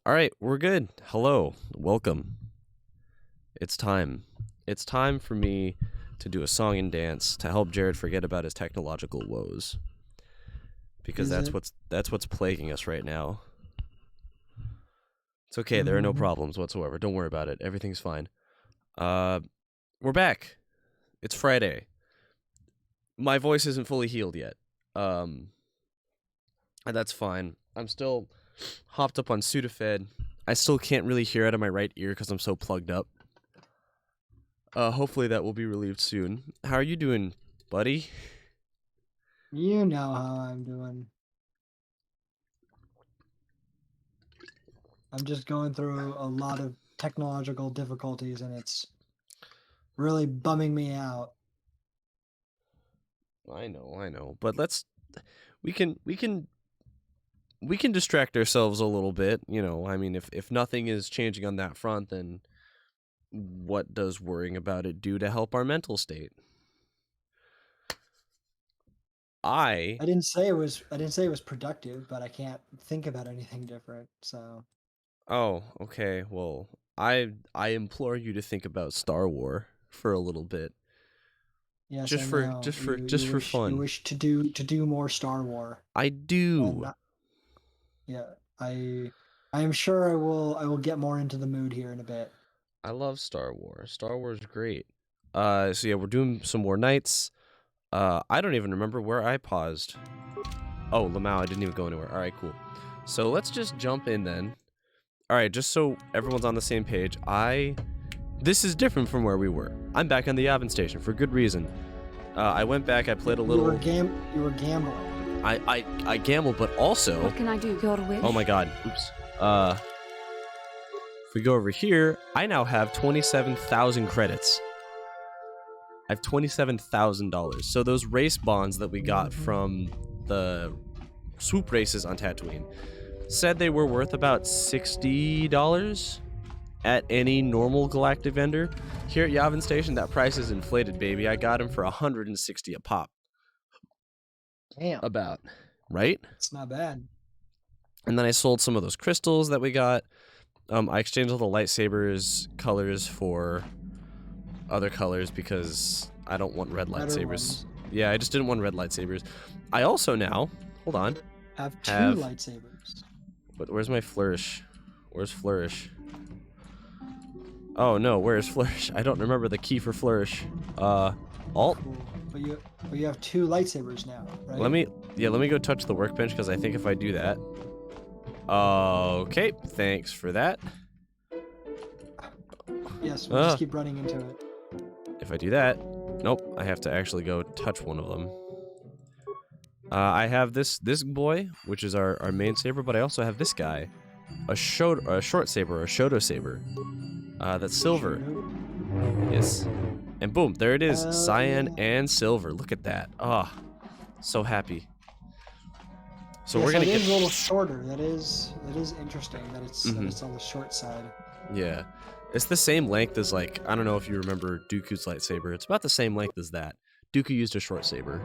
All right, we're good. Hello, welcome. It's time. It's time for me to do a song and dance to help Jared forget about his technological woes. Because Is it? that's what's plaguing us right now. It's okay, there are no Mm-hmm. problems whatsoever. Don't worry about it. Everything's fine. We're back. It's Friday. My voice isn't fully healed yet. And that's fine. I'm still hopped up on Sudafed. I still can't really hear out of my right ear because I'm so plugged up. Hopefully that will be relieved soon. How are you doing, buddy? You know how I'm doing. I'm just going through a lot of technological difficulties and it's really bumming me out. I know. But we can distract ourselves a little bit, you know. I mean, if nothing is changing on that front, then what does worrying about it do to help our mental state? I I didn't say it was productive, but I can't think about anything different. So Oh, okay. Well, I implore you to think about Star Wars for a little bit. yes, Just I for know. just for You just you for wish you fun. wish to do more Star Wars. I And do. not, yeah, I am sure I will get more into the mood here in a bit. I love Star Wars. Star Wars is great. So yeah, we're doing some more nights. I don't even remember where I paused. Oh, Lamau, I didn't even go anywhere. All right, cool. So let's just jump in then. All right, just so everyone's on the same page, this is different from where we were. I'm back on the Yavin station for good reason. I went back, I played a little. You were gambling. I gambled, but also. What can I do? Go to wish? Oh my god. Oops. If we go over here, I now have 27,000 credits. I have $27,000. So those race bonds that we got from the swoop races on Tatooine said they were worth about $60 at any normal galactic vendor. Here at Yavin Station, that price is inflated, baby. I got them for $160 a pop. Damn, About, right? it's not bad. And then I sold some of those crystals that we got. I exchanged all the lightsabers colors for other colors because I don't want red Better lightsabers. ones. Yeah, I just didn't want red lightsabers. I also now, hold on, Have two have- lightsabers. but where's my flourish? Where's flourish? Oh no, where's flourish? I don't remember the key for flourish. Alt? Cool. But you have two lightsabers now, right? Let me go touch the workbench because I think if I do that. Okay, thanks for that. Yes, we'll just keep running into it. If I do that, nope, I have to actually go touch one of them. I have this boy, which is our main saber, but I also have this guy, a short saber, a Shoto saber. That's silver. Yes. And boom, there it is, cyan and silver. Look at that. Ah, so happy. So we're gonna it get is a little shorter. That is interesting that it's Mhm. it's on the short side. Yeah. It's the same length as, like, I don't know if you remember Dooku's lightsaber. It's about the same length as that. Dooku used a short saber.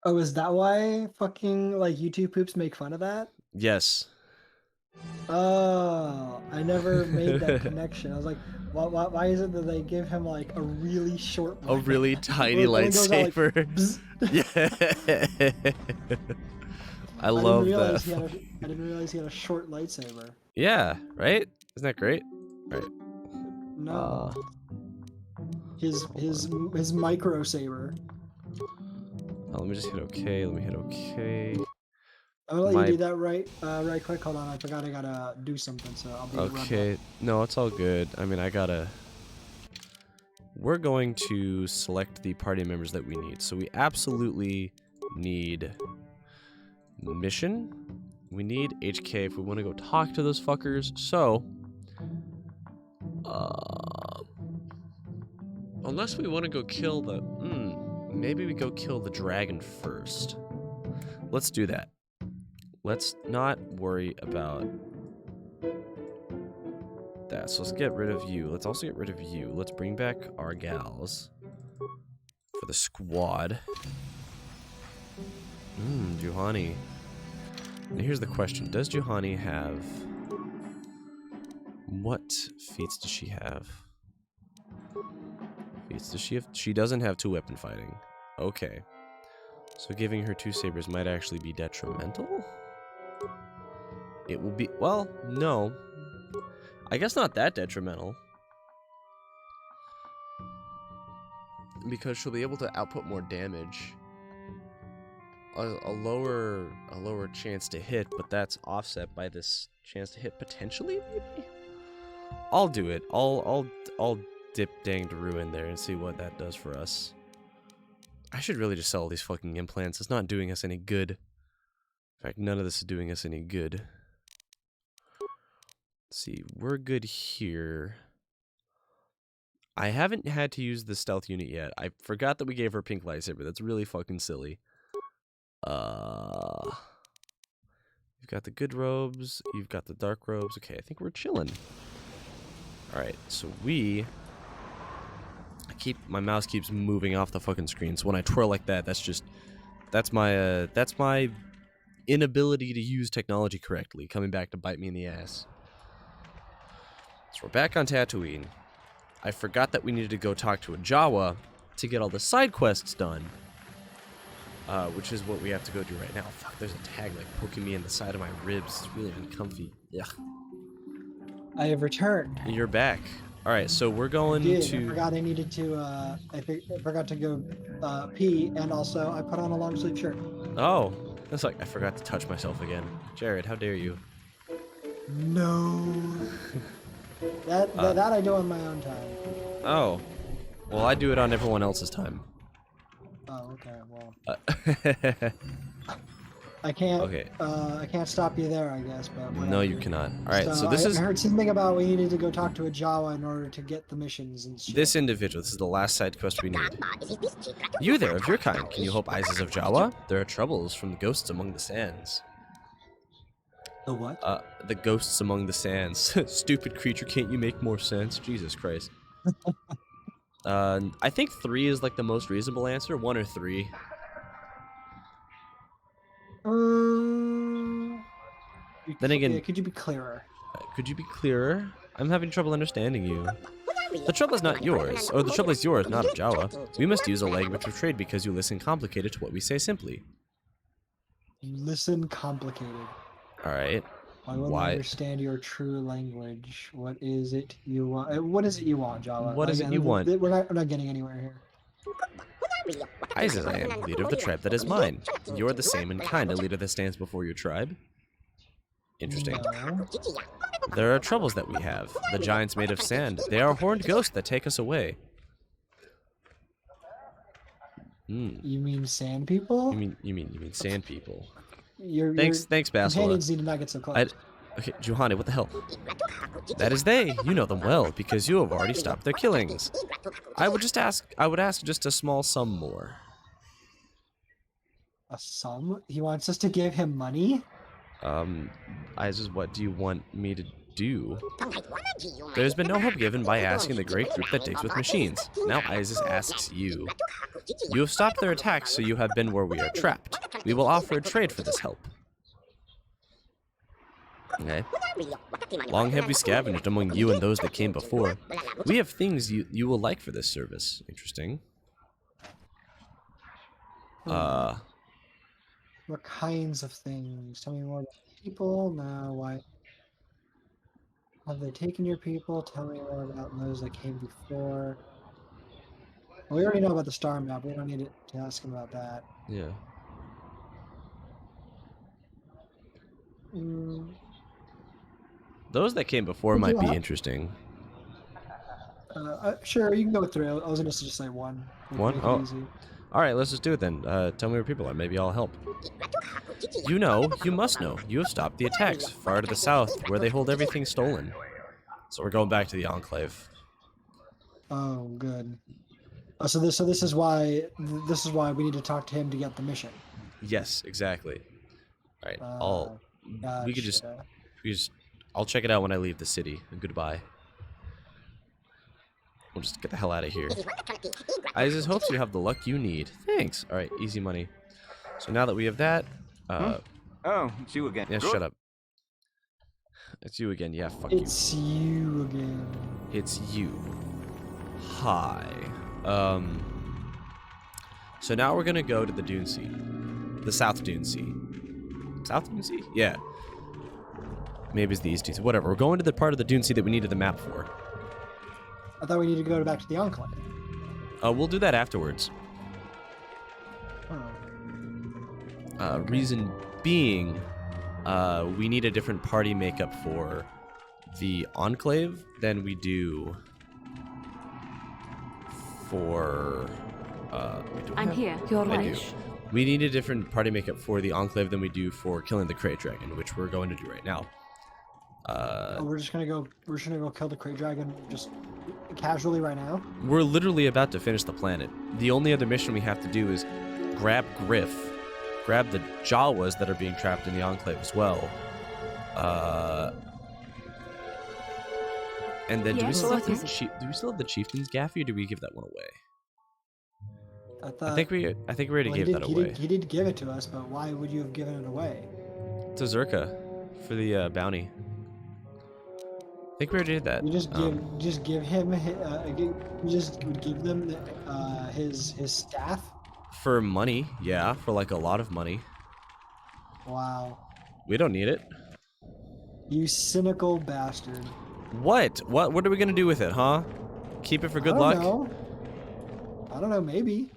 Oh, is that why fucking like YouTube poops make fun of that? Yes. Oh, I never made that connection. I was like, why is it that they give him like a really short A one? really tiny When it goes out, like, lightsaber. bzz. Yeah. I love that. I didn't realize he had a short lightsaber. Yeah, right? Isn't that great? Right. No. His micro saber. Let me just hit OK. Let me hit OK. I'm gonna let you do that right quick. Hold on, I forgot I gotta do something, so I'll be Okay. No, it's all good. I mean, we're going to select the party members that we need. So we absolutely need mission. We need HK if we want to go talk to those fuckers. So, unless we want to go kill the, maybe we go kill the dragon first. Let's do that. Let's not worry about that. So let's get rid of you. Let's also get rid of you. Let's bring back our gals for the squad. Juhani. And here's the question. Does Juhani have... What feats does she have? Feats does she have? She doesn't have 2 weapon fighting. Okay. So giving her 2 sabers might actually be detrimental? It will be... Well, no. I guess not that detrimental. Because she'll be able to output more damage. A lower chance to hit, but that's offset by this chance to hit potentially, maybe? I'll do it. I'll dip dang Daru in there and see what that does for us. I should really just sell all these fucking implants. It's not doing us any good. In fact, none of this is doing us any good. Let's see, we're good here. I haven't had to use the stealth unit yet. I forgot that we gave her pink lightsaber. That's really fucking silly. You've got the good robes. You've got the dark robes. Okay, I think we're chilling. Alright, so my mouse keeps moving off the fucking screen. So when I twirl like that, that's my inability to use technology correctly coming back to bite me in the ass. So we're back on Tatooine. I forgot that we needed to go talk to a Jawa to get all the side quests done. Which is what we have to go do right now. Fuck, there's a tag like poking me in the side of my ribs. It's really uncomfy. Yeah. I have returned. You're back. All right, so we're going to. I forgot I needed to. I forgot to go pee, and also I put on a long sleeve shirt. Oh, that's like I forgot to touch myself again. Jared, how dare you? No. that I do on my own time. Oh, well, I do it on everyone else's time. Oh, okay. Well, I can't. Okay. I can't stop you there, I guess. But whatever. No, you cannot. All right. So this is. I heard something about we needed to go talk to a Jawa in order to get the missions and shit. This individual. This is the last side quest we need. You there, of your kind. Can you help Isis of Jawa? There are troubles from the ghosts among the sands. The what? The ghosts among the sands. Stupid creature. Can't you make more sense? Jesus Christ. I think 3 is like the most reasonable answer. 1 or 3. Then again, could you be clearer? Could you be clearer? I'm having trouble understanding you. The trouble is not yours, or the trouble is yours, not of Jawa. We must use a language of trade because you listen complicated to what we say simply. You listen complicated. All right. I wouldn't understand your true language. What is it you want? What is it you want, Jawa? What is it you want? We're not getting anywhere here. Isis, I am, leader of the tribe that is mine. You're the same in kind, a leader that stands before your tribe. Interesting. No. There are troubles that we have. The giants made of sand. They are horned ghosts that take us away. You mean sand people? You mean sand people? Thanks, Bastila. Companions need to not get so close. Okay, Juhani, what the hell? That is they. You know them well because you have already stopped their killings. I would ask just a small sum more. A sum? He wants us to give him money? Isis, what do you want me to do? There's been no help given by asking the great group that digs with machines. Now Isis asks you. You have stopped their attacks, so you have been where we are trapped. We will offer a trade for this help. Okay. Long have we scavenged among you and those that came before. We have things you will like for this service. Interesting. What kinds of things? Tell me more about people. No, why? Have they taken your people? Tell me more about those that came before. Well, we already know about the star map. We don't need to ask him about that. Yeah. Those that came before might be interesting. Sure, you can go through. I was going to just say one. One? Oh. Easy. All right, let's just do it then. Tell me where people are. Maybe I'll help. You know, you must know. You have stopped the attacks far to the south, where they hold everything stolen. So we're going back to the Enclave. Oh, good. Oh, so this is why we need to talk to him to get the mission. Yes, exactly. All right, gotcha. we could just I'll check it out when I leave the city. Goodbye. We'll just get the hell out of here. Isis hopes you have the luck you need. Thanks. All right, easy money. So now that we have that, Oh, it's you again. Yeah, Good. shut up. It's you again. Yeah, fuck you. It's you again. It's you. Hi. So now we're gonna go to the Dune Sea. The South Dune Sea. South Dune Sea? Yeah. Maybe it's the East Dune Sea. Whatever. We're going to the part of the Dune Sea that we needed the map for. I thought we needed to go back to the Enclave. We'll do that afterwards. Oh. Reason being, we need a different party makeup for the Enclave than we do for... wait, do I I'm have- here. Your I do. wish. We need a different party makeup for the Enclave than we do for killing the Crate Dragon, which we're going to do right now. Oh, we're just gonna go kill the Krayt Dragon just casually right now. We're literally about to finish the planet. The only other mission we have to do is grab Griff, grab the Jawas that are being trapped in the Enclave as well. And then do we Yes, still have what is the Chieftain's Gaffy, or do we give that one away? I I think we already gave that away He did give it to us, but why would you have given it away? to Zerka for the bounty. I think we already did that. You just give him you just would give them his staff. For money, yeah, for like a lot of money. Wow, We don't need it. you cynical bastard. What? What are we gonna do with it, huh? Keep it for good luck? I don't know, maybe.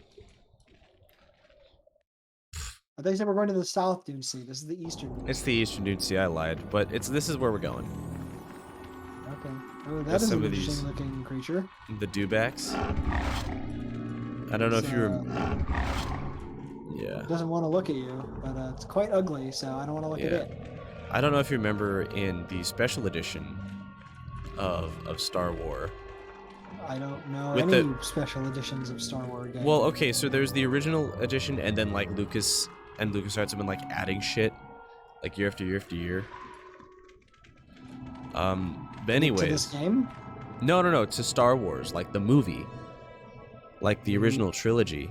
I thought you said we're going to the South Dune Sea. This is the Eastern Dune. It's the Eastern Dune Sea, I lied, but this is where we're going. Okay. Oh, that There's is some an of these- interesting looking creature. The Dewbacks. I don't know if you Yeah. It doesn't want to look at you, but it's quite ugly, so I don't want to look at it. I don't know if you remember in the special edition of Star Wars. I don't know With any the- special editions of Star Wars games. Well, okay, so there's the original edition, and then like Lucas and LucasArts have been like adding shit, like year after year after year. But anyways, to this game? no, to Star Wars, like the movie, like the original trilogy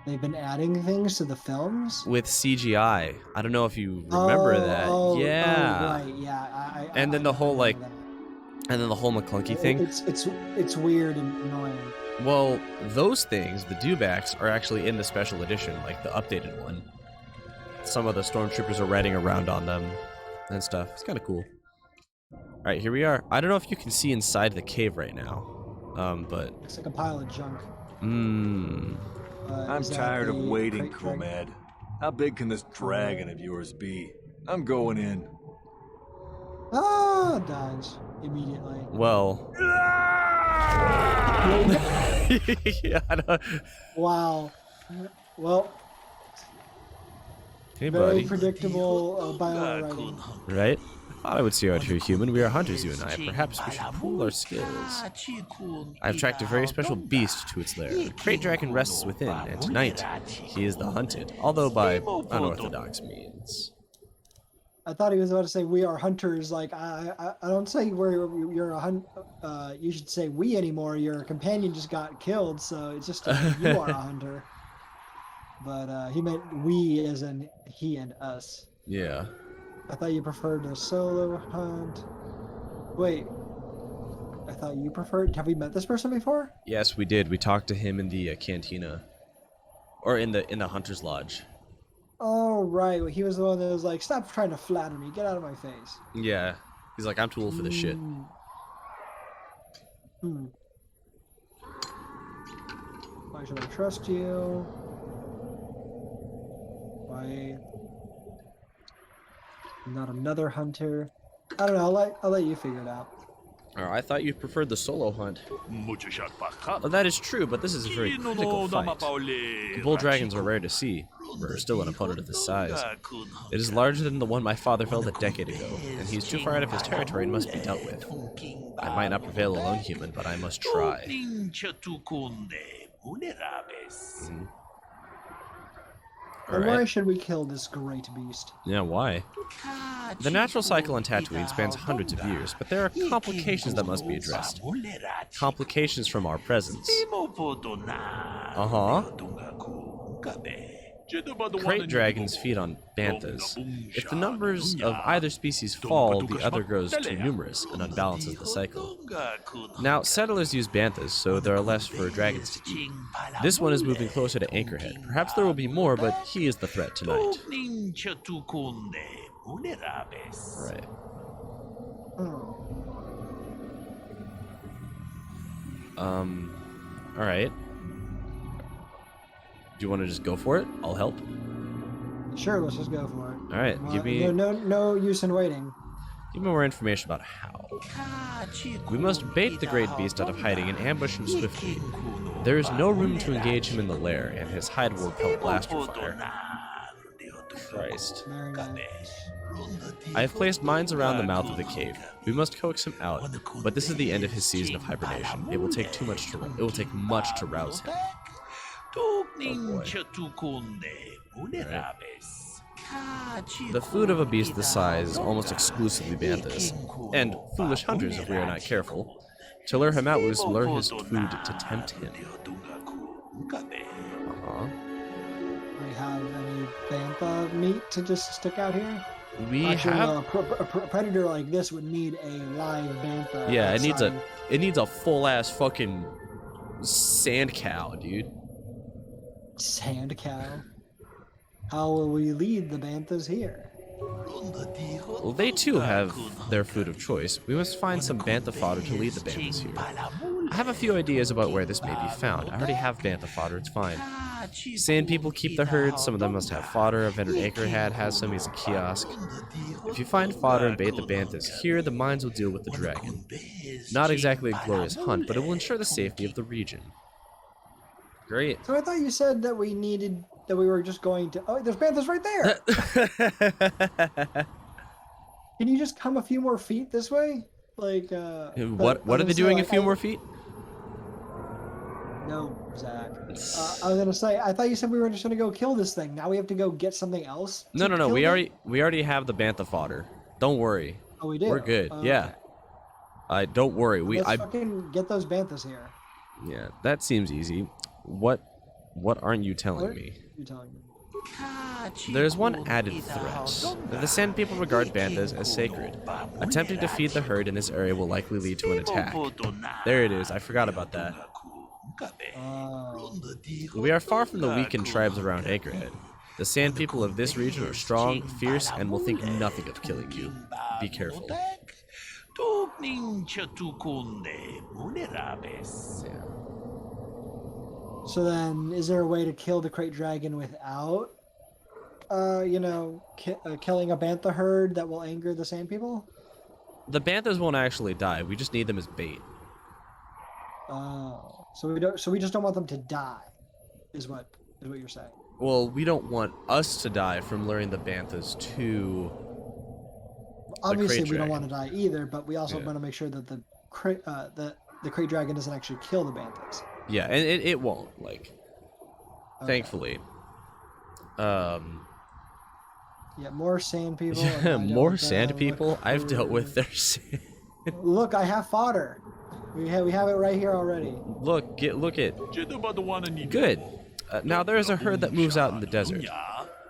They've been adding things to the films? with CGI. I don't know if you remember that. Yeah. Right, yeah. And then I the whole, remember like, that. And then the whole McClunky thing. It's weird and annoying. Well, those things, the dewbacks, are actually in the special edition, like the updated one. Some of the stormtroopers are riding around on them and stuff. It's kind of cool. All right, here we are. I don't know if you can see inside the cave right now, but It's like a pile of junk. I'm Is that tired of the waiting, Krayt Dragon? Comad. How big can this dragon of yours be? I'm going in. Ah, dies immediately. well, yeah, I don't... Wow. Well, Hey, very buddy. predictable bio writing. Right? I thought I would see you out here, human. We are hunters, you and I. Perhaps we should pool our skills. I have tracked a very special beast to its lair. The Great Dragon rests within, and tonight he is the hunted, although by unorthodox means. I thought he was about to say we are hunters. Like I don't say you're a hunt. You should say we anymore. Your companion just got killed, so it's just you are a hunter. But he meant we as in he and us. Yeah. I thought you preferred a solo hunt. Wait, I thought you preferred. Have we met this person before? Yes, we did. We talked to him in the cantina, or in the hunter's lodge. Oh right, he was the one that was like, "Stop trying to flatter me. Get out of my face." Yeah. He's like, I'm too old for this shit. Why should I trust you? Why? Not another hunter. I don't know. I'll let you figure it out. Oh, I thought you preferred the solo hunt. Well, that is true, but this is a very critical fight. The bull dragons are rare to see. We're still an opponent of this size. It is larger than the one my father felled a decade ago, and he's too far out of his territory and must be dealt with. I might not prevail alone, human, but I must try. And why should we kill this great beast? Yeah, why? The natural cycle on Tatooine spans hundreds of years, but there are complications that must be addressed. Complications from our presence. Uh-huh. Crate dragons feed on banthas. If the numbers of either species fall, the other grows too numerous and unbalances the cycle. Now, settlers use banthas, so there are less for dragons to eat. This one is moving closer to Anchorhead. Perhaps there will be more, but he is the threat tonight. Right. Alright. Do you want to just go for it? I'll help. Sure, let's just go for it. Alright, give me... No use in waiting. Give me more information about how. We must bait the great beast out of hiding and ambush him swiftly. There is no room to engage him in the lair, and his hide will repel blaster fire. Christ. Very nice. I have placed mines around the mouth of the cave. We must coax him out, but this is the end of his season of hibernation. It will take much to rouse him. Oh boy. Right. The food of a beast this size is almost exclusively banthas, and foolish hunters if we are not careful. To lure him out, we must lure his food to tempt him. Do we have any bantha meat to just stick out here? We Actually, have a predator like this would need a live bantha. yeah, outside. it needs a full ass fucking sand cow, dude. Sand cow. How will we lead the banthas here? Well, they too have their food of choice. We must find some bantha fodder to lead the banthas here. I have a few ideas about where this may be found. I already have bantha fodder, it's fine. Sand people keep the herd, some of them must have fodder. A vendor Anchorhead has some, he's a kiosk. If you find fodder and bait the banthas here, the mines will deal with the dragon. Not exactly a glorious hunt, but it will ensure the safety of the region. Great. So I thought you said that we were just going to... Oh, there's banthas right there! Can you just come a few more feet this way? Like, What are they doing a few more feet? No, Zach. I was gonna say, I thought you said we were just gonna go kill this thing. Now we have to go get something else? No. We already have the bantha fodder. Don't worry. Oh, we do? We're good. Oh, yeah. Okay. Don't worry. Let's fucking get those banthas here. Yeah, that seems easy. What aren't you telling me? You're telling me. There's one added threat. The Sand people regard banthas as sacred. Attempting to feed the herd in this area will likely lead to an attack. There it is. I forgot about that. We are far from the weakened tribes around Anchorhead. The Sand people of this region are strong, fierce, and will think nothing of killing you. Be careful. So then, is there a way to kill the crate dragon without, killing a bantha herd that will anger the Sand people? The banthas won't actually die. We just need them as bait. Oh, so we just don't want them to die, is what you're saying? Well, we don't want us to die from luring the banthas to. Obviously, we don't want to die either, but we also want to make sure that the crate dragon doesn't actually kill the banthas. Yeah, and it won't, like, thankfully. Yeah, more sand people. More sand people? I've dealt with their sand. Look, I have fodder. We have it right here already. Look it. Good. Now there is a herd that moves out in the desert.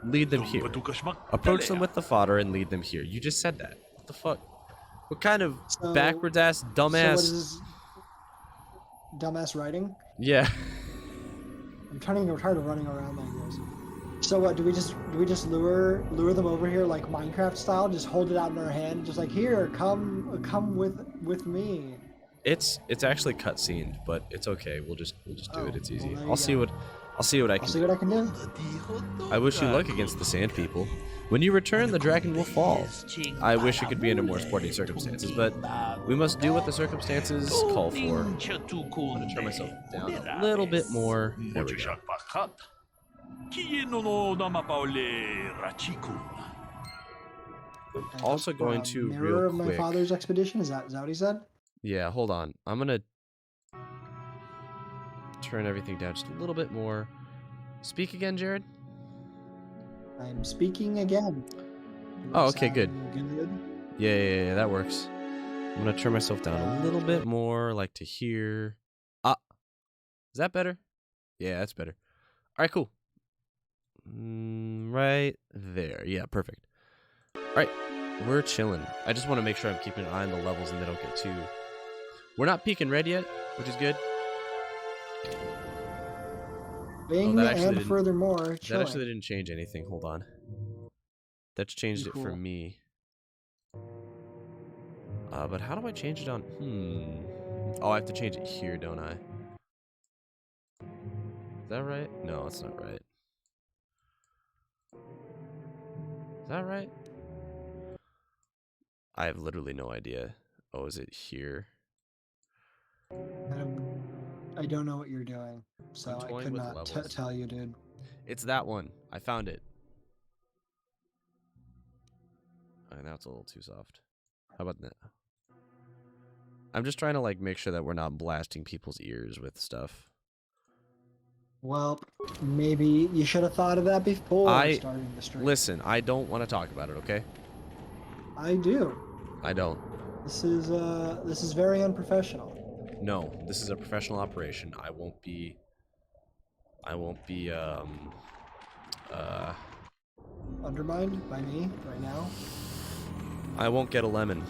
Lead them here. Approach them with the fodder and lead them here. You just said that. What the fuck? What kind of backwards ass dumbass? So what is dumbass writing? Yeah. I'm tired of running around like this. So what? Do we just lure them over here like Minecraft style? Just hold it out in our hand, just like, here, come with me. It's actually cutscened, but it's okay. We'll just do it. It's easy. Well, I'll see what I can do. I wish you luck against the sand people. When you return, the dragon will fall. I wish it could be under more sporting circumstances, but we must do what the circumstances call for. I'm gonna turn myself down a little bit more. There we go. I'm also going to mirror real of quick. My father's expedition. Is that what he said? Yeah, hold on. I'm gonna turn everything down just a little bit more. Speak again, Jared. I'm speaking again. Oh, okay, good. Yeah, that works. I'm gonna turn myself down a little bit more, like to here. Is that better? Yeah, that's better. All right, cool. Right there. Yeah, perfect. All right, we're chilling. I just want to make sure I'm keeping an eye on the levels and they don't get too... We're not peaking red yet, which is good. Bing, that actually and didn't- furthermore, That chilling. actually didn't change anything. Hold on. That's changed it for Cool. me. But how do I change it on... Oh, I have to change it here, don't I? Is that right? No, it's not right. Is that right? I have literally no idea. Oh, is it here? I don't know what you're doing, so I'm I toying could with not levels. tell you, dude. It's that one. I found it. Okay, now it's a little too soft. How about that? I'm just trying to like make sure that we're not blasting people's ears with stuff. Well, maybe you should have thought of that before starting the stream. Listen, I don't want to talk about it, okay? I do. I don't. This is very unprofessional. No, this is a professional operation. I won't be Undermined by me right now. I won't get a lemon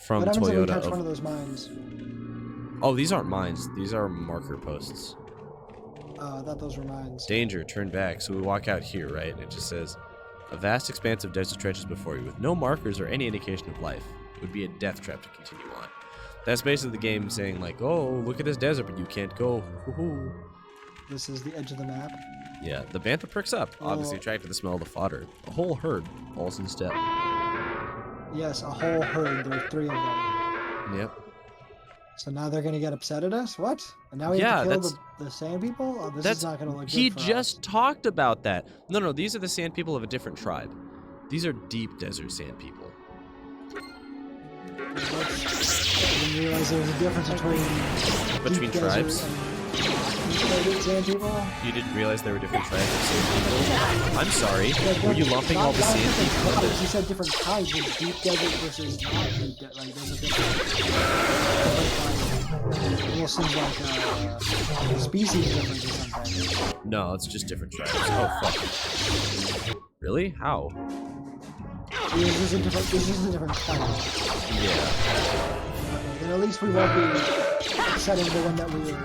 from What happens if we Toyota. touch one of those mines? Oh, these aren't mines. These are marker posts. Oh, I thought those were mines. Danger, turn back. So we walk out here, right? And it just says, a vast expanse of desert stretches before you with no markers or any indication of life. It would be a death trap to continue on. That's basically the game saying like, oh, look at this desert, but you can't go. Woohoo. This is the edge of the map. Yeah, the bantha perks up, obviously attracted to the smell of the fodder. A whole herd, all in step. Yes, a whole herd. There are 3 of them. Yep. So now they're gonna get upset at us? What? And now we have to kill the sand people? Oh, this is not gonna look good He for just us. talked about that. No, these are the sand people of a different tribe. These are deep desert sand people. I didn't realize there was a difference between deep tribes? desert and deep sand people. You didn't realize there were different tribes of sand people? I'm sorry. Were you lumping all the Not sand different people into... tribes. You said different kinds of deep desert versus not deep desert. Like, there's a difference. It almost seems like species difference or something. No, it's just different tribes. Oh, fuck. Really? How? This is a different type. Yeah. Okay, then at least we won't be setting the one that we were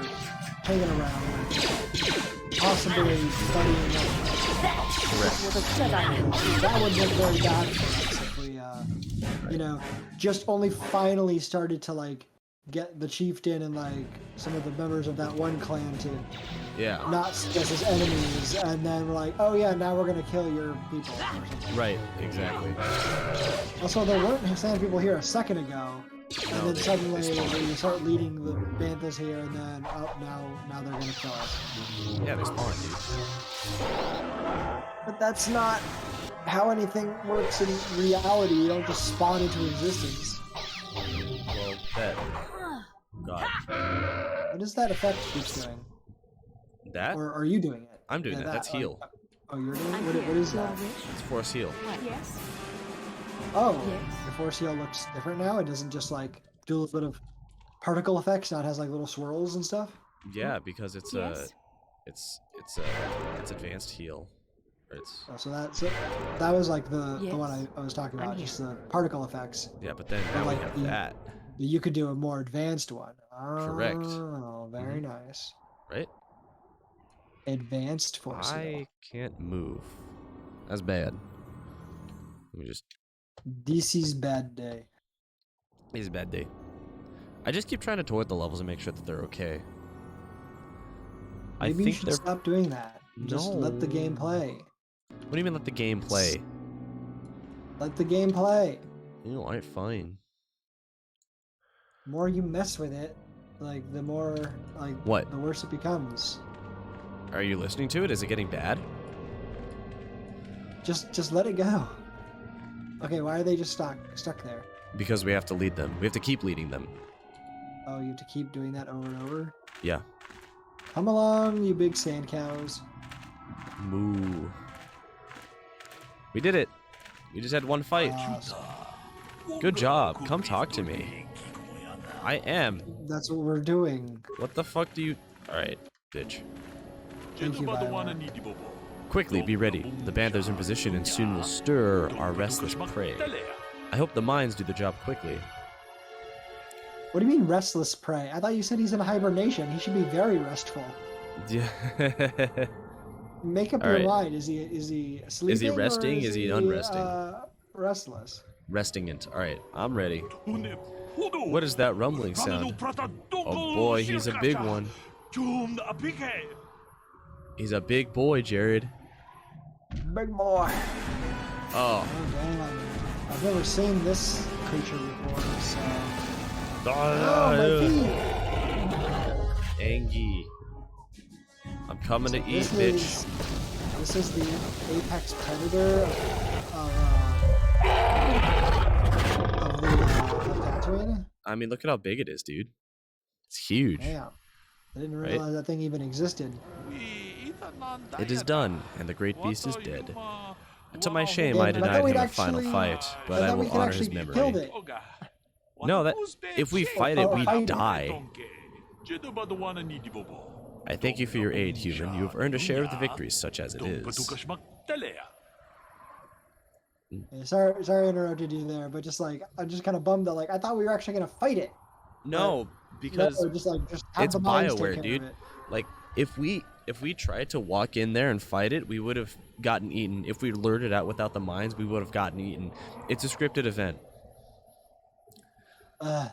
hanging around with. Possibly studying Correct. that would look very bad for us if we, you know, just only finally started to, like, get the chieftain and, like, some of the members of that one clan to not see us as enemies, and then we're like, oh yeah, now we're gonna kill your people. Or something. Right, exactly. Also, there weren't sand people here a second ago, and then suddenly we start leading the banthas here, and then now they're gonna kill us. Yeah, they spawn, dude. But that's not how anything works in reality. You don't just spawn into existence. Well, that... God. What is that effect keep doing? That? Or are you doing it? I'm doing that. That's heal. Oh, you're doing it? What is that? It's force heal. Yes. Oh, Yes. the force heal looks different now. It doesn't just like do a little bit of particle effects. Now it has like little swirls and stuff. Yeah, because it's Yes. it's advanced heal. Or it's Oh, so that was like the Yes. one I was talking about, I'm just the particle effects. yeah, but then now we like have that, You could do a more advanced one. Correct. Oh, very nice. right? Advanced force heal. I can't move. That's bad. Let me just. DC's bad day. It's a bad day. I just keep trying to toy with the levels and make sure that they're okay. Maybe I you think should they're. stop doing that. Just let the game play. What do you mean let the game play? Let the game play. You know, alright, fine. The more you mess with it, like the more like What? the worse it becomes. Are you listening to it? Is it getting bad? Just let it go. Okay, why are they just stuck there? Because we have to lead them. We have to keep leading them. Oh, you have to keep doing that over and over? Yeah. Come along, you big sand cows. Moo. We did it. We just had one fight. Good job. Come talk to me. I am. That's what we're doing. What the fuck do you... Alright, bitch. Thank you, Bioware. Quickly, be ready. The Panther's in position and soon will stir our restless prey. I hope the mines do the job quickly. What do you mean restless prey? I thought you said he's in hibernation. He should be very restful. Yeah. Make up All your right. mind. Is he sleeping? resting? Or Is he unresting? Restless. Resting it. Alright, I'm ready. What is that rumbling sound? Oh boy, he's a big one. He's a big boy, Jared. Big boy. Oh. Oh damn. I've never seen this creature before, so. Oh, my feet! Angie. I'm coming to eat, This bitch. This is the apex predator of Tatooine. I mean, look at how big it is, dude. It's huge. Damn. I didn't Right? realize that thing even existed. It is done, and the great beast is dead. To my shame, Yeah, I but I denied thought we'd him a final actually- fight, but I thought we will could honor his actually memory. killed it. No, that if we fight it, we fight it. die. I thank you for your aid, human. You have earned a share of the victories, such as it is. Yeah, sorry I interrupted you there, but I'm just kind of bummed that I thought we were actually gonna fight it. No, because No, just have it's the mines take BioWare, care dude. of it. Like, if we tried to walk in there and fight it, we would have gotten eaten. If we lured it out without the mines, we would have gotten eaten. It's a scripted event.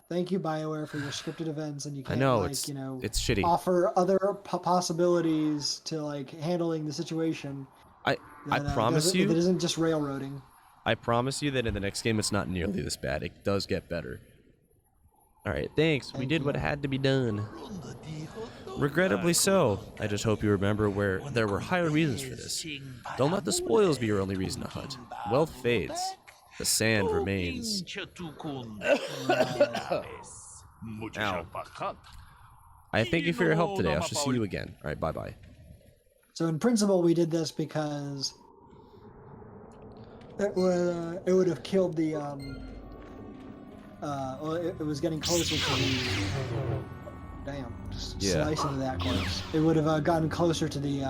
Thank you, BioWare, for your scripted events, and you I can't know, it's shitty. offer other possibilities to handling the situation. I promise you that isn't just railroading. I promise you that in the next game it's not nearly this bad. It does get better. Alright, thanks. We did what had to be done. Regrettably so. I just hope you remember where there were higher reasons for this. Don't let the spoils be your only reason to hunt. Wealth fades. The sand remains. Ow. I thank you for your help today. I shall see you again. Alright, bye-bye. So in principle, we did this because it would have killed the well, it was getting closer to the just slice into that corpse. It would have gotten closer to the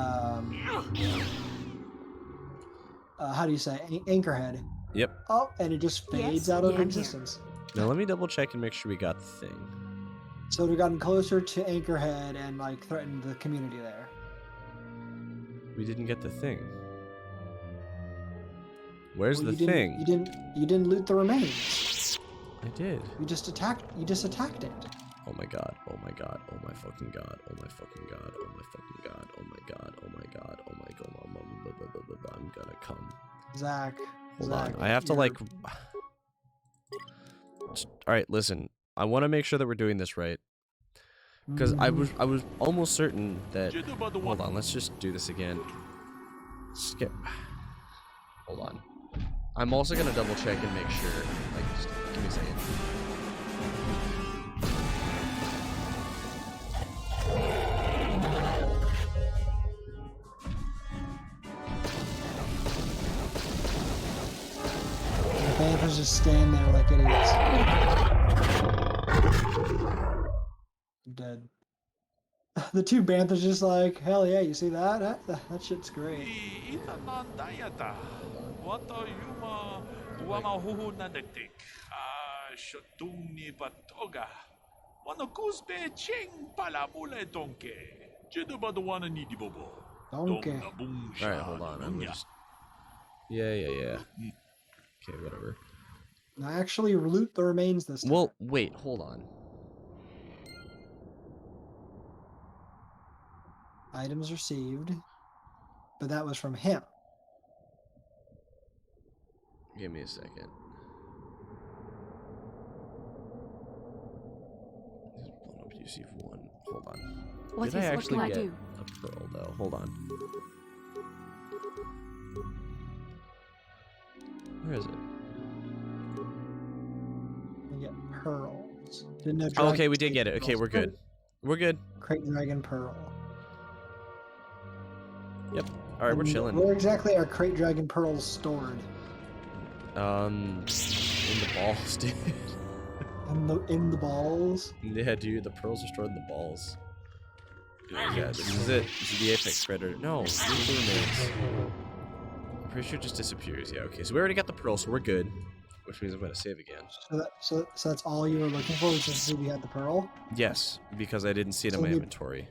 how do you say, Anchorhead. Yep. Oh, and it just fades out of existence. Now let me double check and make sure we got the thing. So it would have gotten closer to Anchorhead and threatened the community there. We didn't get the thing. Where's the you thing? You didn't loot the remains. I did. You just attacked it. Oh my god, oh my god, oh my fucking god, oh my fucking god, oh my fucking god, oh my god, oh my god, oh my god, I'm gonna come. Zach. Hold on, I have to Alright, listen. I want to make sure that we're doing this right. Because I was almost certain that... Hold on, let's just do this again. Skip. Hold on. I'm also going to double check and make sure. Just give me a second. The Panthers just stand there like idiots. I'm dead. The two Panthers just hell yeah, you see that? That shit's great. Donkey. Alright, hold on. I'm just... Yeah. Okay, whatever. Now actually loot the remains this time. Well, wait, hold on. Items received. But that was from him. Give me a second. You receive one. Hold on. What Did I can actually I get do? a pearl though? Hold on. Where is it? We get pearls. Didn't know Oh, okay, dragons we did take get it. Okay, pearls. we're good. We're good. Crate dragon pearl. Yep. All right, we're chilling. Where exactly are crate dragon pearls stored? In the balls, dude. In the balls? Yeah, dude, the pearls are stored in the balls. Yeah, this is it. This is the apex predator. No, lethal remains. I'm pretty sure it just disappears. Yeah, okay. So we already got the pearl, so we're good. Which means I'm going to save again. So that's all you were looking for, was just to see if you had the pearl? Yes, because I didn't see it in my inventory.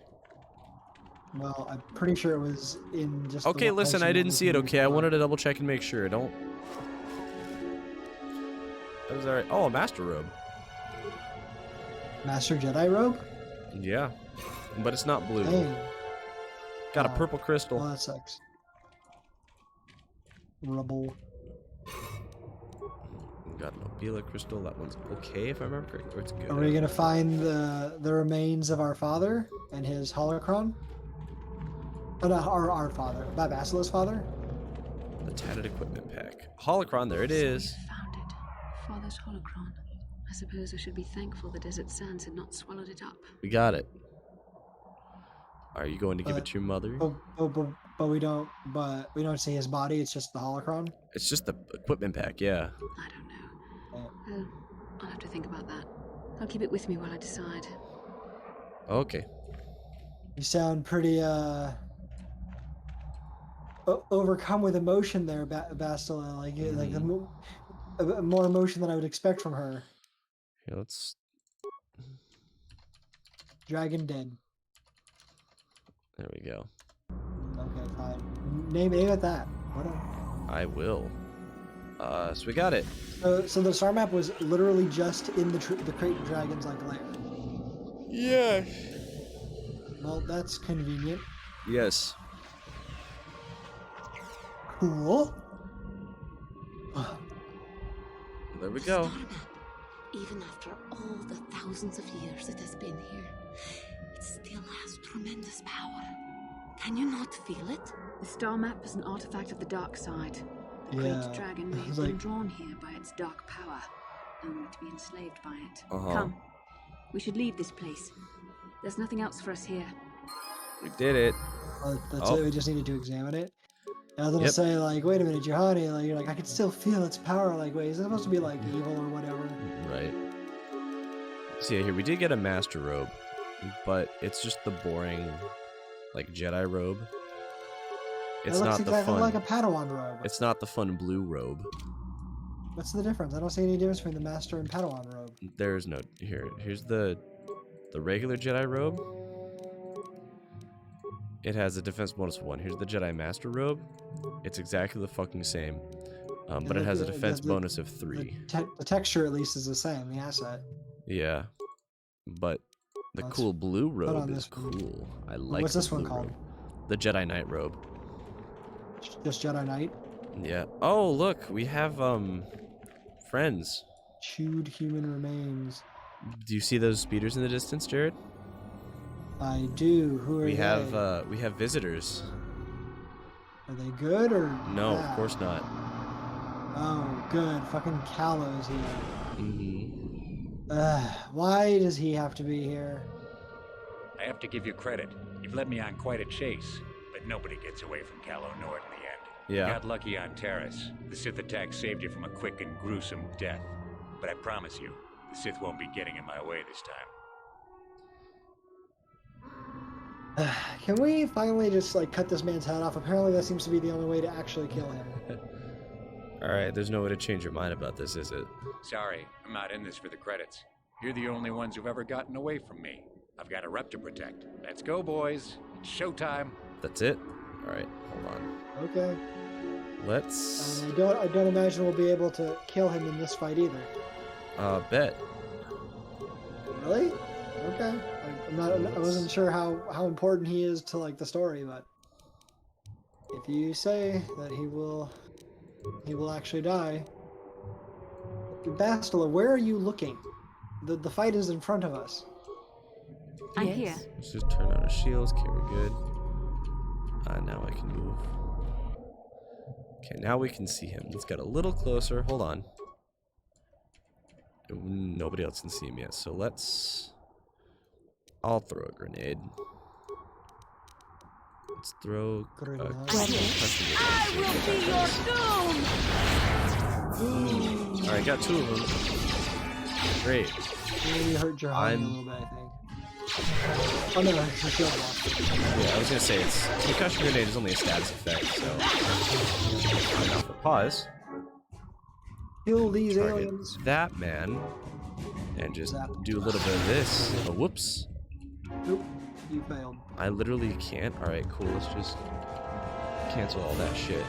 Well, I'm pretty sure it was in just Okay, listen, I didn't see it, okay? I wanted to double check and make sure. Don't... That was alright. Oh, a master robe. Master Jedi robe? Yeah. But it's not blue. Dang. Got a purple crystal. Oh, that sucks. Rubble. Got an Obila crystal. That one's okay if I remember correctly. Or it's good. Are we gonna find the remains of our father and his holocron? Oh, no, our father. Basila's father? The tattered equipment pack. Holocron, there it is. Found it. Father's holocron. I suppose I should be thankful the desert sands had not swallowed it up. We got it. Are you going to give it to your mother? But we don't see his body. It's just the holocron. It's just the equipment pack, yeah. I don't know. I'll have to think about that. I'll keep it with me while I decide. Okay. You sound pretty overcome with emotion there, Bastila. Like more emotion than I would expect from her. Here, let's... Dragon dead. There we go. Okay, fine. Name it that. Whatever. I will. So we got it. So the star map was literally just in the crate dragon's like lair. Yes. Well, that's convenient. Yes. Cool. There we go. Even after all the thousands of years it has been here, it still has tremendous power. Can you not feel it? The star map is an artifact of the dark side. The Yeah. great dragon may have been drawn here by its dark power, only to be enslaved by it. Come, we should leave this place. There's nothing else for us here. We did it. That's it. We just needed to examine it. And I was gonna say, like, wait a minute, Johanny, like, you're like, I can still feel its power. Like, wait, is it supposed to be like evil or whatever? Right. So yeah, here we did get a master robe, but it's just the boring, like, Jedi robe. It's not the fun. Like a Padawan robe. It's not the fun blue robe. What's the difference? I don't see any difference between the master and Padawan robe. There's no here's the regular Jedi robe. It has a defense bonus of 1. Here's the Jedi Master robe. It's exactly the fucking same, but it has a defense bonus of 3. The texture at least is the same. The asset. Yeah, but the cool blue robe is cool. I like. What's this one called? The Jedi Knight robe. Just Jedi Knight. Yeah. Oh, look, we have friends. Chewed human remains. Do you see those speeders in the distance, Jared? I do. Who are they? We have visitors. Are they good or no? bad? Of course not. Oh, good. Fucking Callow's here. Why does he have to be here? I have to give you credit. You've led me on quite a chase, but nobody gets away from Callow Nord in the end. Yeah. You got lucky on Terrace. The Sith attack saved you from a quick and gruesome death. But I promise you, the Sith won't be getting in my way this time. Can we finally just like cut this man's head off? Apparently that seems to be the only way to actually kill him. Alright, there's no way to change your mind about this, is it? Sorry, I'm not in this for the credits. You're the only ones who've ever gotten away from me. I've got a rep to protect. Let's go, boys. It's showtime. That's it? Alright, hold on. Okay. Let's... I don't imagine we'll be able to kill him in this fight either. Bet. Really? Okay. I wasn't sure how important he is to like the story, but if you say that he will actually die. Bastila, where are you looking? The fight is in front of us. I'm here. Let's just turn on our shields. Okay, we're good. Now I can move. Okay, now we can see him. Let's get a little closer. Hold on. Nobody else can see him yet, so let's... I'll throw a grenade. Let's throw... I will be your doom! Alright, got 2 of them. Great. You hurt your eye a little bit, I think. Oh no, it's a shield block. Yeah, I was gonna say it's concussion grenade is only a status effect, so enough for pause. Kill these Target aliens. that man, and just Zap. do a little bit of this. Oh, whoops! Nope, you failed. I literally can't. All right, cool. Let's just cancel all that shit.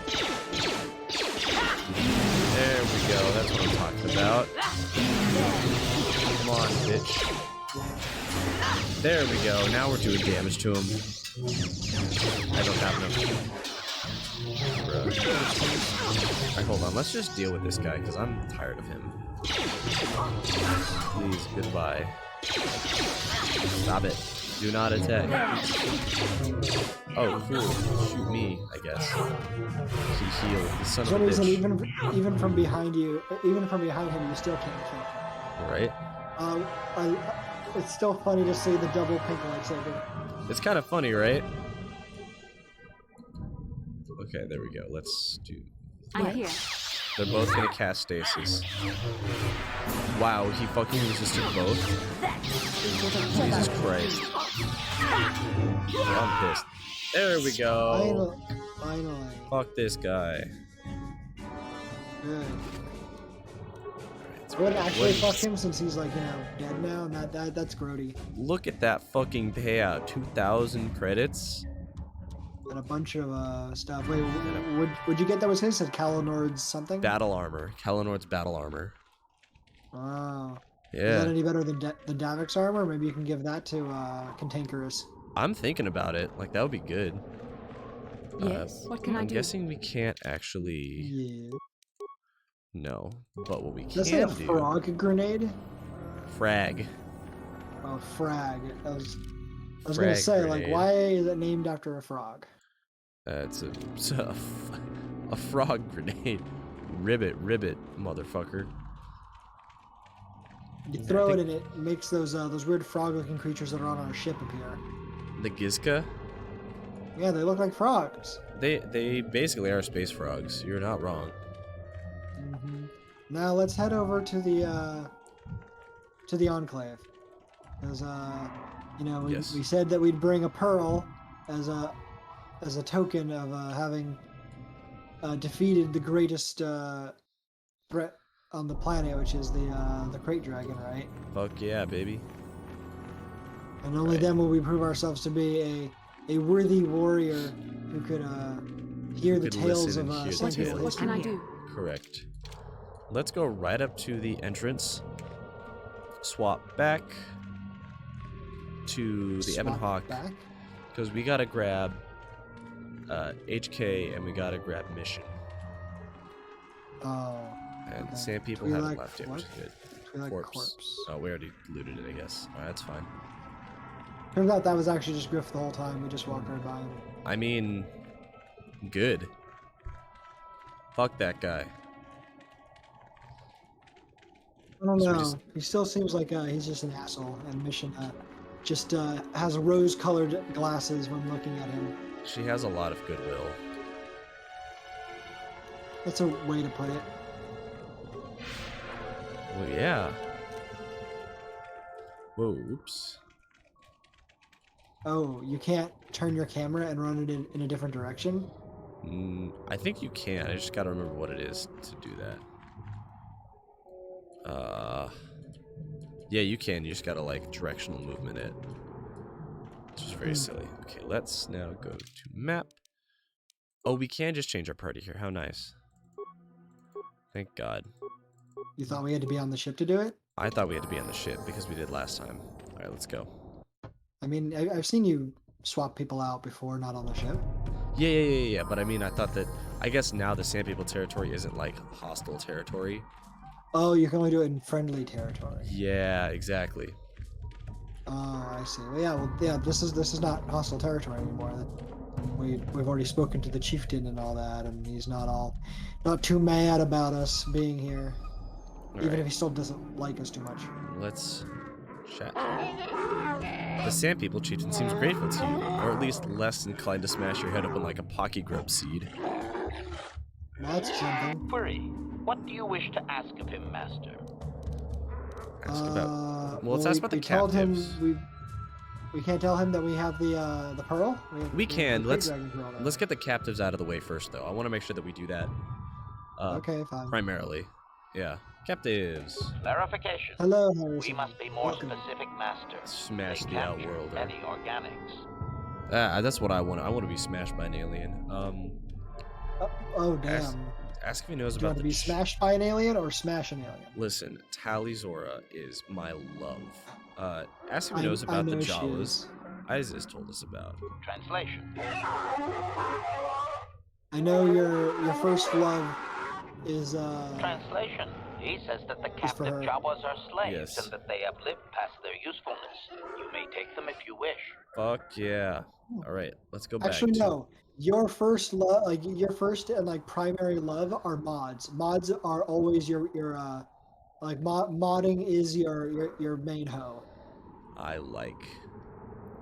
There we go. That's what I'm talking about. Come on, bitch. There we go. Now we're doing damage to him. I don't have enough. Alright, hold on. Let's just deal with this guy because I'm tired of him. Please, goodbye. Stop it. Do not attack. Oh, cool. Shoot me, I guess. He healed. The son For of some a reason, bitch. even from behind you, even from behind him, you still can't kill him. Right? It's still funny to see the double pink lightsaber. It's kind of funny, right? Okay, there we go. Let's do... I'm here. They're both gonna cast stasis. Wow, he fucking resisted both? Jesus Christ. I'm pissed. There we go. Finally. Fuck this guy. Good. I would actually fuck him since he's like, dead now, and that's grody. Look at that fucking payout. 2,000 credits? And a bunch of stuff. Wait, would you get that was his? Said Kalinord's something? Battle armor. Kalinord's battle armor. Wow. Yeah. Is that any better than the Davik's armor? Maybe you can give that to Cantankerous. I'm thinking about it. Like, that would be good. Yes. What can I I'm do? guessing we can't actually... Yeah. No. But what we can Does that say a do... frog grenade? Frag. Oh, frag. I was gonna Frag say, grenade. like, why is it named after a frog? It's a frog grenade. Ribbit, motherfucker. You throw it and it makes those weird frog-looking creatures that are on our ship appear. The Gizka? Yeah, they look like frogs. They basically are space frogs. You're not wrong. Mm-hmm. Now let's head over to the Enclave. Because Yes. we said that we'd bring a pearl as a token of having defeated the greatest threat on the planet, which is the Crate Dragon, right? Fuck yeah, baby. And only Right. then will we prove ourselves to be a worthy warrior who could hear the could tales listen of and hear the Sentinel tales. What can I history. do? Correct. Let's go right up to the entrance. Swap back to the Ebon Swap Hawk. back? Because we gotta grab HK and we gotta grab Mission. Oh. And Okay. the sand people Twi'lek haven't left yet, which is good. Twi'lek Corpse. corpse. Oh, we already looted it, I guess. Alright, that's fine. Turns out that was actually just Griff the whole time. We just walked right by him. I mean, good. Fuck that guy. I don't So we know. just- He still seems like he's just an asshole, and Mission just has rose-colored glasses when looking at him. She has a lot of goodwill. That's a way to put it. Well, yeah. Whoa, oops. Oh, you can't turn your camera and run it in a different direction? I think you can. I just gotta remember what it is to do that. Yeah, you can. You just gotta, like, directional movement it. Which is very silly. Okay, let's now go to map. Oh, we can just change our party here. How nice. Thank God. You thought we had to be on the ship to do it? I thought we had to be on the ship because we did last time. Alright, let's go. I mean, I've seen you swap people out before, not on the ship. Yeah, but I mean, I thought that... I guess now the Sand People territory isn't, like, hostile territory. Oh, you can only do it in friendly territory. Yeah, exactly. Oh, I see. Well, yeah. This is not hostile territory anymore. We've already spoken to the chieftain and all that, and he's not too mad about us being here, even if he still doesn't like us too much. Let's chat. The Sand People chieftain seems grateful to you, or at least less inclined to smash your head open like a pocky grub seed. That's something. Query. What do you wish to ask of him, Master? Ask about... Well, let's ask about the we told him captives. We can't tell him that we have the pearl. We can. the Let's Dragon Pearl now. let's get the captives out of the way first, though. I want to make sure that we do that. Okay, fine. Primarily, yeah. Captives. Clarification. Hello, We Harrison. must be more Welcome. specific, Master. Smash They the captured Outworlder. many organics. That's what I want. I want to be smashed by an alien. Oh damn. Ask if he knows Do you about want to the be smashed by an alien or smash an alien? Listen, Talizora is my love. Ask if he I- knows I about the know she Jawas. is. Isis told us about. Translation. I know your first love is Translation. He says that the Is for captive her. Jawas are slaves Yes. and that they have lived past their usefulness. You may take them if you wish. Fuck yeah. All right, let's go back. actually to... no. Your first love, like your first and like primary love, are mods. Mods are always your like modding is your main hoe. I like.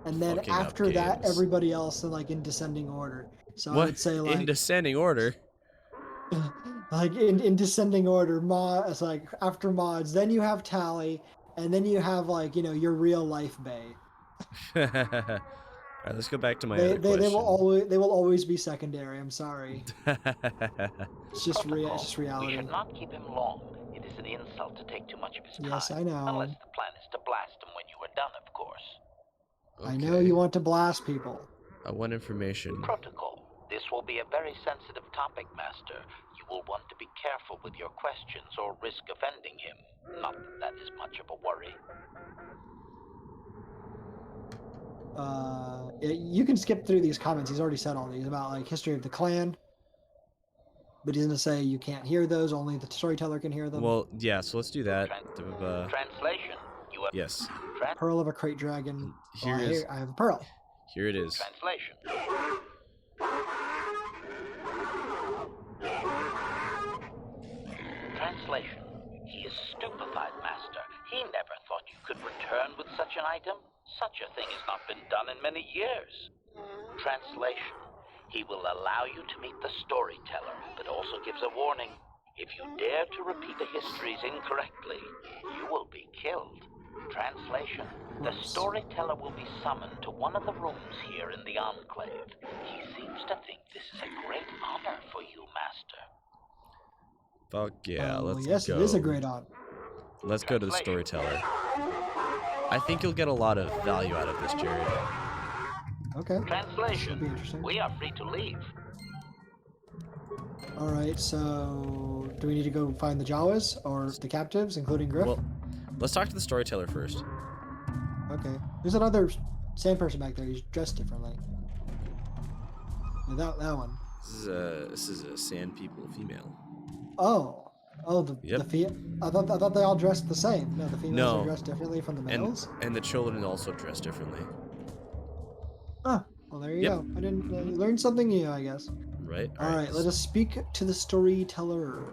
And then fucking up after that, games. everybody else in like in descending order. So I What? would say In like descending order. like in descending order, it's like after mods, then you have Tally, and then you have like your real life Bay. All right, let's go back to my They other question. they will always be secondary. I'm sorry. It's just Protocol. it's just We reality. should not keep him long. It is an insult to take too much of his Yes, time. I know. Unless the plan is to blast him when you are done, of course. I know you want to blast people. I want information. Protocol. This will be a very sensitive topic, Master. You will want to be careful with your questions or risk offending him. Not that that is much of a worry. You can skip through these comments. He's already said all these about like history of the clan, but he's gonna say you can't hear those. Only the storyteller can hear them. Well, yeah. So let's do that. Translation. You have Yes. Pearl of a Crate Dragon. Here is. I have a pearl. Here it is. Translation. Translation. He is stupefied, Master. He never thought you could return with such an item. Such a thing has not been done in many years. Translation. He will allow you to meet the storyteller, but also gives a warning. If you dare to repeat the histories incorrectly, you will be killed. Translation. The storyteller will be summoned to one of the rooms here in the Enclave. He seems to think this is a great honor for you, Master. Fuck yeah. Let's yes, go. it is a great honor. Let's go to the storyteller. I think you'll get a lot of value out of this, Jared. Okay. Translation. Should be interesting. We are free to leave. All right. So, do we need to go find the Jawas or the captives, including Griff? Well, let's talk to the storyteller first. Okay. There's another same person back there. He's dressed differently. Without that one. This is a sand people female. Oh, Yep. I thought they all dressed the same. No, the females No. are dressed differently from the males. And the children also dress differently. Oh, well there you Yep. go. I didn't learn something new, I guess. Right? All right, let us speak to the storyteller.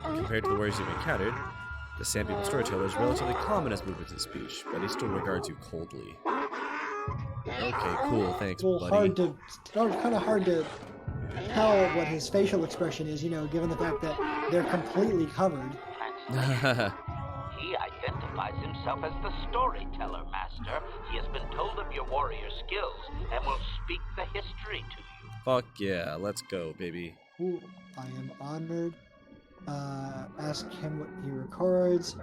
Compared to the warriors you've encountered, the sand people storyteller is relatively calm in his movements and speech, but he still regards you coldly. Okay, cool. Thanks, Well, buddy. kind of hard to tell what his facial expression is, given the fact that they're completely covered. He identifies himself as the storyteller, Master. He has been told of your warrior skills and will speak the history to you. Fuck yeah, let's go, baby. Ooh, I am honored. Ask him what he records.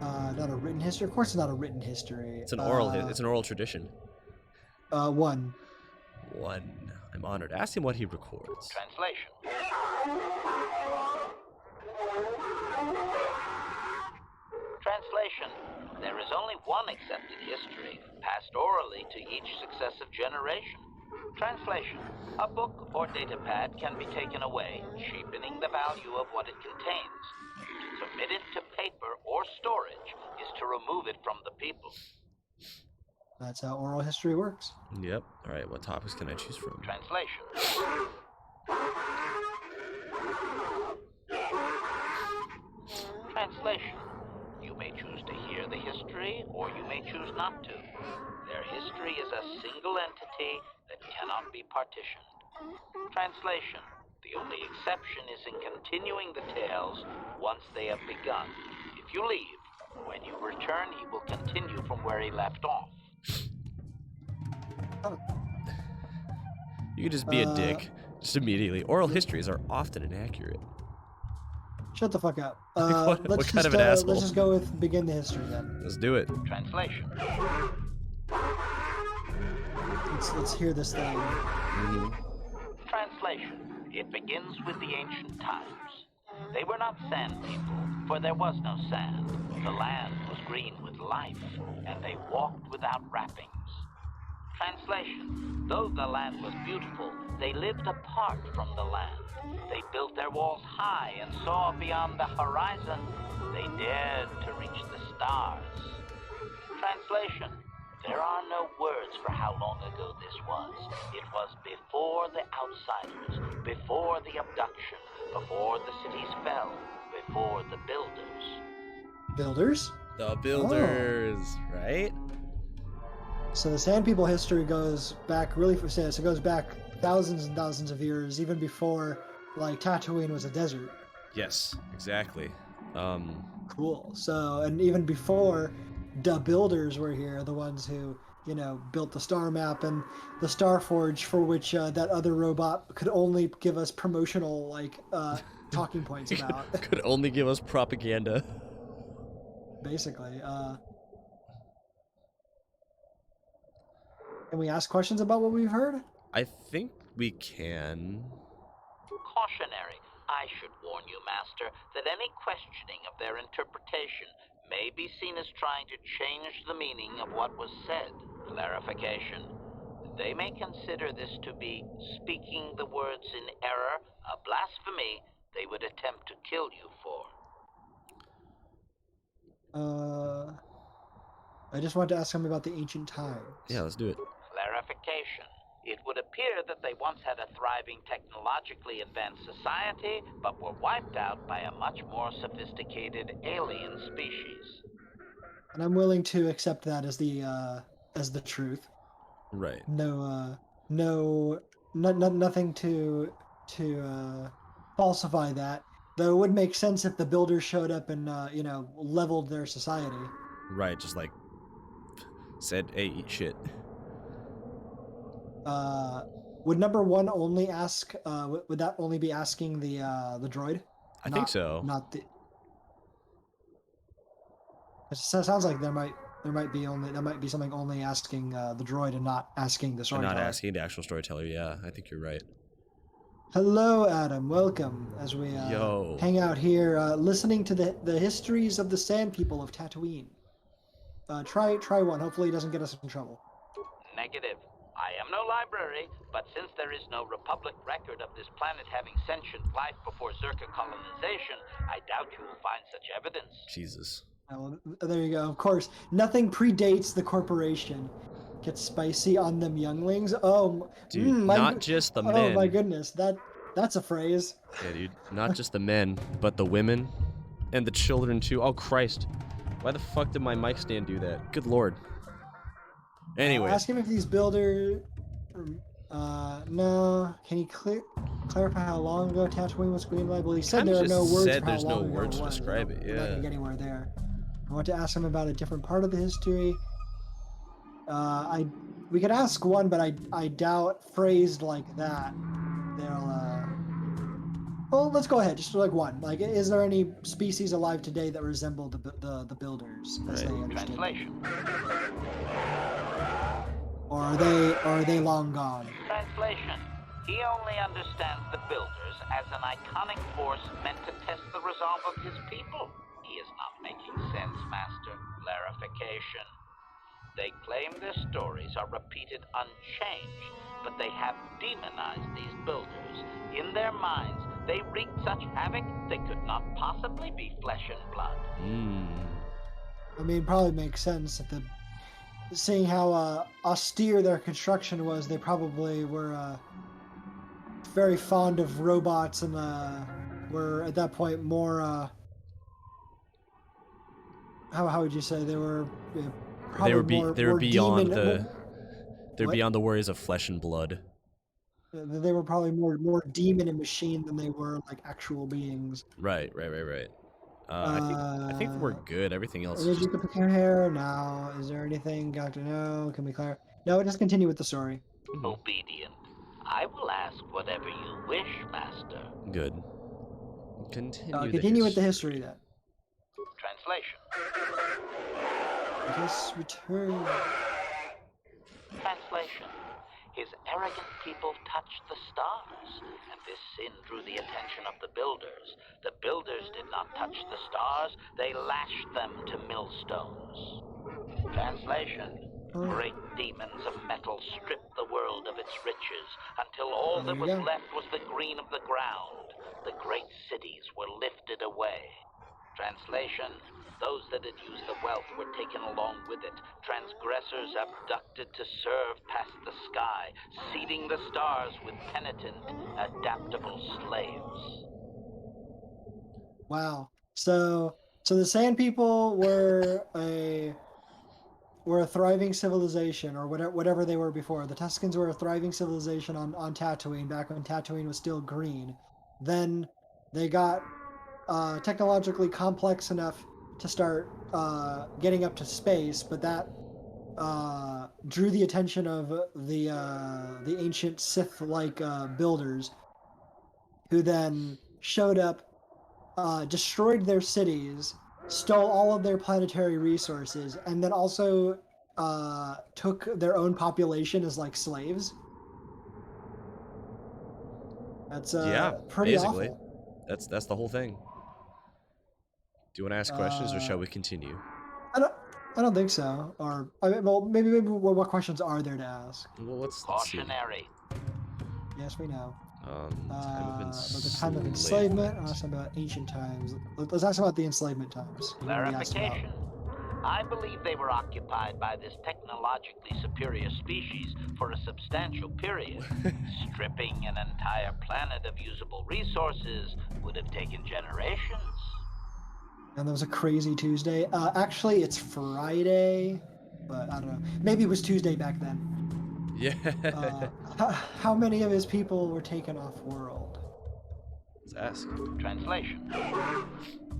Not a written history. Of course, it's not a written history. It's an oral. It's an oral tradition. One. I'm honored. Ask him what he records. Translation. Translation. There is only one accepted history, passed orally to each successive generation. Translation. A book or datapad can be taken away, cheapening the value of what it contains. To commit it to paper or storage is to remove it from the people. That's how oral history works. Yep. All right. What topics can I choose from? Translation. Translation. You may choose to hear the history, or you may choose not to. Their history is a single entity that cannot be partitioned. Translation. The only exception is in continuing the tales once they have begun. If you leave, When you return, he will continue from where he left off. You could just be a dick, just immediately. Oral histories are often inaccurate. Shut the fuck up. What kind of an asshole? Let's just go with begin the history then. Let's do it. Translation. Let's hear this thing. Translation. It begins with the ancient times. They were not sand people, for there was no sand. The land was green with life, and they walked without wrappings. Translation. Though the land was beautiful, they lived apart from the land. They built their walls high and saw beyond the horizon. They dared to reach the stars. Translation. There are no words for how long ago this was. It was before the outsiders, before the abduction, before the cities fell, before the builders. Builders? The builders, right? So the Sand People history goes back really for so it goes back thousands and thousands of years, even before like Tatooine was a desert. Yes, exactly. Cool. So and even before the builders were here, the ones who, you know, built the star map and the Star Forge, for which that other robot could only give us promotional like talking points about. Could only give us propaganda. Basically. Can we ask questions about what we've heard? I think we can. Cautionary. I should warn you, Master, that any questioning of their interpretation may be seen as trying to change the meaning of what was said. Clarification. They may consider this to be speaking the words in error, a blasphemy they would attempt to kill you for. I just wanted to ask him about the ancient times. Yeah, let's do it. Clarification. It would appear that they once had a thriving technologically advanced society, but were wiped out by a much more sophisticated alien species. And I'm willing to accept that as the truth. Right. Nothing to falsify that. Though it would make sense if the builders showed up and leveled their society. Right, just like said, hey, eat shit. Would number one only ask? Would that only be asking the droid? I think so. Not the. It sounds like there might be something only asking the droid and not asking the storyteller. And not asking the actual storyteller. Yeah, I think you're right. Hello, Adam. Welcome as we hang out here, listening to the histories of the Sand People of Tatooine. Try one. Hopefully, it doesn't get us in trouble. Negative. I am no library, but since there is no Republic record of this planet having sentient life before Zerka colonization, I doubt you will find such evidence. Jesus. Well, there you go. Of course, nothing predates the corporation. Get spicy on them younglings. Oh, dude, not just the men. Oh my goodness, that's a phrase. Yeah, dude, not just the men, but the women and the children too. Oh Christ, why the fuck did my mic stand do that? Good lord. Anyway, ask him if these builders. No. Can you clarify how long ago Tatooine was green light? Well, he said there are no words. Said there's no words to describe it. Yeah. We're not gonna get anywhere there. I want to ask him about a different part of the history. We could ask one, but I doubt phrased like that they'll. Well, let's go ahead. Just like one. Like, is there any species alive today that resemble the builders as they understand? Translation. Or are they long gone? Translation. He only understands the builders as an iconic force meant to test the resolve of his people. He is not making sense, Master. Clarification. They claim their stories are repeated unchanged, but they have demonized these builders. In their minds, they wreaked such havoc they could not possibly be flesh and blood. I mean, probably makes sense if seeing how austere their construction was, they probably were very fond of robots and were at that point more. How would you say they were? They were beyond beyond the worries of flesh and blood. They were probably more demon and machine than they were like actual beings. Right. I think we're good. Everything else is Did you just... can pick your hair now? Is there anything got to know? Can we clarify? No, just continue with the story. Obedient. I will ask whatever you wish, Master. Good. Continue with the history then. Translation. Yes, return. Translation. His arrogant people touched the stars, and this sin drew the attention of the builders. The builders did not touch the stars, they lashed them to millstones. Translation. Great demons of metal stripped the world of its riches, until all that was left was the green of the ground. The great cities were lifted away. Translation. Those that had used the wealth were taken along with it. Transgressors abducted to serve past the sky, seeding the stars with penitent, adaptable slaves. Wow. So the Sand People were a thriving civilization, or whatever they were before. The Tuscans were a thriving civilization on Tatooine, back when Tatooine was still green. Then they got technologically complex enough to start getting up to space, but that drew the attention of the ancient Sith-like builders, who then showed up, destroyed their cities, stole all of their planetary resources, and then also took their own population as like slaves. That's pretty basically. awful. That's the whole thing. Do you want to ask questions, or shall we continue? I don't think so. Or well, maybe what questions are there to ask? Well, let's see. Cautionary. Yes, we know. About the time of enslavement. Ask about ancient times. Let's ask about the enslavement times. Clarification. I believe they were occupied by this technologically superior species for a substantial period. Stripping an entire planet of usable resources would have taken generations. And that was a crazy Tuesday. Actually, it's Friday, but I don't know. Maybe it was Tuesday back then. Yeah. How many of his people were taken off world? Let's ask. Translation.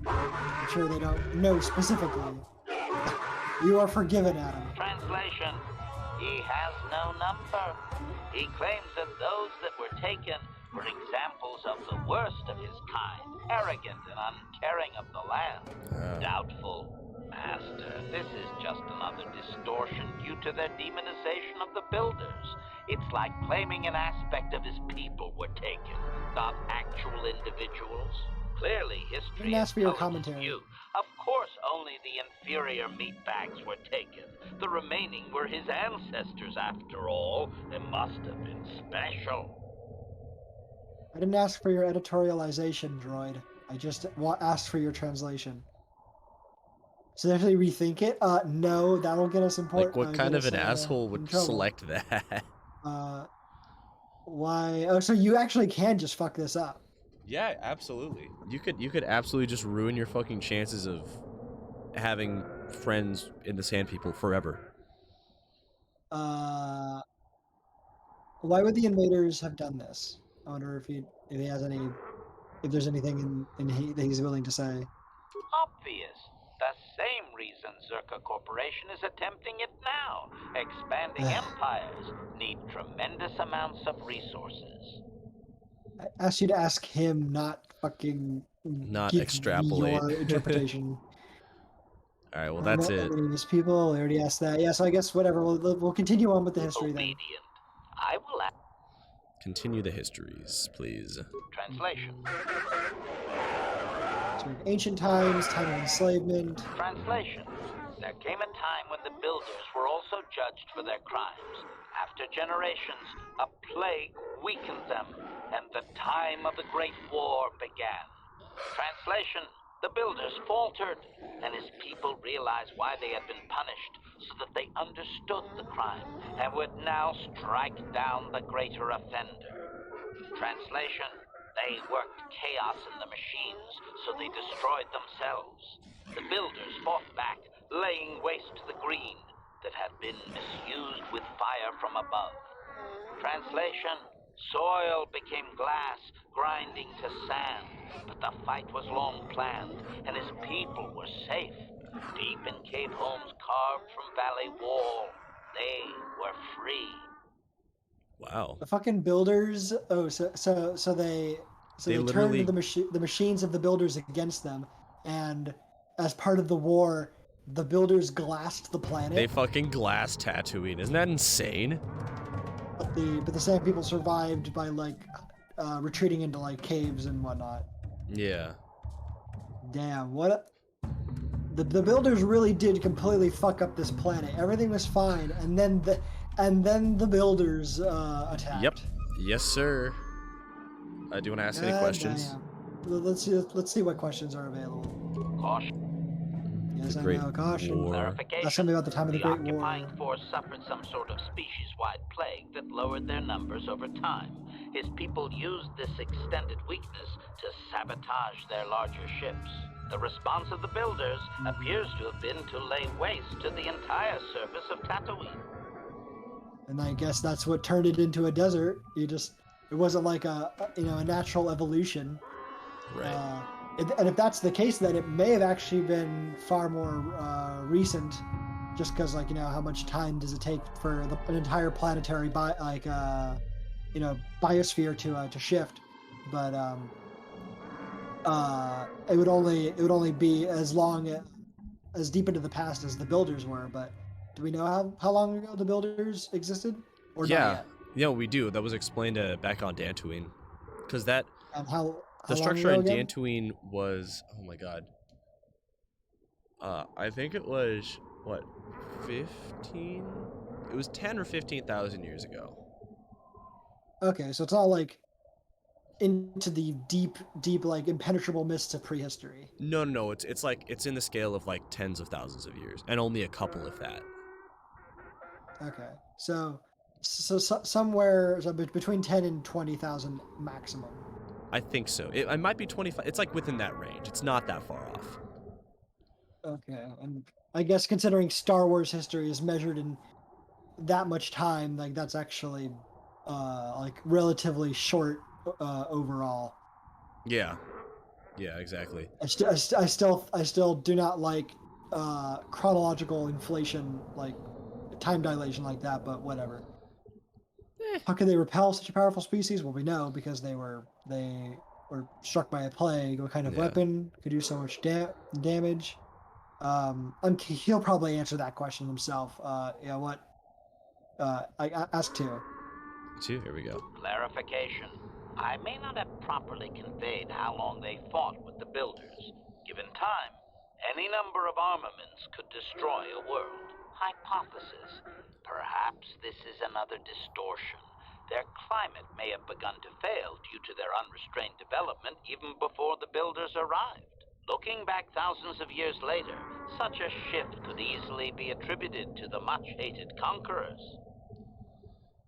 I'm sure they don't know specifically. You are forgiven, Adam. Translation. He has no number. He claims that those that were taken were examples of the worst of his kind, arrogant and uncaring of the land. Doubtful. Master, this is just another distortion due to their demonization of the builders. It's like claiming an aspect of his people were taken, not actual individuals. Clearly, history Didn't ask for your tells commentary. you. Of course, only the inferior meatbags were taken. The remaining were his ancestors, after all. They must have been special. I didn't ask for your editorialization, droid. I just asked for your translation. So actually rethink it? No, that'll get us important. Like, what kind of an asshole would select that? Why? Oh, so you actually can just fuck this up. Yeah, absolutely. You could absolutely just ruin your fucking chances of having friends in the Sand People forever. Why would the invaders have done this? I wonder if he has any, if there's anything that he's willing to say. Obvious. The same reason Zerka Corporation is attempting it now. Expanding empires need tremendous amounts of resources. I asked you to ask him, not fucking give extrapolate your interpretation. All right, well, that's it. These people, we already asked that. Yeah, so I guess whatever. We'll continue on with the history then. I will continue the histories, please. Translation. So ancient times, time of enslavement. Translation. There came a time when the builders were also judged for their crimes. After generations, a plague weakened them, and the time of the Great War began. Translation. The builders faltered, and his people realized why they had been punished, so that they understood the crime, and would now strike down the greater offender. Translation. They worked chaos in the machines, so they destroyed themselves. The builders fought back, laying waste to the green that had been misused with fire from above. Translation. Soil became glass, grinding to sand. But the fight was long planned, and his people were safe. Deep in cave homes carved from valley wall, they were free. Wow. The fucking builders. Oh, so they literally turned the machines of the builders against them, and as part of the war, the builders glassed the planet. They fucking glassed Tatooine. Isn't that insane? But the sand people survived by like retreating into like caves and whatnot. Yeah. Damn, the builders really did completely fuck up this planet. Everything was fine, and then the builders attacked. Yep. Yes, sir. Do you want to ask any questions? Damn. Let's see what questions are available. Caution. Yes, The I Great know. Caution. War. Clarification. That's something about the time of the Great War. occupying force suffered some sort of species-wide plague that lowered their numbers over time. His people used this extended weakness to sabotage their larger ships. The response of the builders appears to have been to lay waste to the entire surface of Tatooine. And I guess that's what turned it into a desert. It wasn't like a natural evolution. Right. And if that's the case, then it may have actually been far more recent, just because how much time does it take for an entire planetary biosphere to shift? But it would only be as deep into the past as the builders were. But do we know how long ago the builders existed? Or Yeah. not yet? Yeah, we do. That was explained back on Dantooine. Because that... And how The long structure ago in again? Dantooine was... Oh my god. I think it was... What? 15? It was 10 or 15,000 years ago. Okay, so it's not like into the deep, like impenetrable mists of prehistory. No. It's like... It's in the scale of like tens of thousands of years. And only a couple if that. Okay, so somewhere between 10 and 20,000 maximum. I think so. It might be 25. It's like within that range. It's not that far off. Okay, and I guess considering Star Wars history is measured in that much time, like that's actually like relatively short overall. Yeah. Yeah, exactly. I still do not like chronological inflation, like time dilation like that, but whatever. How could they repel such a powerful species? Well, we know because they were struck by a plague. What kind of weapon could do so much damage? He'll probably answer that question himself. I ask two. Here we go. Clarification. I may not have properly conveyed how long they fought with the builders. Given time, any number of armaments could destroy a world. Hypothesis. Perhaps this is another distortion. Their climate may have begun to fail due to their unrestrained development even before the builders arrived. Looking back thousands of years later, such a shift could easily be attributed to the much-hated conquerors.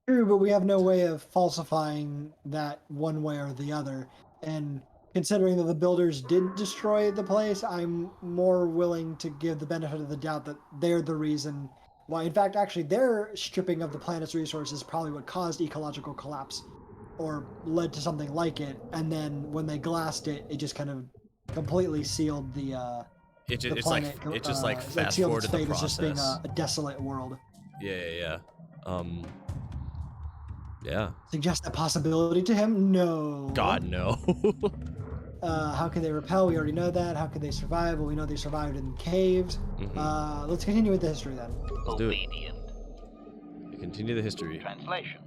True, but we have no way of falsifying that one way or the other. And considering that the builders did destroy the place, I'm more willing to give the benefit of the doubt that they're the reason why. In fact, actually, their stripping of the planet's resources is probably what caused ecological collapse, or led to something like it. And then when they glassed it, it just kind of completely sealed the planet. It just like fast sealed forwarded its the fate as process. just being a desolate world. Yeah. Yeah. Suggest that possibility to him? No. God, no. How could they repel? We already know that. How could they survive? Well, we know they survived in caves. Mm-hmm. Let's continue with the history then. Let's do it. Obedient. Continue the history. Translation.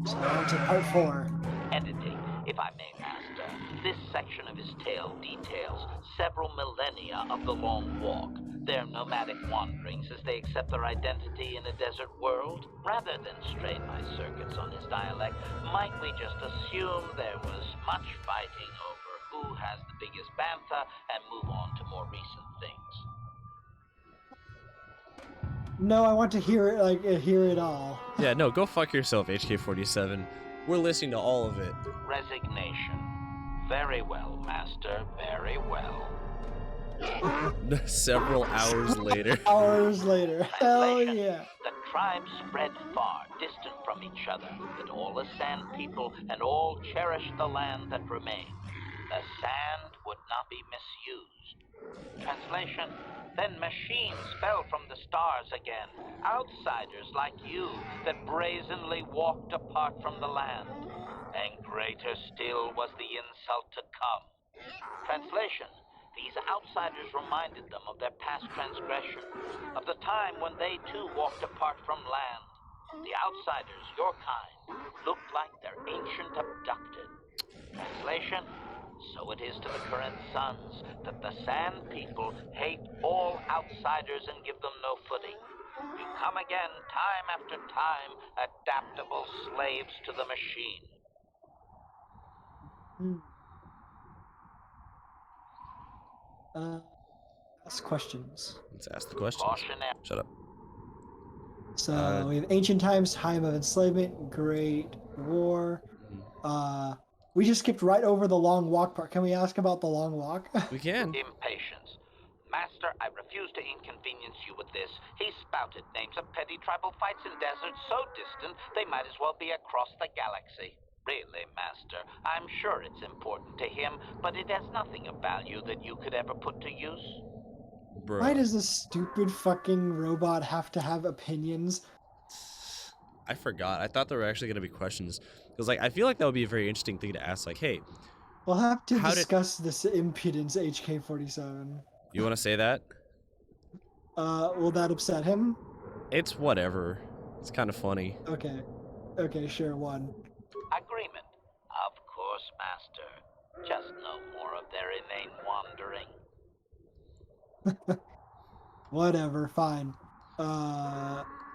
So on to part 4. Editing, if I may, Master. This section of his tale details several millennia of the Long Walk, their nomadic wanderings as they accept their identity in a desert world. Rather than strain my circuits on his dialect, might we just assume there was much fighting over who has the biggest bantha and move on to more recent things? No, I want to hear it all. Yeah, no, go fuck yourself, HK47. We're listening to all of it. Resignation. Very well, Master, very well. Several hours later. Hours later. Hell Translation. yeah. The tribes spread far, distant from each other, but all as sand people and all cherished the land that remained. The sand would not be misused. Translation: then machines fell from the stars again, outsiders like you that brazenly walked apart from the land. And greater still was the insult to come. Translation: these outsiders reminded them of their past transgression, of the time when they too walked apart from land. The outsiders, your kind, looked like their ancient abducted. Translation: so it is to the current sons that the Sand People hate all outsiders and give them no footing. You come again, time after time, adaptable slaves to the machine. Ask questions. Let's ask the questions. Cautionary. Shut up. So we have ancient times, time of enslavement, Great War. We just skipped right over the long walk part. Can we ask about the long walk? We can. Impatience. Master, I refuse to inconvenience you with this. He spouted names of petty tribal fights in deserts so distant they might as well be across the galaxy. Really, Master, I'm sure it's important to him, but it has nothing of value that you could ever put to use. Bro. Why does this stupid fucking robot have to have opinions? I forgot. I thought there were actually going to be questions. Because, like, I feel like that would be a very interesting thing to ask. Like, hey, We'll have to discuss this impudence, HK-47. you want to say that? Will that upset him? It's whatever. It's kind of funny. Okay. Okay, sure, one. Agreement. Of course, Master. Just no more of their inane wandering. Whatever, fine.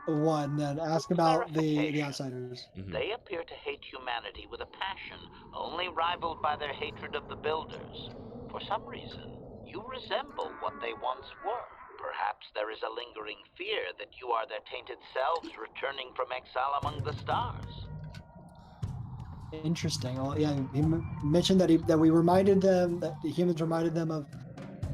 One, then ask about the outsiders. They appear to hate humanity with a passion, only rivaled by their hatred of the builders. For some reason, you resemble what they once were. Perhaps there is a lingering fear that you are their tainted selves returning from exile among the stars. Interesting. Well, yeah, he mentioned that we reminded them, that the humans reminded them of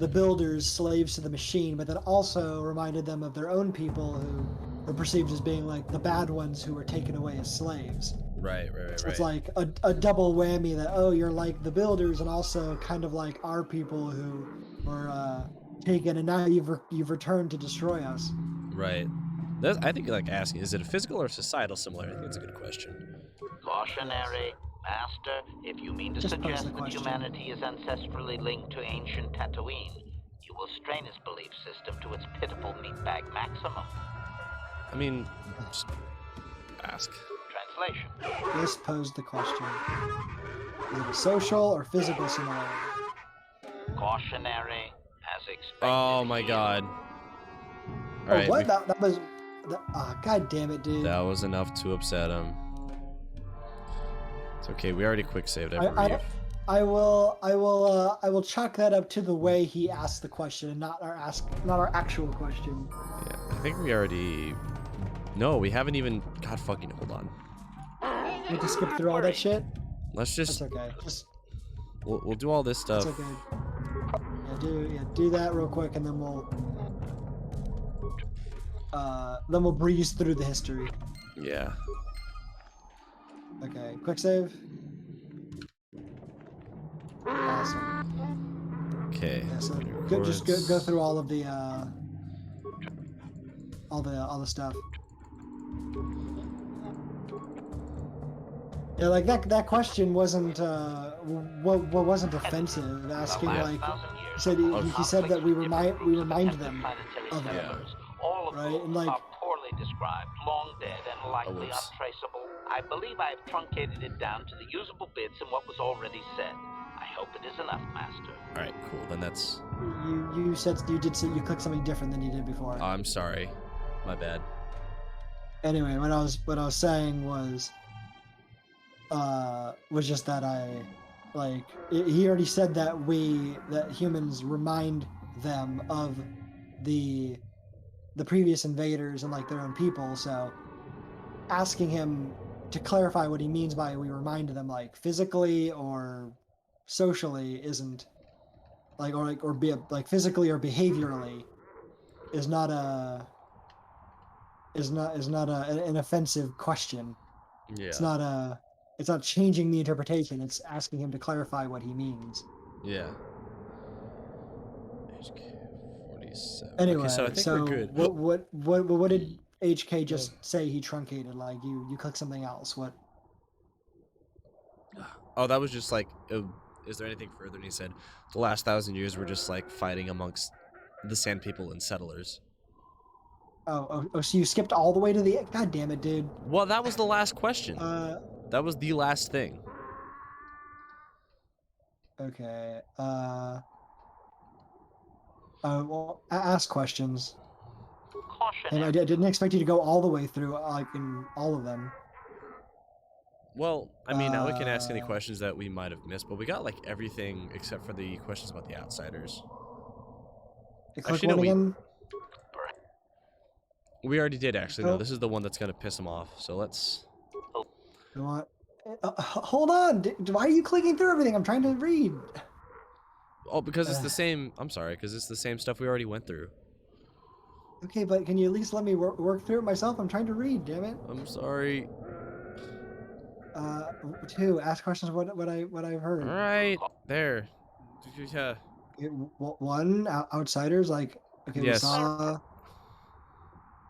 the builders, slaves to the machine, but then also reminded them of their own people who were perceived as being like the bad ones who were taken away as slaves. Right. So it's like a double whammy that, oh, you're like the builders and also kind of like our people who were taken and now you've returned to destroy us. Right. I think like asking, is it a physical or societal similarity? I think it's a good question. Cautionary. Master, if you mean to suggest that humanity is ancestrally linked to ancient Tatooine, you will strain his belief system to its pitiful meatbag maximum. I mean, just ask. Translation. This posed the question. Is it a social or physical similarity? Cautionary, as expected. Oh my god. All right, what? That was... god damn it, dude. That was enough to upset him. It's okay, we already quick saved, I believe. I will chalk that up to the way he asked the question and not our actual question. Yeah, I think we already... No, we haven't even... God fucking, hold on. We have to skip through all that shit? Let's just... That's okay. We'll do all this stuff. That's okay. Yeah, do that real quick and then we'll breeze through the history. Yeah. Okay, quick save. Awesome. Okay. Yeah, so just go through all of the all the stuff. Yeah, like that question wasn't wasn't offensive. Asking like said he said that we remind them of it. Yeah. All of right? And like are poorly described, long dead, and likely untraceable. I believe I have truncated it down to the usable bits in what was already said. I hope it is enough, Master. All right, cool. Then that's. You said you clicked something different than you did before. Oh, I'm sorry, my bad. Anyway, what I was saying was just that he already said that humans remind them of the previous invaders and like their own people. So asking him to clarify what he means by we remind them, like physically or socially, isn't like physically or behaviorally is not is not an offensive question. Yeah. It's not changing the interpretation. It's asking him to clarify what he means. Yeah. HK 47. Anyway, Okay, so I think we're good. What did HK just say he truncated? Like you click something else. What? Oh, that was just like, is there anything further? And he said, the last 1,000 years were just like fighting amongst the Sand People and settlers. Oh, so you skipped all the way to the... God damn it, dude. Well, that was the last question. That was the last thing. Okay. Well, ask questions. And I didn't expect you to go all the way through, like, in all of them. Well, I mean, now we can ask any questions that we might have missed, but we got, like, everything except for the questions about the outsiders. Actually, no, we already did, actually. No, this is the one that's going to piss him off, so let's... You know what? Hold on! Why are you clicking through everything? I'm trying to read! Oh, because it's the same... I'm sorry, because it's the same stuff we already went through. Okay, but can you at least let me work through it myself? I'm trying to read, damn it. I'm sorry. 2, ask questions what I've heard. All right, there. 1, outsiders, like, okay, yes. We saw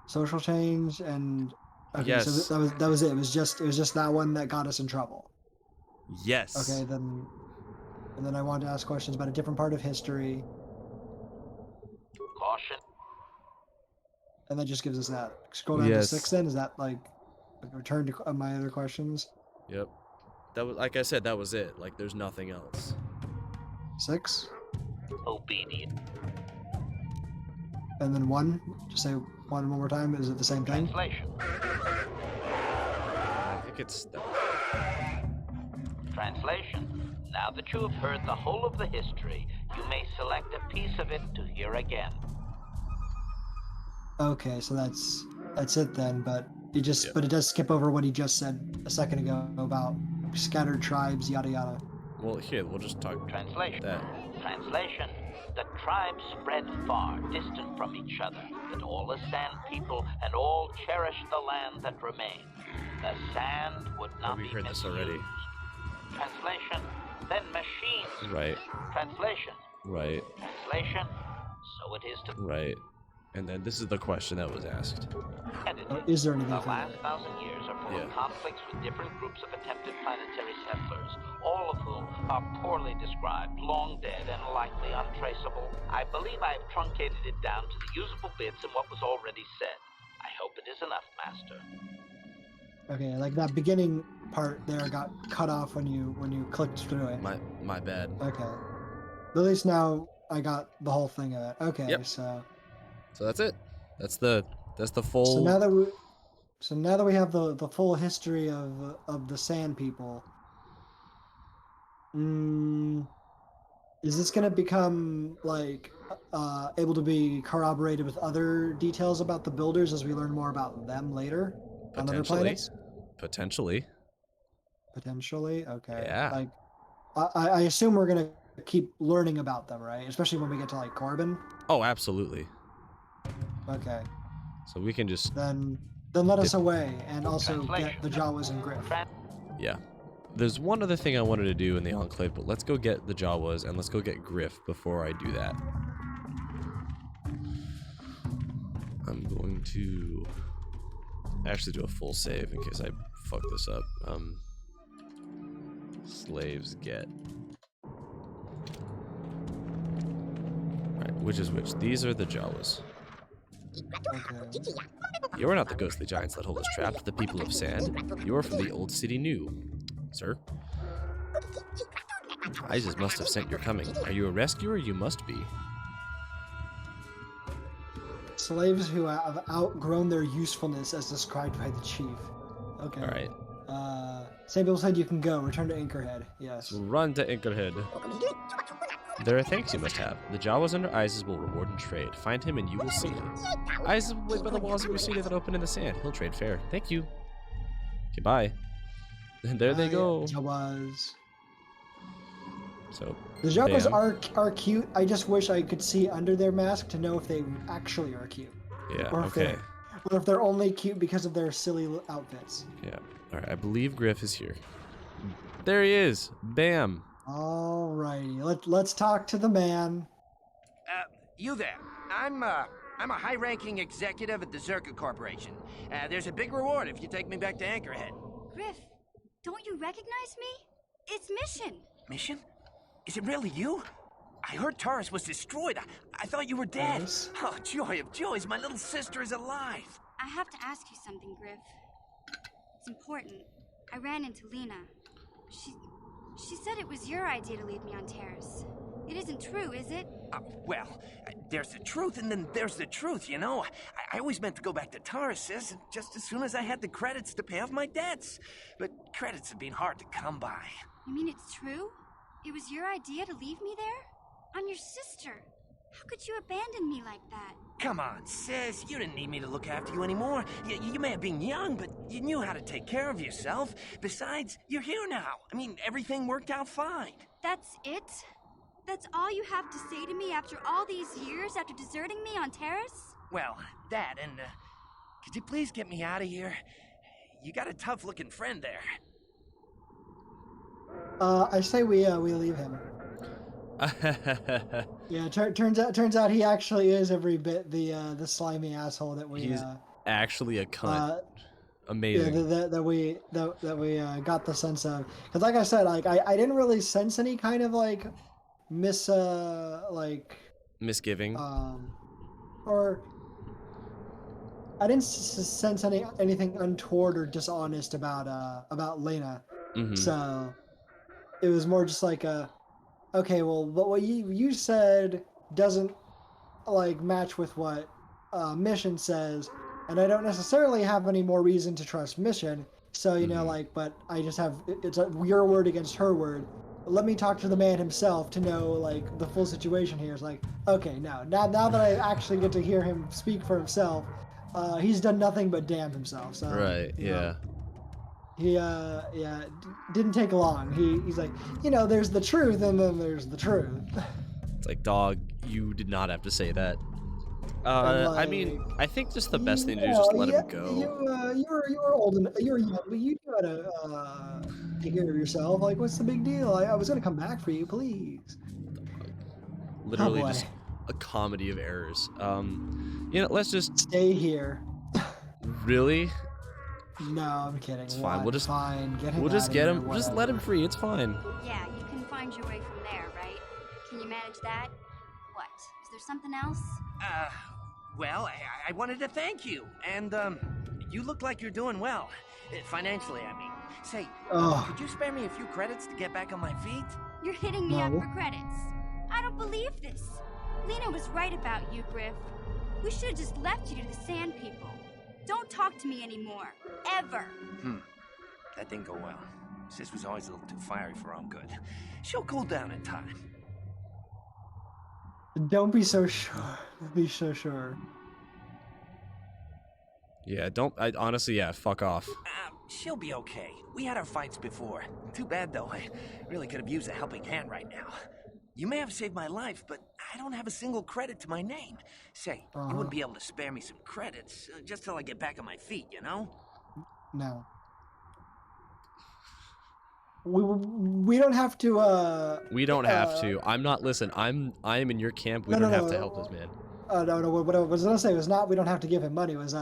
social change and okay, yes. so that was it. It was just that one that got us in trouble. Yes. Okay, and then I wanted to ask questions about a different part of history. Caution. And that just gives us that. Scroll down to 6 then, is that like return to my other questions? Yep. That was, like I said, that was it. Like, there's nothing else. 6. Obedient. And then 1. Just say 1 more time. Is it the same thing? Translation. I think it's... Translation. Now that you have heard the whole of the history, you may select a piece of it to hear again. Okay, so that's it then, but it does skip over what he just said a second ago about scattered tribes, yada yada. Well, here, we'll just talk. Translation. That. Translation. The tribes spread far, distant from each other, but all are sand people, and all cherish the land that remains. The sand would not be heard misused. this already. Translation. Then machines. Right. Translation. Right. Translation. So it is to... Right. And then this is the question that was asked. Is there anything The for last that? 1,000 years are full of conflicts with different groups of attempted planetary settlers, all of whom are poorly described, long dead, and likely untraceable. I believe I have truncated it down to the usable bits in what was already said. I hope it is enough, Master. Okay, like that beginning part there got cut off when you clicked through it. My bad. Okay. But at least now I got the whole thing of it. Okay, Yep. So that's it. That's the full. So now that we have the full history of the Sand People, is this gonna become like able to be corroborated with other details about the builders as we learn more about them later on other planets? Potentially. Potentially, okay. Yeah. Like, I assume we're gonna keep learning about them, right? Especially when we get to like Corbin. Oh, absolutely. Okay. So we can just Then let us away and also get the Jawas and Griff. Yeah. There's one other thing I wanted to do in the Enclave, but let's go get the Jawas and let's go get Griff before I do that. I'm going to actually do a full save in case I fuck this up. Slaves get. Right, which is which? These are the Jawas. Okay. You are not the ghostly giants that hold us trapped, the people of sand. You are from the old city new, sir. Isis must have sent your coming. Are you a rescuer? You must be. Slaves who have outgrown their usefulness as described by the chief. Okay. Alright. Same people said you can go. Return to Anchorhead. Yes. So run to Anchorhead. There are thanks you must have. The Jawas under Isis will reward and trade. Find him and you will see him. Isis will wait by the walls of your city that open in the sand. He'll trade fair. Thank you. Okay, bye. And there they go. Jawas. So the Jawas are cute. I just wish I could see under their mask to know if they actually are cute. Yeah. Or Okay. Or if they're only cute because of their silly outfits. Yeah. All right. I believe Griff is here. There he is. Bam. Alrighty. Let's talk to the man. You there. I'm a high-ranking executive at the Zerka Corporation. There's a big reward if you take me back to Anchorhead. Griff, don't you recognize me? It's Mission. Mission? Is it really you? I heard Taurus was destroyed. I thought you were dead. Yes. Oh, joy of joys, my little sister is alive. I have to ask you something, Griff. It's important. I ran into Lena. She said it was your idea to leave me on Terrace. It isn't true, is it? Well, there's the truth and then there's the truth, you know? I always meant to go back to Taurus's just as soon as I had the credits to pay off my debts. But credits have been hard to come by. You mean it's true? It was your idea to leave me there? I'm your sister. How could you abandon me like that? Come on, sis. You didn't need me to look after you anymore. You may have been young, but you knew how to take care of yourself. Besides, you're here now. I mean, everything worked out fine. That's it? That's all you have to say to me after all these years, after deserting me on Terrace? Well, that and, could you please get me out of here? You got a tough-looking friend there. I say we leave him. Yeah, turns out he actually is every bit the slimy asshole that we. He's actually a cunt. Amazing. Yeah, that we got the sense of, because like I said, like I didn't really sense any kind of like misgiving. Or I didn't sense anything untoward or dishonest about Lena. Mm-hmm. So it was more just like okay, well, but what you said doesn't like match with what Mission says, and I don't necessarily have any more reason to trust Mission. So you know, like, but I just have it's your word against her word. Let me talk to the man himself to know like the full situation here. It's like, okay, now that I actually get to hear him speak for himself, he's done nothing but damn himself. So right, yeah. He didn't take long. He's like, you know, there's the truth and then there's the truth. It's like, dog, you did not have to say that. I mean, I think just the best thing to do is just let him go. You were old and you were young, but you gotta take care of yourself. Like, what's the big deal? I was gonna come back for you, please. Literally just a comedy of errors. You know, let's just stay here. Really? No, I'm kidding. It's fine. We'll just get him. We'll just get him. Just let him free. It's fine. Yeah, you can find your way from there, right? Can you manage that? What? Is there something else? Well, I wanted to thank you, and you look like you're doing well, financially. I mean, say, could you spare me a few credits to get back on my feet? You're hitting me up for credits. I don't believe this. Lena was right about you, Griff. We should have just left you to the Sand People. Don't talk to me anymore. Ever. That didn't go well. Sis was always a little too fiery for her own good. She'll cool down in time. Don't be so sure. Be so sure. Yeah, honestly, yeah, fuck off. She'll be okay. We had our fights before. Too bad, though. I really could have used a helping hand right now. You may have saved my life, but I don't have a single credit to my name. Say, you wouldn't be able to spare me some credits, just till I get back on my feet, you know? No. We don't have to, We don't have to. Listen, I am in your camp. We don't have to help this man. No, what I was gonna say was not we don't have to give him money. It was,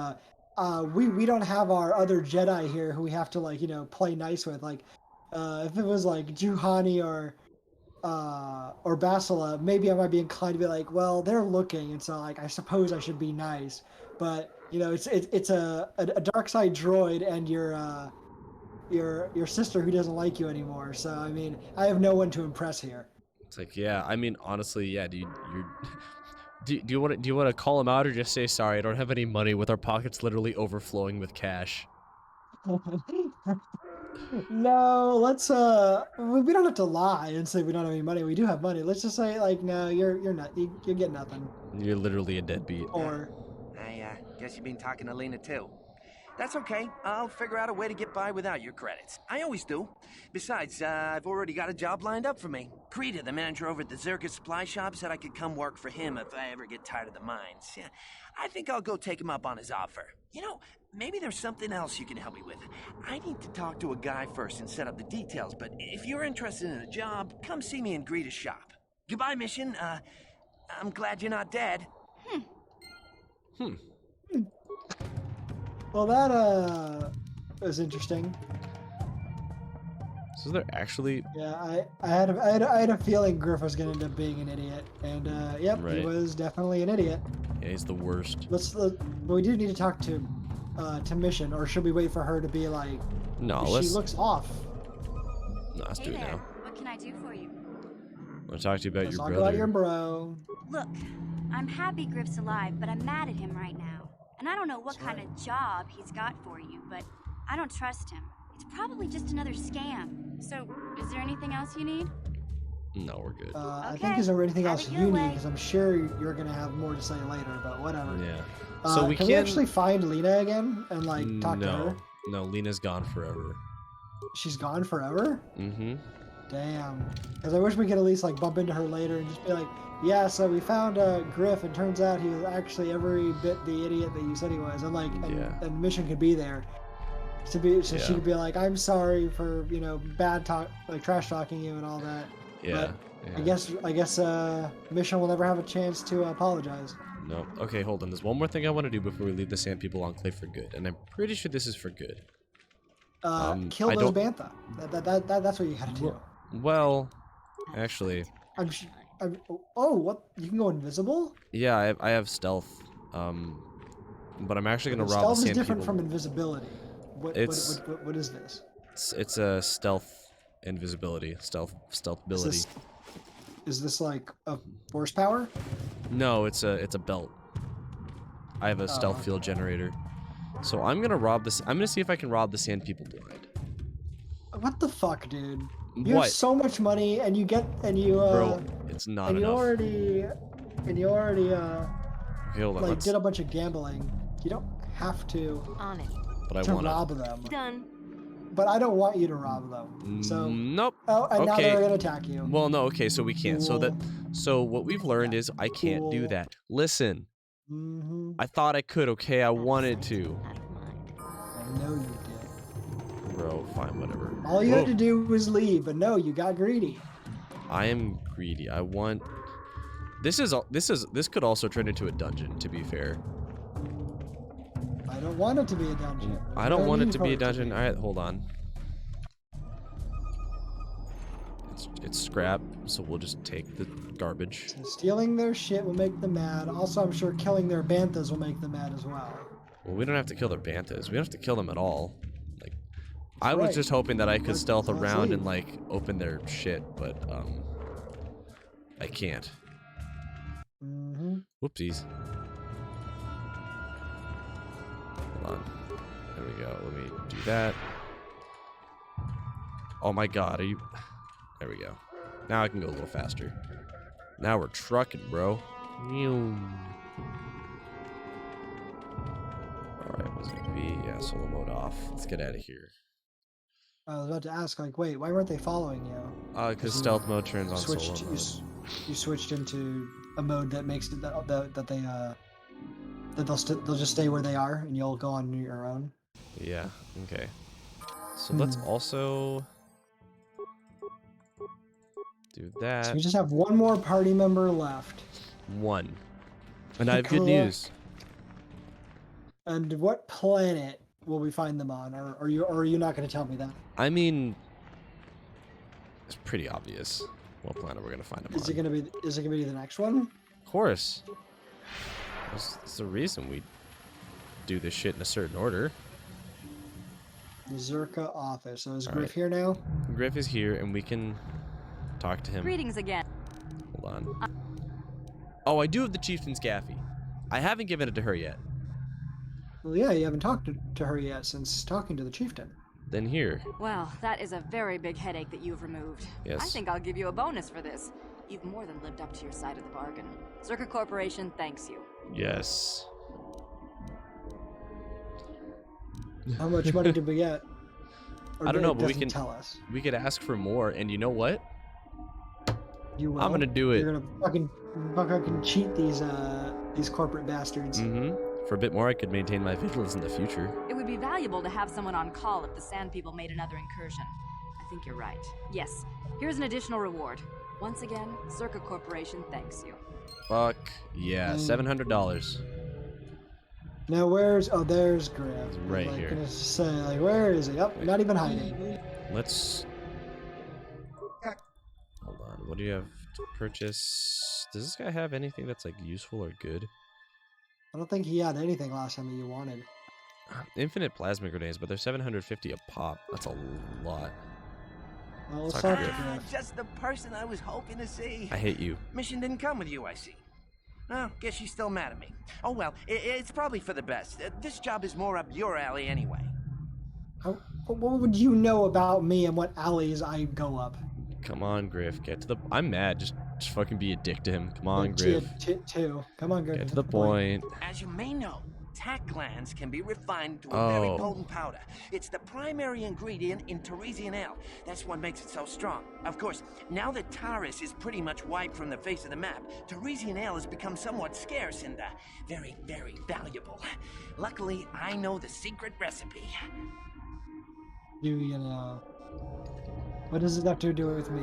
we don't have our other Jedi here who we have to, like, you know, play nice with. Like, if it was, like, Juhani or Basila, maybe I might be inclined to be like, well, they're looking, and so, like, I suppose I should be nice. But, you know, it's a dark side droid and your sister who doesn't like you anymore. So, I mean, I have no one to impress here. It's like, yeah, I mean, honestly, yeah, dude, do you want to call him out or just say sorry? I don't have any money, with our pockets literally overflowing with cash. No, let's we don't have to lie and say we don't have any money. We do have money. Let's just say, like, no, you're not, you get nothing. You're literally a deadbeat. Or I guess you've been talking to Lena too. That's okay. I'll figure out a way to get by without your credits. I always do. Besides, I've already got a job lined up for me. Krita, the manager over at the Zerka supply shop, said I could come work for him if I ever get tired of the mines. Yeah, I think I'll go take him up on his offer. You know, maybe there's something else you can help me with. I need to talk to a guy first and set up the details, but if you're interested in a job, come see me in Greta's shop. Goodbye, Mission. I'm glad you're not dead. Well, that was interesting. So they're actually Yeah, I had a feeling Griff was gonna end up being an idiot, and yep, he Right. was definitely an idiot. yeah, he's the worst. But we do need to talk to Mission, or should we wait for her to be like? No, She let's looks off. no, let's Hey do it there. now. What can I do for you? I want to talk to you about Let's your talk brother. about your bro. Look, I'm happy Griff's alive, but I'm mad at him right now. And I don't know what kind of job he's got for you, but I don't trust him. It's probably just another scam. So, is there anything else you need? No, we're good. I Okay, think is there anything have else it you your need? way. Because I'm sure you're gonna have more to say later, but whatever. Yeah. So we can can actually find Lena again and like talk to her? No, Lena's gone forever. She's gone forever? Mm-hmm. Damn. Because I wish we could at least like bump into her later and just be like, yeah, so we found Griff, and turns out he was actually every bit the idiot that you said he was, and like, and Mission could be there to be, so she could be like, I'm sorry for bad talk, like trash talking you and all that. Yeah. But I guess Mission will never have a chance to apologize. No. Okay, hold on. There's one more thing I want to do before we leave the Sand People Enclave for good, and I'm pretty sure this is for good. Kill I those don't- bantha. That's what you gotta do. Well, actually, Oh, what? You can go invisible? yeah, I have stealth. But I'm actually gonna rob the Stealth is Sand different People. from invisibility. What is this? It's a stealth invisibility, stealth ability. Is this like a force power? No, it's a belt. I have a stealth field generator. So I'm gonna rob this. I'm gonna see if I can rob the Sand People blind. What the fuck, dude? You What? have so much money, and you Bro, it's not and enough. you already Okay, hold on. like did a bunch of gambling. You don't have to On it. But I to wanna. rob them. Done. But I don't want you to rob them. So Nope. oh, and now Okay. they're gonna attack you. Well, no. Okay, so we can't. Cool. So what we've learned is I can't do Cool. that. Listen, Mm-hmm. I thought I could. Okay, I wanted to. Out of mind. I know you did. Bro, fine, whatever. All you Whoa. had to do was leave, but no, you got greedy. I am greedy. I want. This could also turn into a dungeon. To be fair, I don't want it to be a dungeon. I don't want it need to be a for dungeon. All right, hold on. It's scrap, so we'll just take the garbage. So stealing their shit will make them mad. Also, I'm sure killing their banthas will make them mad as well. Well, we don't have to kill their banthas. We don't have to kill them at all. Like, I was right. just hoping that I could stealth let's around leave. and like open their shit, but I can't. Mm-hmm. Whoopsies. Hold on. There we go. Let me do that. Oh my god, are you... There we go. Now I can go a little faster. Now we're trucking, bro. Alright, was it B? Yeah, solo mode off. Let's get out of here. I was about to ask, like, wait, why weren't they following you? Because stealth mode turns on Switched, solo mode. you switched into a mode that makes it that they'll just stay where they are, and you'll go on your own. Yeah, okay. So let's also do So that. we just have one more party member left. One. And I have good Cool. news. And what planet will we find them on, or are you not going to tell me that? I mean, it's pretty obvious what planet we're gonna find them Is it on. going to be the next one? Of course. That's the reason we do this shit in a certain order. The Zerka office. So is All Griff right. here now? Griff is here, and we can talk to him. Greetings again. Hold on. Oh, I do have the Chieftain's Gaffy. I haven't given it to her yet. Well, yeah, you haven't talked to her yet since talking to the chieftain. Then here. Well, that is a very big headache that you've removed. Yes. I think I'll give you a bonus for this. You've more than lived up to your side of the bargain. Zerka Corporation thanks you. Yes. How much money did we get? Or I don't it know, but we doesn't can tell us. we could ask for more, and you know what? You will? I'm gonna do it. You're gonna fucking cheat these corporate bastards. Mm-hmm. For a bit more, I could maintain my vigilance in the future. It would be valuable to have someone on call if the Sand People made another incursion. I think you're right. Yes, here's an additional reward. Once again, Circa Corporation thanks you. Fuck yeah, $700. Now where's there's Griff. Right like, here. Gonna say like where is he? Oh, not even hiding. Let's hold on. What do you have to purchase? Does this guy have anything that's like useful or good? I don't think he had anything last time that you wanted. Infinite plasma grenades, but they're 750 a pop. That's a lot. Well, let's It's talk not to good. Griff. Just the person I was hoping to see. I hate you. Mission didn't come with you, I see. Well, guess she's still mad at me. Oh well, it's probably for the best. This job is more up your alley anyway. What would you know about me and what alleys I go up? Come on, Griff. Get to the. I'm mad. Just fucking be a dick to him. Come on, Griff. Two. Come on, Griff. Get to the point. As you may know, tack glands can be refined to a very potent powder. It's the primary ingredient in Teresian ale. That's what makes it so strong. Of course, now that Taurus is pretty much wiped from the face of the map, Teresian ale has become somewhat scarce and very, very valuable. Luckily, I know the secret recipe. You know. What does it have to do with me?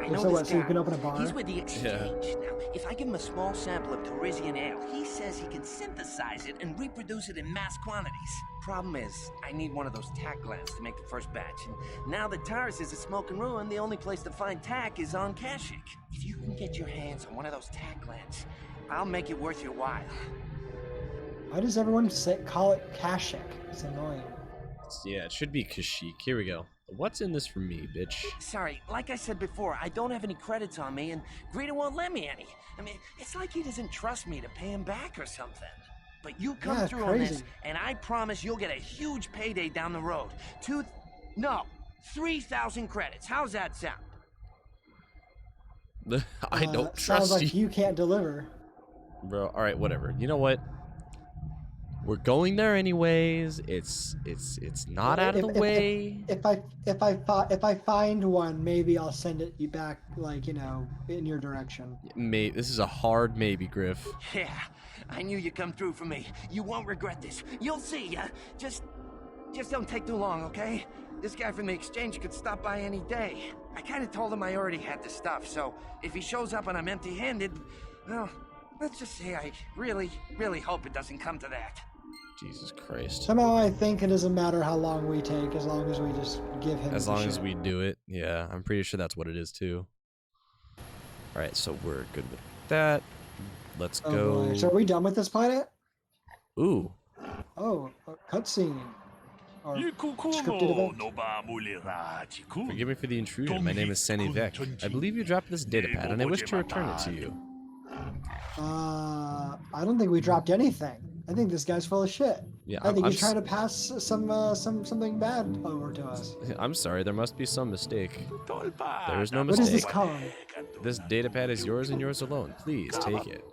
I know So this what, so you guy. can open a bar? He's with the exchange. Now, if I give him a small sample of Teresian ale, he says he can synthesize it and reproduce it in mass quantities. Problem is, I need one of those tack glands to make the first batch. And now that Taurus is a smoking ruin, the only place to find tack is on Kashyyyk. If you can get your hands on one of those tack glands, I'll make it worth your while. Why does everyone call it Kashyyyk? It's annoying. Yeah, it should be Kashyyyk. Here we go. What's in this for me, bitch? Sorry, like I said before, I don't have any credits on me, and Greta won't let me any. I mean, it's like he doesn't trust me to pay him back or something. But you come through on this, and I promise you'll get a huge payday down the road. 3,000 credits. How's that sound? I don't trust sounds like you can't deliver. Bro, alright, whatever. You know what? We're going there anyways. It's not out of the way. If I find one, maybe I'll send it you back, like, you know, in your direction. This is a hard maybe, Griff. Yeah, I knew you'd come through for me. You won't regret this. You'll see. Just don't take too long, okay? This guy from the exchange could stop by any day. I kind of told him I already had the stuff, so if he shows up and I'm empty-handed, well, let's just say I really, really hope it doesn't come to that. Jesus Christ. Somehow I think it doesn't matter how long we take, as long as we just give him As the long shit. as we do it. Yeah, I'm pretty sure that's what it is too. Alright, so we're good with that. Let's go. Boy. So are we done with this planet? Ooh. Oh, a cutscene. Or scripted event. Forgive me for the intrusion. My name is Seni Vec. I believe you dropped this datapad, and I wish to return it to you. I don't think we dropped anything. I think this guy's full of shit. Yeah, I think he's trying to pass something bad over to us. I'm sorry, there must be some mistake. There is no What mistake. is this called? This datapad is yours and yours alone. Please take it.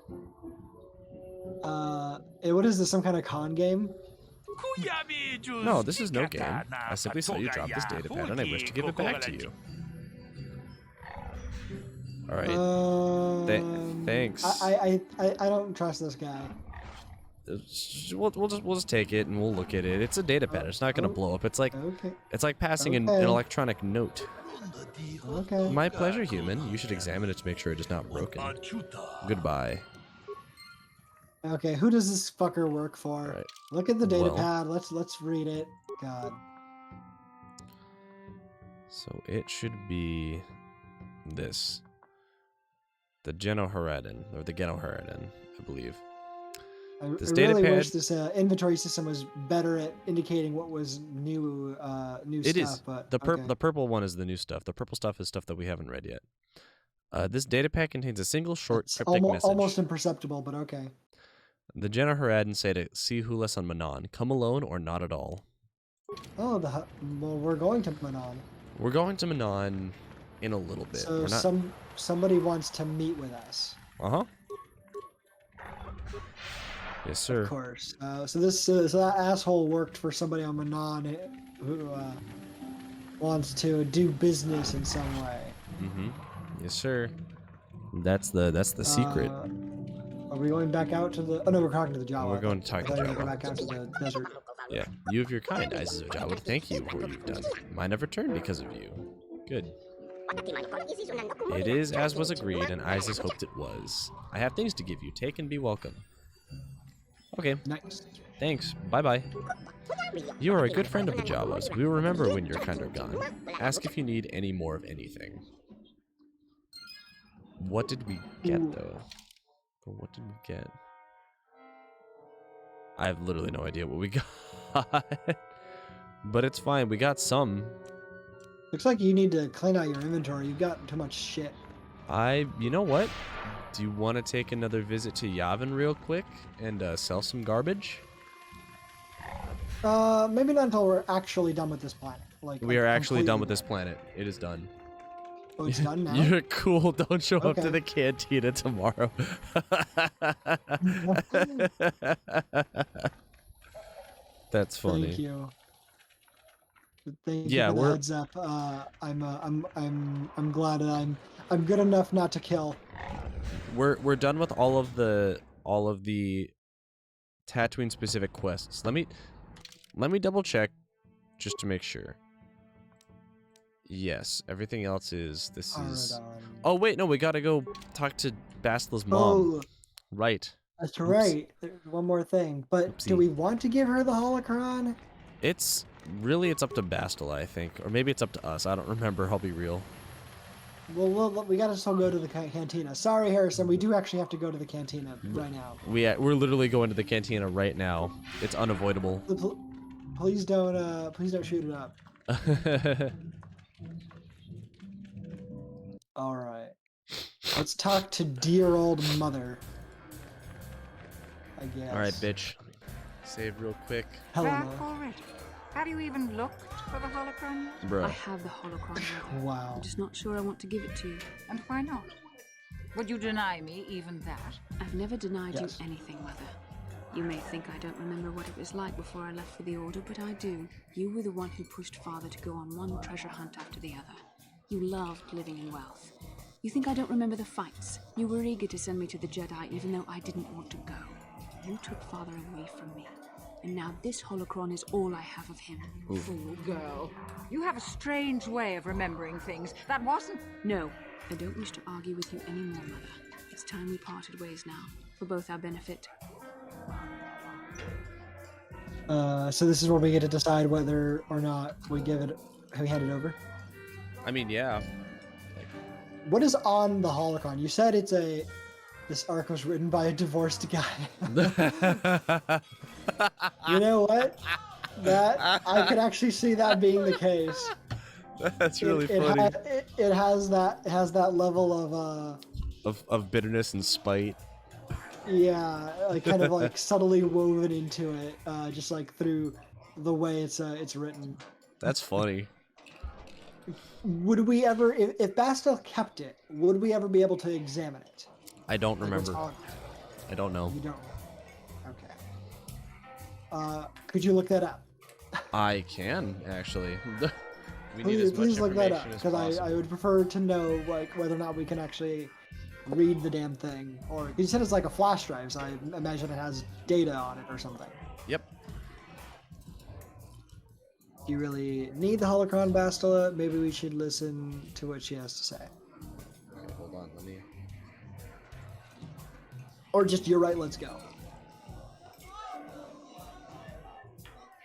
What is this? Some kind of con game? No, this is no game. I simply saw you drop this datapad, and I wish to give it back to you. All right. Thanks. I don't trust this guy. We'll just take it and we'll look at it. It's a datapad. It's not gonna blow up. It's like passing an electronic note. Okay. My pleasure, human. You should examine it to make sure it is not broken. Goodbye. Okay, who does this fucker work for? Right. Look at the Well. datapad. Let's read it. God. So it should be this. The Genoharadin, or the Genoharadin, I believe. I This really datapad- wish this inventory system was better at indicating what was new It stuff. is. But The okay. purple one is the new stuff. The purple stuff is stuff that we haven't read yet. This datapad contains a single short It's cryptic message. almost imperceptible, but okay. The Genoharadin say to see Hulas on Manon. Come alone or not at all. Oh, well, we're going to Manon. We're going to Manon in a little bit. So We're not... somebody wants to meet with us. Uh-huh. Yes, sir. Of course. So that asshole worked for somebody on Manon who wants to do business in some way. Mm-hmm. Yes, sir. That's the secret. Are we going back out to the? Oh no, we're talking to the Jawa. We're going to talk to I thought we were Jawa. gonna go back out to the desert. Yeah, you of your kind, Isis of Jawa. Thank you for what you've done. Mine have returned because of you. Good. It is as was agreed, and Isis hoped it was. I have things to give you. Take and be welcome. Okay. Nice. Thanks. Bye-bye. You are a good friend of the Jawas. We will remember when your kind are gone. Ask if you need any more of anything. What did we get, though? What did we get? I have literally no idea what we got. But it's fine. We got some. Looks like you need to clean out your inventory. You've got too much shit. You know what? Do you want to take another visit to Yavin real quick and sell some garbage? Maybe not until we're actually done with this planet. We are actually done with this planet. It is done. Oh, it's done now? You're cool. Don't show up to the cantina tomorrow. That's funny. Thank you. Thank you for the heads up. I'm glad that I'm good enough not to kill. We're done with all of the Tatooine specific quests. Let me double check just to make sure. Yes, everything else is Oh wait, no, we gotta go talk to Bastila's mom. Oh, right. That's right. There's one more thing, but do we want to give her the holocron? It's up to Bastila, I think, or maybe it's up to us. I don't remember. I'll be real. Well, we gotta still go to the cantina. Sorry, Harrison, we do actually have to go to the cantina right now. We're literally going to the cantina right now. It's unavoidable. Please don't shoot it up. All right. Let's talk to dear old mother. I guess. All right, bitch. Save real quick. Helena. Back already? Have you even looked for the holocron yet? Bro. I have the holocron. Wow. I'm just not sure I want to give it to you. And why not? Would you deny me even that? I've never denied you anything, Mother. You may think I don't remember what it was like before I left for the Order, but I do. You were the one who pushed Father to go on one treasure hunt after the other. You loved living in wealth. You think I don't remember the fights? You were eager to send me to the Jedi even though I didn't want to go. You took Father away from me. And now this holocron is all I have of him. Fool girl. You have a strange way of remembering things. That wasn't... No, I don't wish to argue with you anymore, Mother. It's time we parted ways now, for both our benefit. So this is where we get to decide whether or not we hand it over? I mean, yeah. What is on the holocron? You said this arc was written by a divorced guy. You know what? I could actually see that being the case. That's really funny. It has that level of bitterness and spite. Yeah, like kind of like subtly woven into it, just like through the way it's written. That's funny. Would we ever, if Bastila kept it, would we ever be able to examine it? I don't remember. I don't know. You don't. Okay. Could you look that up? I can actually. We need please, as much look that up information as because possible. I would prefer to know like whether or not we can actually read the damn thing. Or you said it's like a flash drive, so I imagine it has data on it or something. Yep. Do you really need the holocron, Bastila? Maybe we should listen to what she has to say. Okay, hold on. Let me. Or just, you're right, let's go.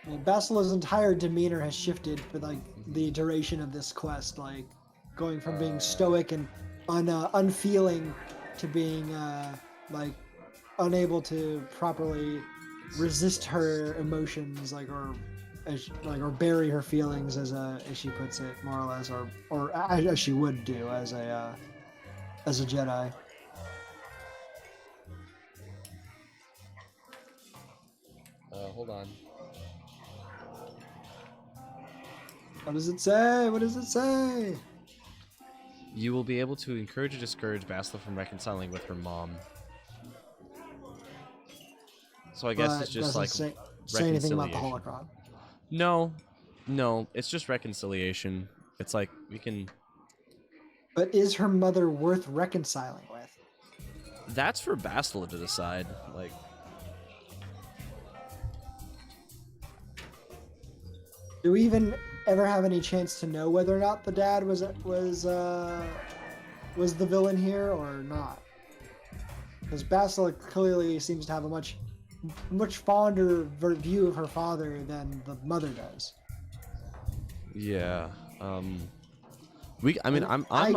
I mean, Bastila's entire demeanor has shifted for like the duration of this quest, like going from being stoic and unfeeling to being like unable to properly resist her emotions, like or bury her feelings, as she puts it, more or less, or as she would do as a Jedi. Hold on. What does it say? What does it say? You will be able to encourage or discourage Bastila from reconciling with her mom. So I guess it's just like say anything about the holocron. No, it's just reconciliation. It's like we can. But is her mother worth reconciling with? That's for Bastila to decide. Like, do we even ever have any chance to know whether or not the dad was the villain here or not? Because Bastila clearly seems to have a much fonder view of her father than the mother does. yeah. I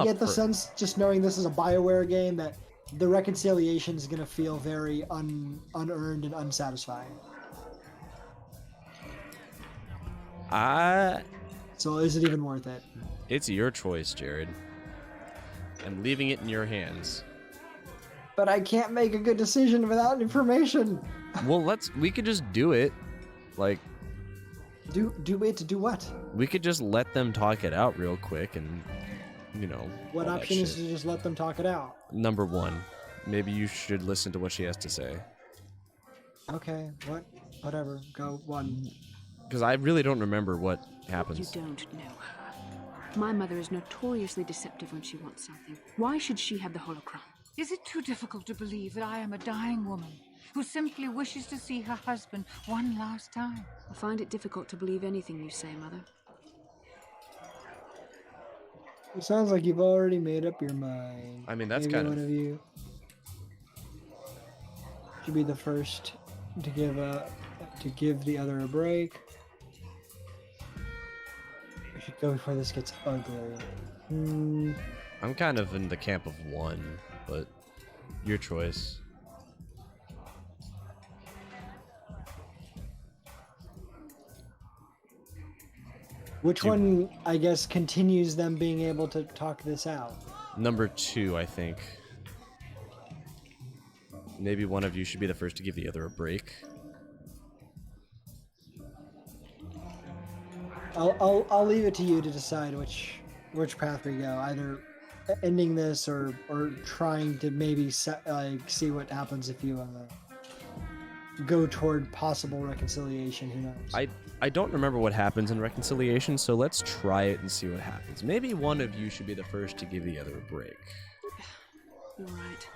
get the sense, just knowing this is a BioWare game, that the reconciliation is going to feel very unearned and unsatisfying. So is it even worth it? It's your choice, Jared. I'm leaving it in your hands. But I can't make a good decision without information. Well, we could just do it. Like, do what? We could just let them talk it out real quick and, What option is to just let them talk it out? Number 1. Maybe you should listen to what she has to say. Okay, whatever. Go 1. Because I really don't remember what happens. You don't know her. My mother is notoriously deceptive when she wants something. Why should she have the holocron? Is it too difficult to believe that I am a dying woman who simply wishes to see her husband one last time? I find it difficult to believe anything you say, Mother. It sounds like you've already made up your mind. I mean, that's Maybe kind one of you should be the first to give the other a break. We should go before this gets ugly. I'm kind of in the camp of 1, but your choice. Which one, I guess, continues them being able to talk this out? Number 2, I think. Maybe one of you should be the first to give the other a break. I'll leave it to you to decide which path we go. Either ending this or trying to maybe see what happens if you go toward possible reconciliation. Who knows? I don't remember what happens in reconciliation, so let's try it and see what happens. Maybe one of you should be the first to give the other a break. You're right.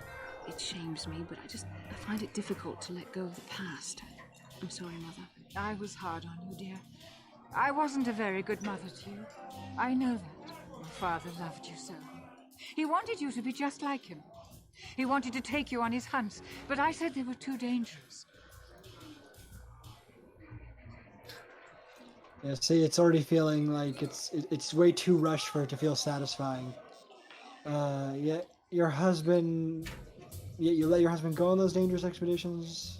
It shames me, but I find it difficult to let go of the past. I'm sorry, Mother. I was hard on you, dear. I wasn't a very good mother to you. I know that. Your father loved you so. He wanted you to be just like him. He wanted to take you on his hunts, but I said they were too dangerous. Yeah, see, it's already feeling like it's way too rushed for it to feel satisfying. Yeah, your husband... You let your husband go on those dangerous expeditions?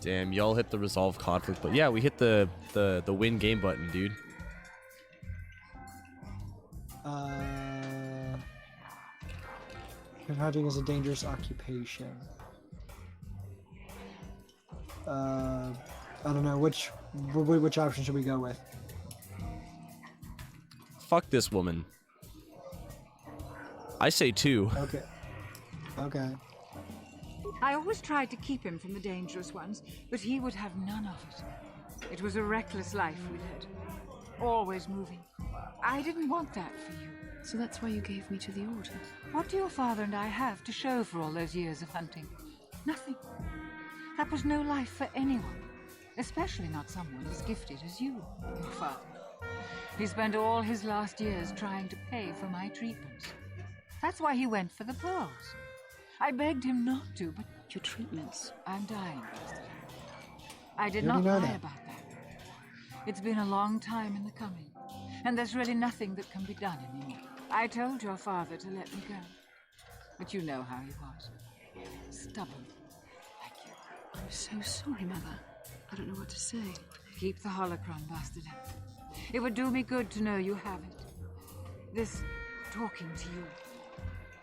Damn, y'all hit the resolve conflict, but yeah, we hit the win game button, dude. Hunting is a dangerous occupation. I don't know, which option should we go with? Fuck this woman. I say 2. Okay. I always tried to keep him from the dangerous ones, but he would have none of it. It was a reckless life we led. Always moving. I didn't want that for you. So that's why you gave me to the Order? What do your father and I have to show for all those years of hunting? Nothing. That was no life for anyone. Especially not someone as gifted as you, your father. He spent all his last years trying to pay for my treatments. That's why he went for the pearls. I begged him not to, but... Your treatments? I'm dying, Bastila. I did not lie about that. It's been a long time in the coming, and there's really nothing that can be done anymore. I told your father to let me go, but you know how he was. Stubborn, like you. I'm so sorry, Mother. I don't know what to say. Keep the holocron, Bastila. It would do me good to know you have it. This talking to you.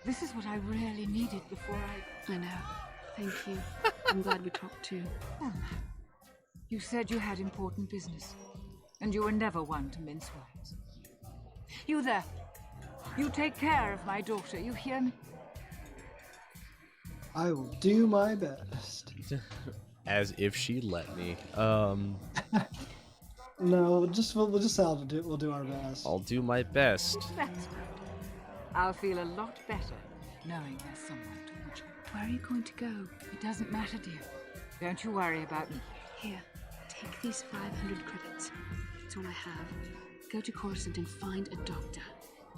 This is what I really needed before I know. Thank you. I'm glad we talked too. Oh, you said you had important business, and you were never one to mince words. You there. You take care of my daughter, you hear me? I will do my best. As if she let me. No, we'll just we'll do our best. I'll do my best. That's good. I'll feel a lot better knowing there's someone to watch me. Where are you going to go? It doesn't matter, dear. Don't you worry about me. Here, take these 500 credits. It's all I have. Go to Coruscant and find a doctor.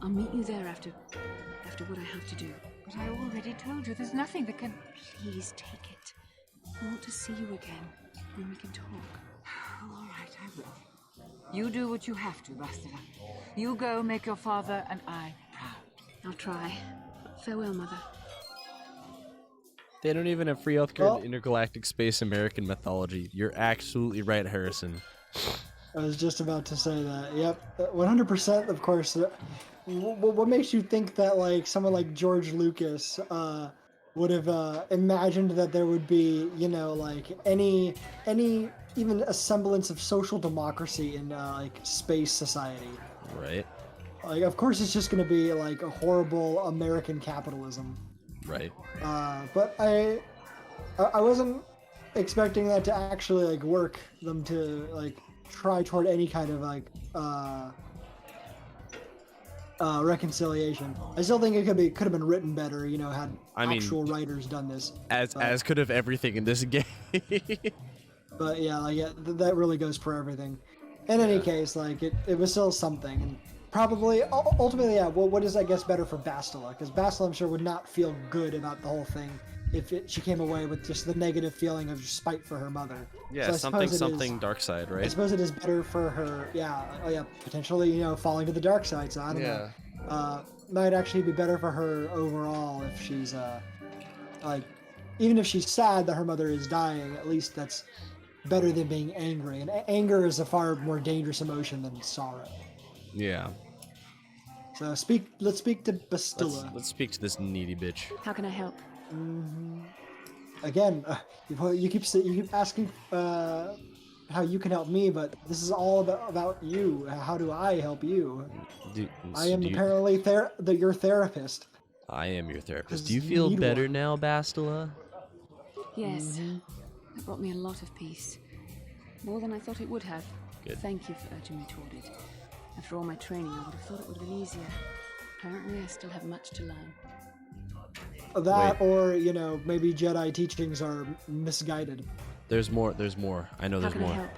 I'll meet you there after what I have to do. But I already told you there's nothing that can... Please take it. I want to see you again, when we can talk. All right, I will. You do what you have to, Bastila. You go make your father and I proud. I'll try. Farewell, Mother. They don't even have free healthcare in intergalactic space American mythology. You're absolutely right, Harrison. I was just about to say that. Yep, 100%. Of course. What makes you think that like someone like George Lucas would have imagined that there would be, you know, like any even a semblance of social democracy in like space society? Right. Like, of course, it's just going to be like a horrible American capitalism. Right. But I wasn't expecting that to actually like work. Them to like try toward any kind of like reconciliation. I still think it could have been written better. You know, had actual writers done this. As could have everything in this game. But yeah, like that really goes for everything. In any case, like it was still something, and probably ultimately, yeah. Well, what is I guess better for Bastila? Because Bastila, I'm sure, would not feel good about the whole thing if she came away with just the negative feeling of spite for her mother. Yeah, so something dark side, right? I suppose it is better for her. Yeah, potentially, you know, falling to the dark side. So I don't know. Might actually be better for her overall if she's like, even if she's sad that her mother is dying. At least that's better than being angry. And anger is a far more dangerous emotion than sorrow. Yeah. So let's speak to Bastila. Let's speak to this needy bitch. How can I help? Again, you keep asking how you can help me, but this is all about you. How do I help you? I am apparently your therapist. I am your therapist. Do you feel better now, Bastila? Yes. It brought me a lot of peace. More than I thought it would have. Good. Thank you for urging me toward it. After all my training, I would have thought it would have been easier. Apparently, I still have much to learn. That, or, you know, maybe Jedi teachings are misguided. There's more. I know there's more. How can I help?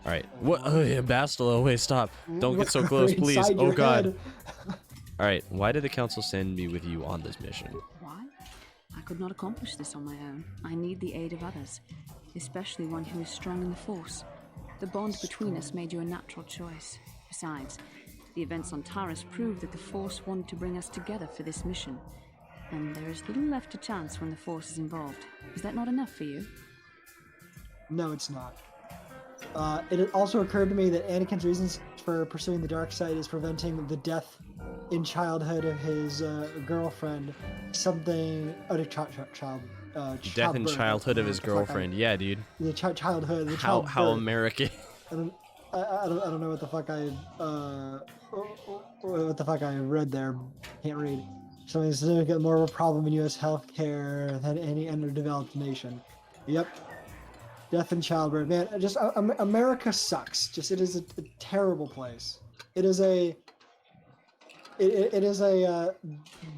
All right. What? Oh, yeah, Bastila, wait, stop. Don't get so close, please. Oh, God. All right. Why did the council send me with you on this mission? Why? I could not accomplish this on my own. I need the aid of others, especially one who is strong in the Force. The bond between us made you a natural choice. Besides, the events on Taris prove that the Force wanted to bring us together for this mission. And there is little left to chance when the Force is involved. Is that not enough for you? No, it's not. It also occurred to me that Anakin's reasons for pursuing the dark side is preventing the death in childhood of his girlfriend. Something... Death in childhood of his girlfriend. Yeah, dude. The childhood. The how American. I don't know what the fuck I read there. Can't read. Something significant more of a problem in U.S. healthcare than any underdeveloped nation. Yep. Death in childbirth, man. Just America sucks. Just it is a terrible place. It is a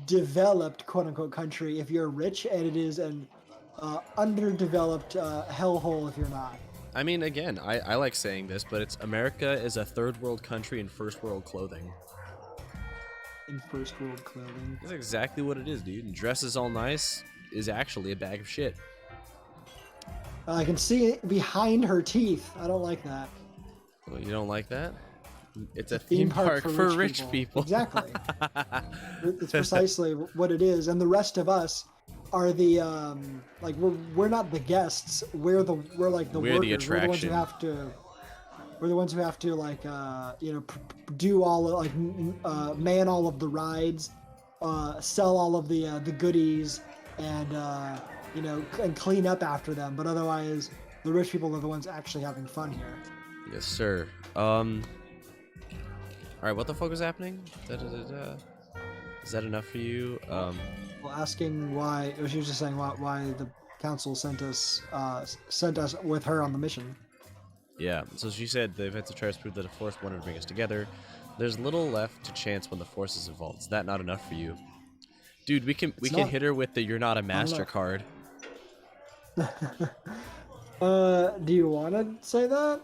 developed quote unquote country if you're rich, and it is an underdeveloped hellhole if you're not. I mean, again, I like saying this, but it's America is a third world country in first world clothing. In first world clothing. That's exactly what it is, dude. And dresses all nice is actually a bag of shit. I can see it behind her teeth. I don't like that. Well, you don't like that? It's a theme park for rich people. Exactly. It's precisely what it is. And the rest of us are the like we're not the guests. We're like the workers. The attraction. We're the ones who have to like do all like man all of the rides, sell all of the goodies, and and clean up after them. But otherwise, the rich people are the ones actually having fun here. Yes, sir. All right, what the fuck is happening? Is that enough for you? Well, asking why. She was just saying why council sent us with her on the mission. Yeah, so she said the events of Trials proved that a force wanted to bring us together. There's little left to chance when the force is involved. Is that not enough for you? Dude, we can hit her with the "You're not a master" card. Do you want to say that?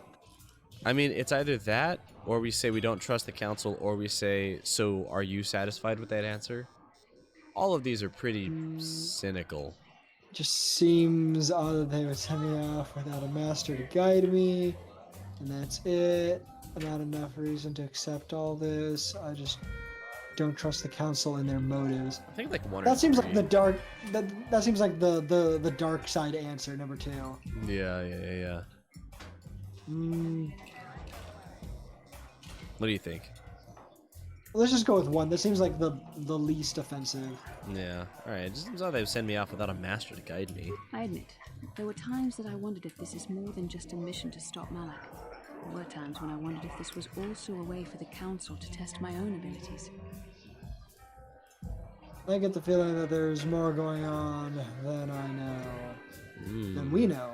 I mean, it's either that, or we say we don't trust the council, or we say, so are you satisfied with that answer? All of these are pretty cynical. Just seems odd that they would send me off without a master to guide me, and that's it. Not enough reason to accept all this. I just don't trust the council and their motives. I think like one. That seems like the dark. That seems like the dark side answer, number 2. Yeah. What do you think? Let's just go with 1. That seems like the least offensive. Yeah. All right. It just seems like they would send me off without a master to guide me. I admit, there were times that I wondered if this is more than just a mission to stop Malak. There were times when I wondered if this was also a way for the council to test my own abilities. I get the feeling that there's more going on than I know. Than we know.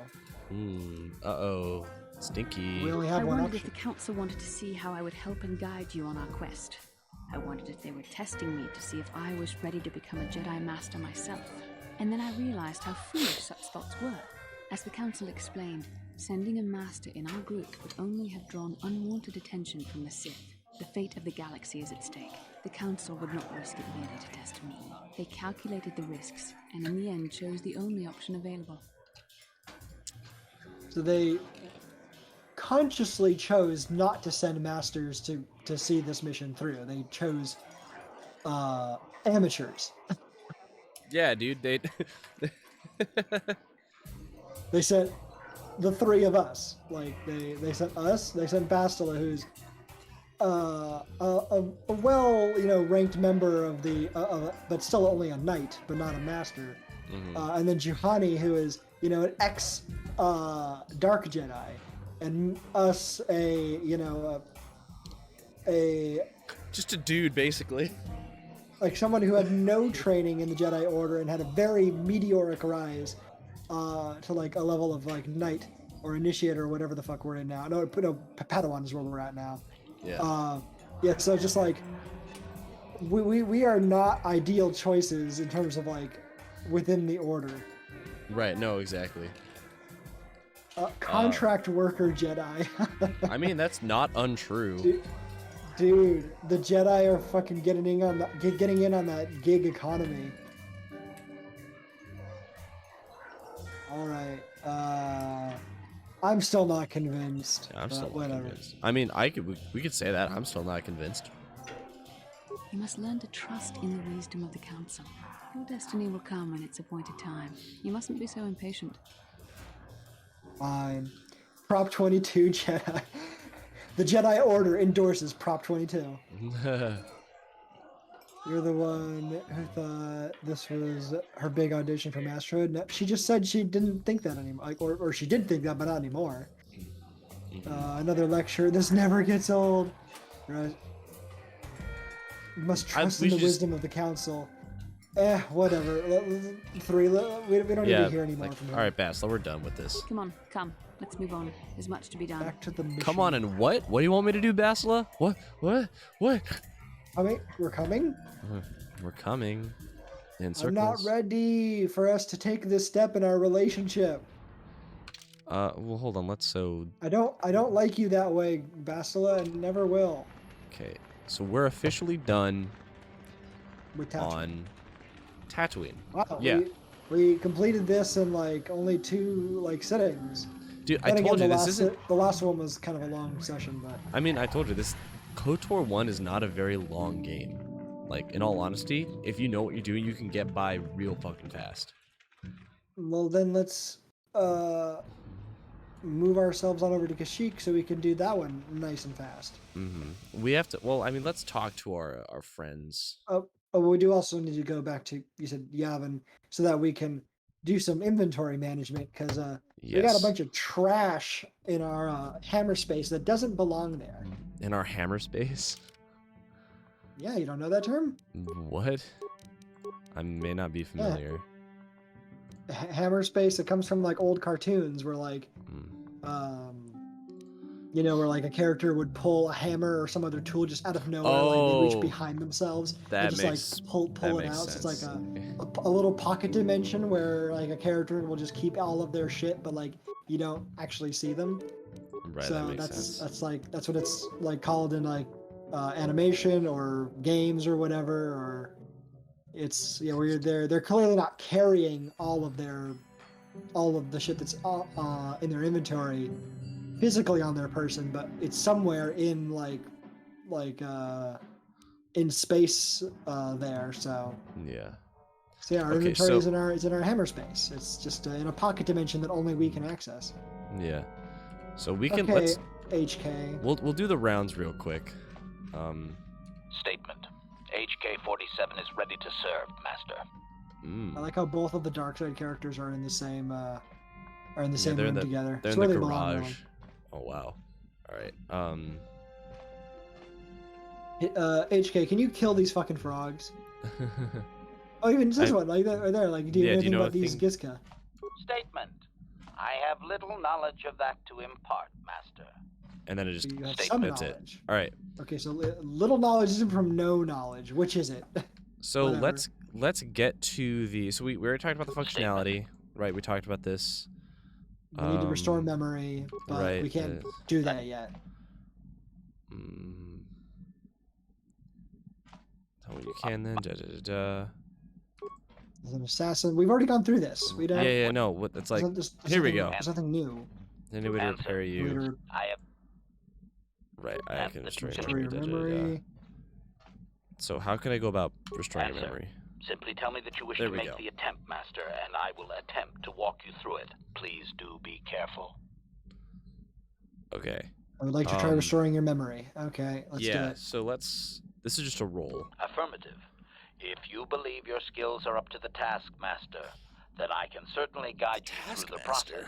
Uh-oh. Stinky. We only have one I wondered option. if the council wanted to see how I would help and guide you on our quest. I wondered if they were testing me to see if I was ready to become a Jedi Master myself. And then I realized how foolish such thoughts were. As the council explained, sending a master in our group would only have drawn unwanted attention from the Sith. The fate of the galaxy is at stake. The council would not risk it merely to test me. They calculated the risks, and in the end chose the only option available. So they consciously chose not to send masters to see this mission through. They chose amateurs. Yeah, dude. They sent the 3 of us. Like they sent us. They sent Bastila, who's a well ranked member of the but still only a knight, but not a master. And then Juhani, who is an ex dark Jedi, and us a just a dude basically. Like someone who had no training in the Jedi Order and had a very meteoric rise to like a level of like knight or initiator or whatever the fuck we're in now. No, Padawan is where we're at now. Yeah. Yeah. So just like we are not ideal choices in terms of like within the Order. Right. No. Exactly. Contract worker Jedi. I mean, that's not untrue. Dude, the Jedi are fucking getting in on that gig economy. All right. I'm still not convinced. I'm still not whatever. convinced. I mean, we could say that. I'm still not convinced. You must learn to trust in the wisdom of the council. Your destiny will come when it's appointed time. You mustn't be so impatient. Fine. Prop 22 Jedi. The Jedi Order endorses Prop 22. You're the one who thought this was her big audition for Masterhood. No, she just said she didn't think that anymore. Like, or she did think that, but not anymore. Another lecture. This never gets old. Right. You must trust in the wisdom of the council. Whatever. 3. We don't need to hear anymore from her. All right, Bastila, we're done with this. Come on, come. Let's move on. There's much to be done. Back to the mission. Come on, and what? What do you want me to do, Bastila? What? We're coming? We're coming. In circles. I'm not ready for us to take this step in our relationship. Well, hold on. I don't like you that way, Bastila, and never will. Okay, so we're officially done With Tatooine. on Tatooine. Wow. Yeah. We completed this in like only 2 like sittings. Dude, Then I told you the this isn't. The last one was kind of a long session, but I mean, I told you this. KOTOR 1 is not a very long game. Like, in all honesty, if you know what you're doing, you can get by real fucking fast. well then let's move ourselves on over to Kashyyyk so we can do that one nice and fast. We have to. Well, I mean, let's talk to our friends. We do also need to go back to, you said, Yavin, so that we can do some inventory management, because we got a bunch of trash in our hammer space that doesn't belong there. In our hammer space? Yeah, you don't know that term? What? I may not be familiar. hammer space. It comes from like old cartoons where like, you know, where like a character would pull a hammer or some other tool just out of nowhere, like they reach behind themselves and just like pull it out. So it's like a little pocket dimension where like a character will just keep all of their shit, but like you don't actually see them. Right. So that makes sense. that's what it's like called in like animation or games or whatever, or it's where they're clearly not carrying all of the shit that's in their inventory physically on their person, but it's somewhere in like in space there. So yeah. So yeah, our inventory is in our hammer space. It's just in a pocket dimension that only we can access. Yeah. So we can let's HK. We'll do the rounds real quick. Statement. HK-47 is ready to serve, Master. I like how both of the Darkseid characters are in the same room together. They're It's in where the they belong, garage. Oh wow. All right. HK, can you kill these fucking frogs? Oh, even this one, like that right there. Like, do you know anything about these Gizka? Statement. I have little knowledge of that to impart, Master. And then it just some that's knowledge. It. All right. Okay, so little knowledge isn't from no knowledge. Which is it? So let's get to the. So we already talked about the functionality, right? We talked about this. We need to restore memory, but we can't do that yet. Tell me you can then. As an assassin, we've already gone through this. We don't. Yeah. No, it's like here we go. There's nothing new. Any way to repair you? I have. Right, I can restore your memory. So how can I go about restoring your memory? Simply tell me that you wish to make the attempt, Master, and I will attempt to walk you through it. Please do be careful. Okay. I would like to try restoring your memory. Okay, let's do it. Yeah, so let's... This is just a roll. Affirmative. If you believe your skills are up to the task, Master, then I can certainly guide you through the process.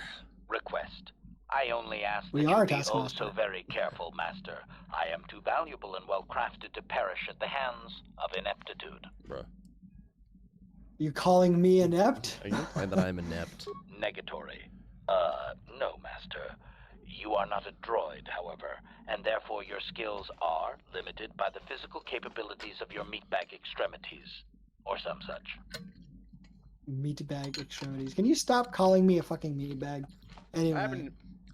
Request. I only ask that you be oh so very careful, Master. I am too valuable and well-crafted to perish at the hands of ineptitude. Bruh. You calling me inept? Are you implying that I'm inept? Negatory. No, Master. You are not a droid, however, and therefore your skills are limited by the physical capabilities of your meatbag extremities, or some such. Meatbag extremities. Can you stop calling me a fucking meatbag? Anyway.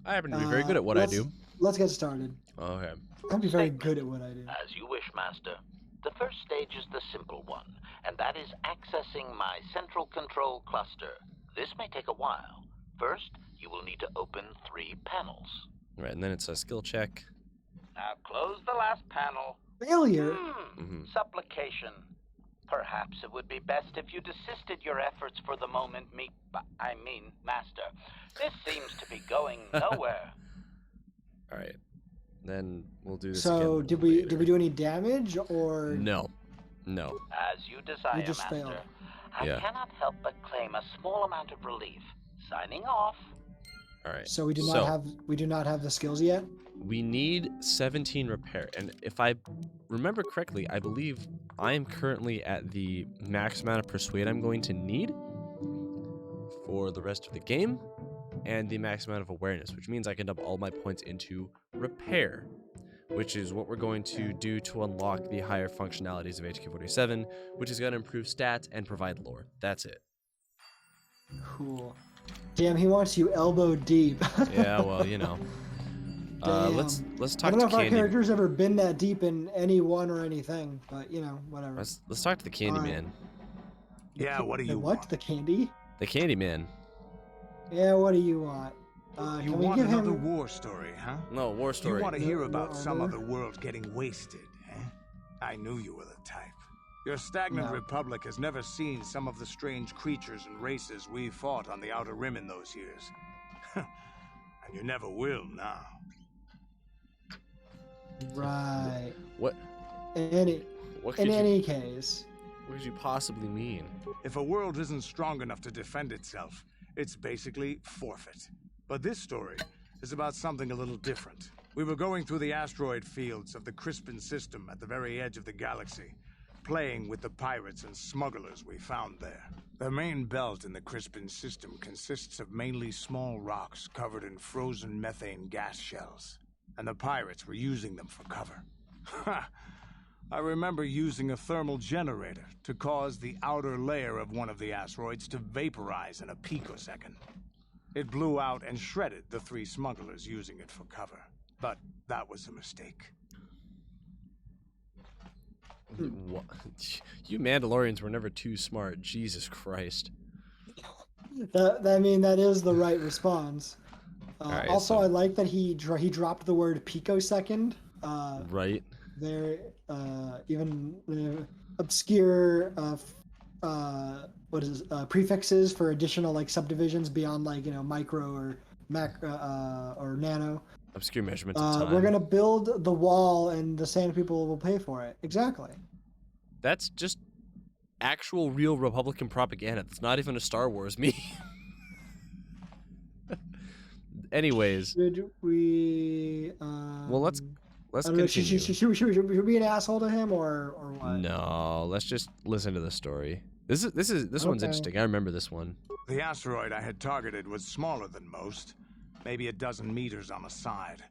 I happen to be very good at what I do. Let's get started. Okay. I'll be very good at what I do. As you wish, Master. The first stage is the simple one, and that is accessing my central control cluster. This may take a while. First, you will need to open 3 panels. Right, and then it's a skill check. Now close the last panel. Failure? Supplication. Perhaps it would be best if you desisted your efforts for the moment, Master. This seems to be going nowhere. All right. Then we'll do this So, again did we do any damage or No. As you desire, Master. Failed. I cannot help but claim a small amount of relief. Signing off. All right. So we do not have the skills yet? We need 17 repair, and if I remember correctly, I believe I am currently at the max amount of persuade I'm going to need for the rest of the game, and the max amount of awareness, which means I can dump all my points into repair, which is what we're going to do to unlock the higher functionalities of HK-47, which is going to improve stats and provide lore. That's it. Cool. Damn, he wants you elbow deep. Yeah, well, you know. Let's talk to Candy. I don't know if our character's ever been that deep in anyone or anything, but you know, whatever. Let's talk to the Candy Man. Yeah, what do you want? want? The Candy? The Candy Man. Yeah, what do you want? You want another war story, huh? No, war story. You want to hear about some other world getting wasted, eh? I knew you were the type. Your stagnant republic has never seen some of the strange creatures and races we fought on the Outer Rim in those years. And you never will now. Right. What? In any case. What could you possibly mean? If a world isn't strong enough to defend itself, it's basically forfeit. But this story is about something a little different. We were going through the asteroid fields of the Crispin system at the very edge of the galaxy, playing with the pirates and smugglers we found there. The main belt in the Crispin system consists of mainly small rocks covered in frozen methane gas shells, and the pirates were using them for cover. Ha! I remember using a thermal generator to cause the outer layer of one of the asteroids to vaporize in a picosecond. It blew out and shredded the 3 smugglers using it for cover. But that was a mistake. What? You Mandalorians were never too smart. Jesus Christ. I mean, that is the right response. Alright, also, so- I like that he dropped the word picosecond. Right. There, even obscure what is prefixes for additional like subdivisions beyond like micro or macro or nano. Obscure measurements of time. We're gonna build the wall, and the Sand People will pay for it. Exactly. That's just actual real Republican propaganda. That's not even a Star Wars meme. Anyways. Should we? Well, let's I don't know, continue. should we be an asshole to him or what? No, let's just listen to the story. This one's interesting. I remember this one. The asteroid I had targeted was smaller than most, maybe a dozen meters on a side.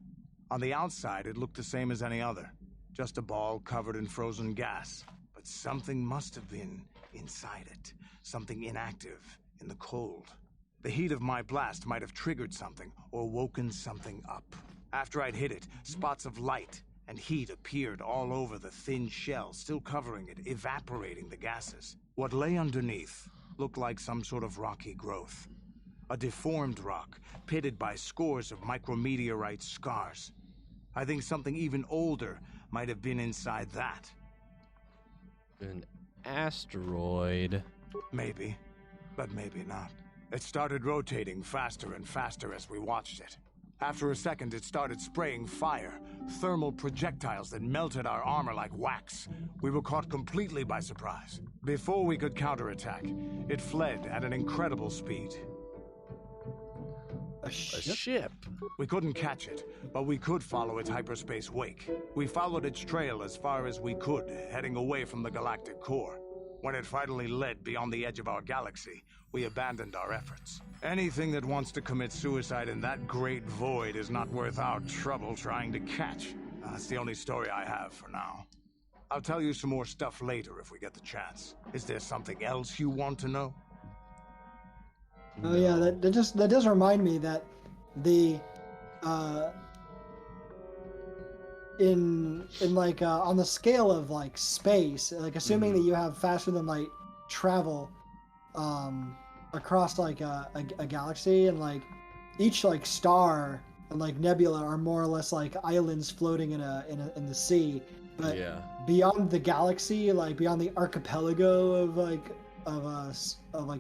On the outside, it looked the same as any other, just a ball covered in frozen gas. But something must have been inside it, something inactive, in the cold. The heat of my blast might have triggered something or woken something up. After I'd hit it, spots of light and heat appeared all over the thin shell, still covering it, evaporating the gases. What lay underneath looked like some sort of rocky growth. A deformed rock, pitted by scores of micrometeorite scars. I think something even older might have been inside that. An asteroid. Maybe, but maybe not. It started rotating faster and faster as we watched it. After a second, it started spraying fire, thermal projectiles that melted our armor like wax. We were caught completely by surprise. Before we could counterattack, it fled at an incredible speed. A A ship. We couldn't catch it, but we could follow its hyperspace wake. We followed its trail as far as we could, heading away from the galactic core. When it finally led beyond the edge of our galaxy, we abandoned our efforts. Anything that wants to commit suicide in that great void is not worth our trouble trying to catch. That's the only story I have for now. I'll tell you some more stuff later if we get the chance. Is there something else you want to know? Oh yeah, that does remind me that the in like on the scale of like space, like assuming that you have faster than light travel across like a galaxy, and like each like star and like nebula are more or less like islands floating in the sea. But beyond the galaxy, like beyond the archipelago of like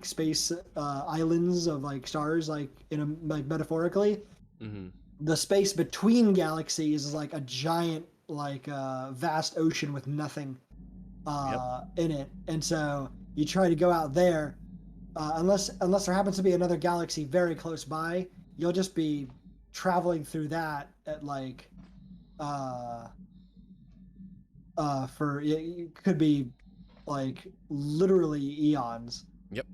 space islands of like stars, like like metaphorically, the space between galaxies is like a giant like vast ocean with nothing in it. And so you try to go out there, unless there happens to be another galaxy very close by, you'll just be traveling through that at like for it could be like literally eons. Yep.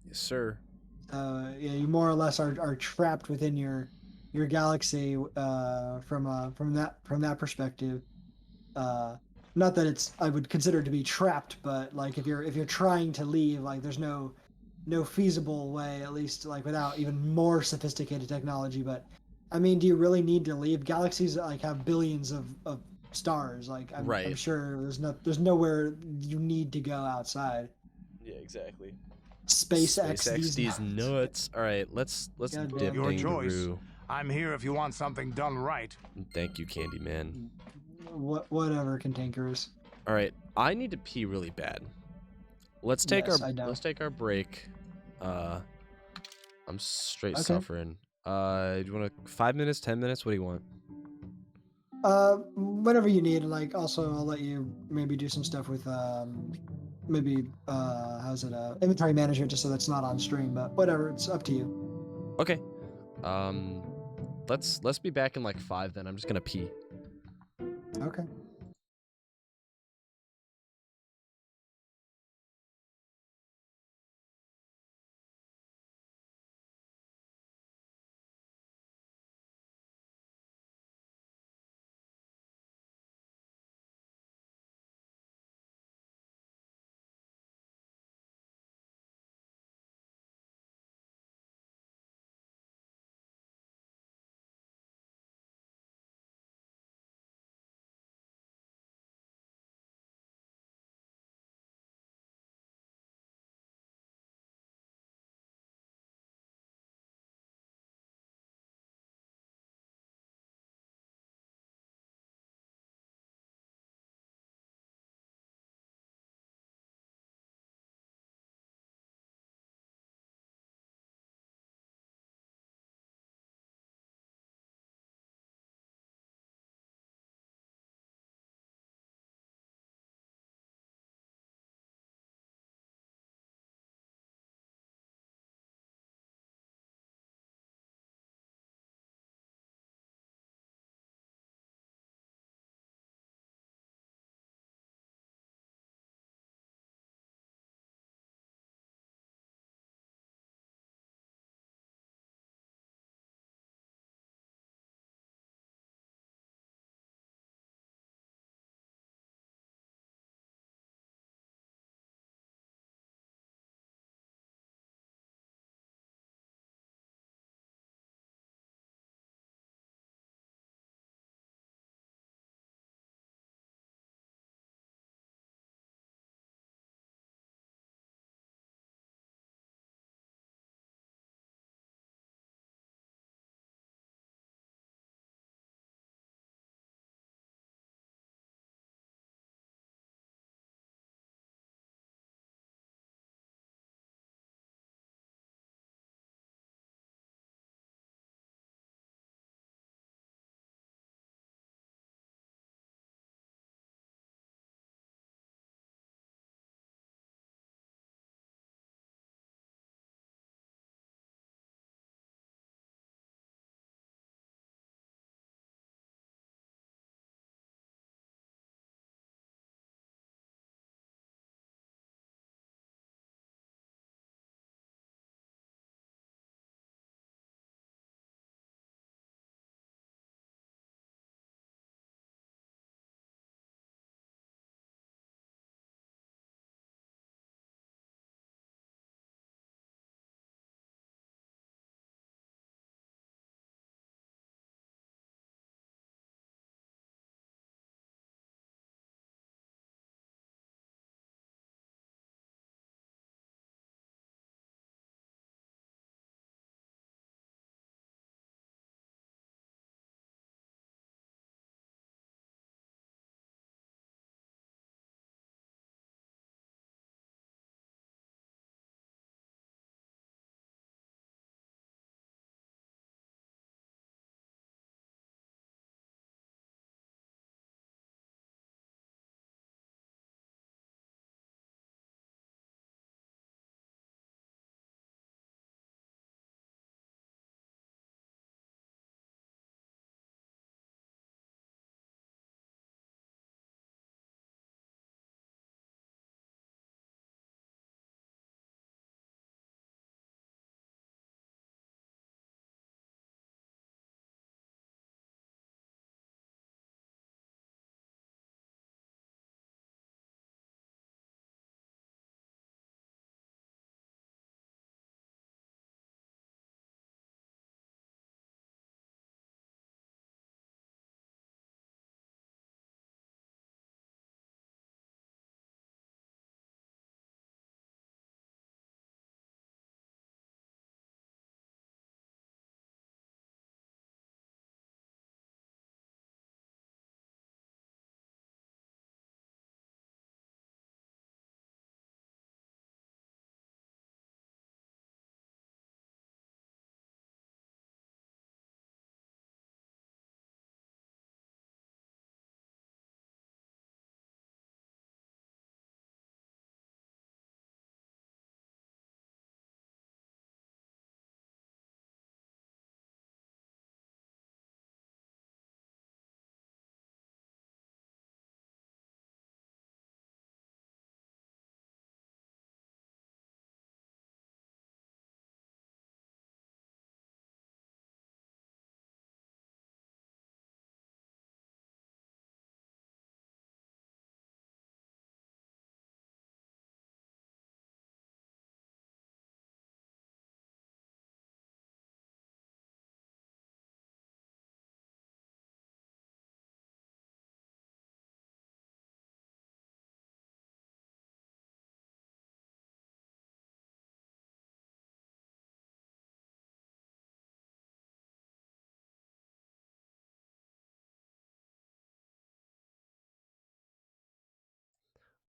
Yes, sir. Yeah, you more or less are trapped within your galaxy from that perspective. Not that it's I would consider it to be trapped, but like if you're trying to leave, like there's no feasible way, at least like without even more sophisticated technology. But I mean, do you really need to leave? Galaxies like have billions of stars. Like I'm sure there's nowhere you need to go outside. Yeah, exactly. SpaceX these nuts. All right, let's dip your choice. Dingaroo. I'm here if you want something done right. Thank you, Candyman. Whatever, cantankerous. All right, I need to pee really bad. Let's take our break. I'm straight suffering. Do you want 5 minutes, 10 minutes? What do you want? Whatever you need. Like, also, I'll let you maybe do some stuff with maybe how's it inventory manager, just so that's not on stream. But whatever, it's up to you. Okay. Let's be back in like 5 then. I'm just gonna pee. Okay.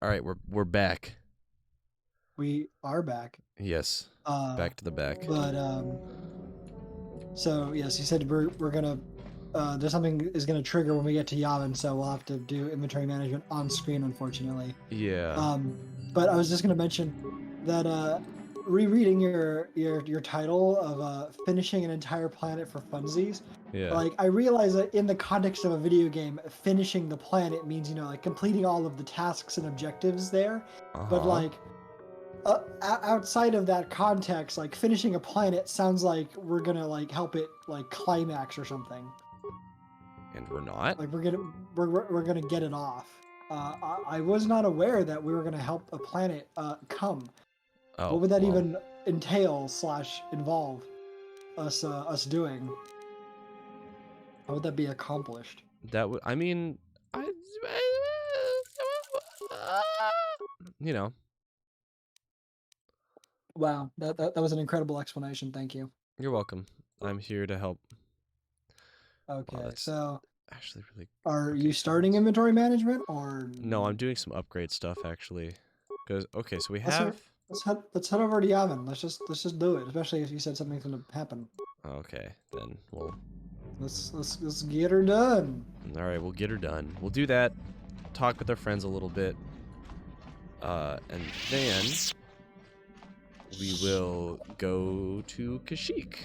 All right, we're back. We are back. Yes. Back to the back. But so yes, you said we're gonna there's something is gonna trigger when we get to Yavin, so we'll have to do inventory management on screen, unfortunately. Yeah. But I was just gonna mention that rereading your title of finishing an entire planet for funsies. Yeah. Like, I realize that in the context of a video game, finishing the planet means, like completing all of the tasks and objectives there. But like, outside of that context, like finishing a planet sounds like we're gonna like help it like climax or something. And we're not. Like we're gonna get it off. I was not aware that we were gonna help a planet come. Oh, what would that well, even entail / involve us doing? How would that be accomplished? That would. I mean, you know. Wow, that was an incredible explanation. Thank you. You're welcome. I'm here to help. Okay, that's so actually really. are you starting inventory management or? No, I'm doing some upgrade stuff actually. Because okay, so we Let's have. Let's head over to Yavin. Let's just do it. Especially if you said something's gonna happen. Okay, then we'll. Let's get her done. All right, we'll get her done. We'll do that. Talk with our friends a little bit. And then we will go to Kashyyyk.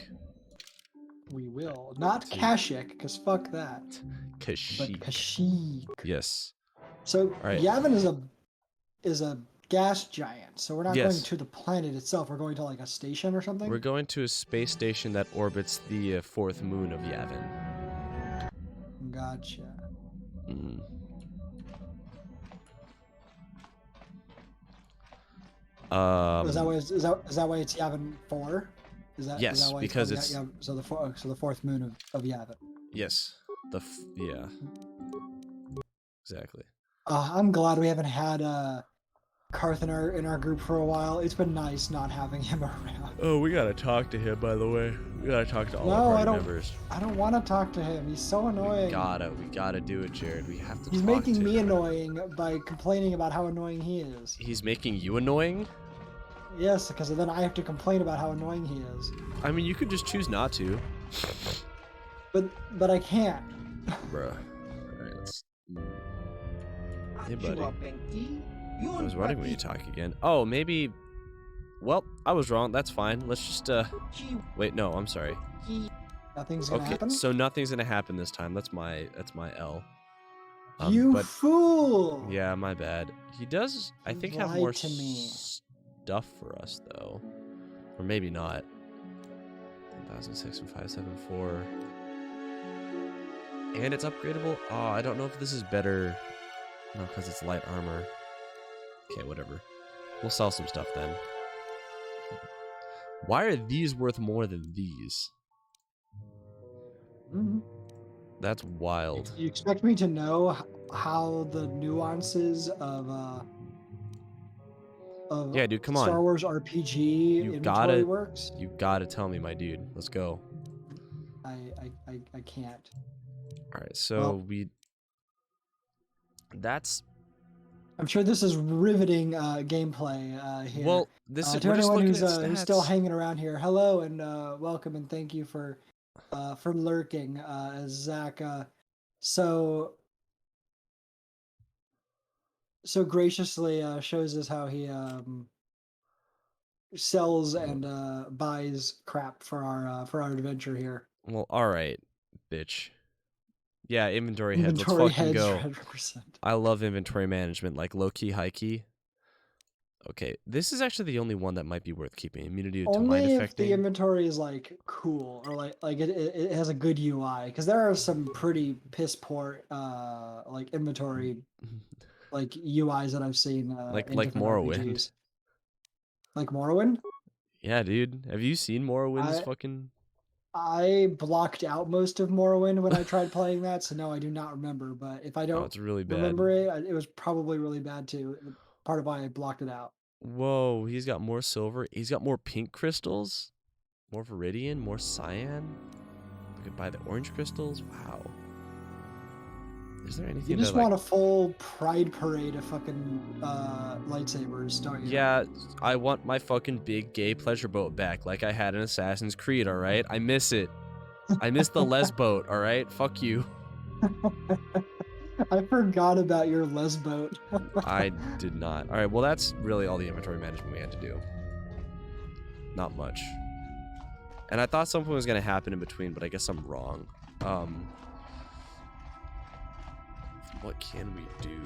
We will not Kashyyyk, because fuck that. Kashyyyk. But Kashyyyk. Yes. So right. Yavin is a gas giant. So we're not Yes. going to the planet itself. We're going to like a station or something. We're going to a space station that orbits the fourth moon of Yavin. Gotcha. Mm. Is that why it's Yavin 4? Yes, is that why because it's so the fourth moon of Yavin. Yes. Yeah. Exactly. I'm glad we haven't had Karth in our group for a while. It's been nice not having him around. Oh, we gotta talk to him, by the way. We gotta talk to all our party members. I don't want to talk to him. He's so annoying. We gotta do it, Jared. We have to. He's making me annoying by complaining about how annoying he is. He's making you annoying? Yes, because then I have to complain about how annoying he is. I mean, you could just choose not to. But I can't. Bruh. Alright, let's... Hey, buddy. I was wondering when you talk again. Oh, maybe... Well, I was wrong. That's fine. Let's just, Wait, no, I'm sorry. Nothing's gonna happen? Okay, so nothing's gonna happen this time. That's my L. You fool! Yeah, my bad. He does, I think, have more stuff for us, though. Or maybe not. 10,006 and 574. And it's upgradable? Oh, I don't know if this is better. No, because it's light armor. Okay, whatever. We'll sell some stuff then. Why are these worth more than these? Mm-hmm. That's wild. You expect me to know how the nuances of yeah, dude, come on. Star Wars RPG inventory works? You gotta tell me, my dude. Let's go. I can't. Alright, so that's... I'm sure this is riveting gameplay here. Well, this is... to anyone who's still hanging around here, hello and welcome and thank you for lurking, as Zach so graciously shows us how he sells and buys crap for our adventure here. Well, alright, bitch. Yeah, inventory heads. Let's fucking go. 100%. I love inventory management, like low-key, high-key. Okay, this is actually the only one that might be worth keeping. Immunity to light Only if affecting. the inventory is like cool or like it has a good UI, because there are some pretty piss poor like inventory like UIs that I've seen like different Morrowind. RPGs. Like Morrowind? Yeah, dude. Have you seen Morrowind's fucking... I blocked out most of Morrowind when I tried playing that, so no, I do not remember. But if I don't it's really bad. remember it, it was probably really bad too. Part of why I blocked it out. Whoa, he's got more silver. He's got more pink crystals, more viridian, more cyan. We could buy the orange crystals. Wow. Is there anything? You just that, like... want a full pride parade of fucking lightsabers, don't you? Yeah, I want my fucking big gay pleasure boat back, like I had in Assassin's Creed. All right, I miss it. I miss the les boat. All right, fuck you. I forgot about your les boat. I did not. All right, well that's really all the inventory management we had to do. Not much. And I thought something was gonna happen in between, but I guess I'm wrong. What can we do?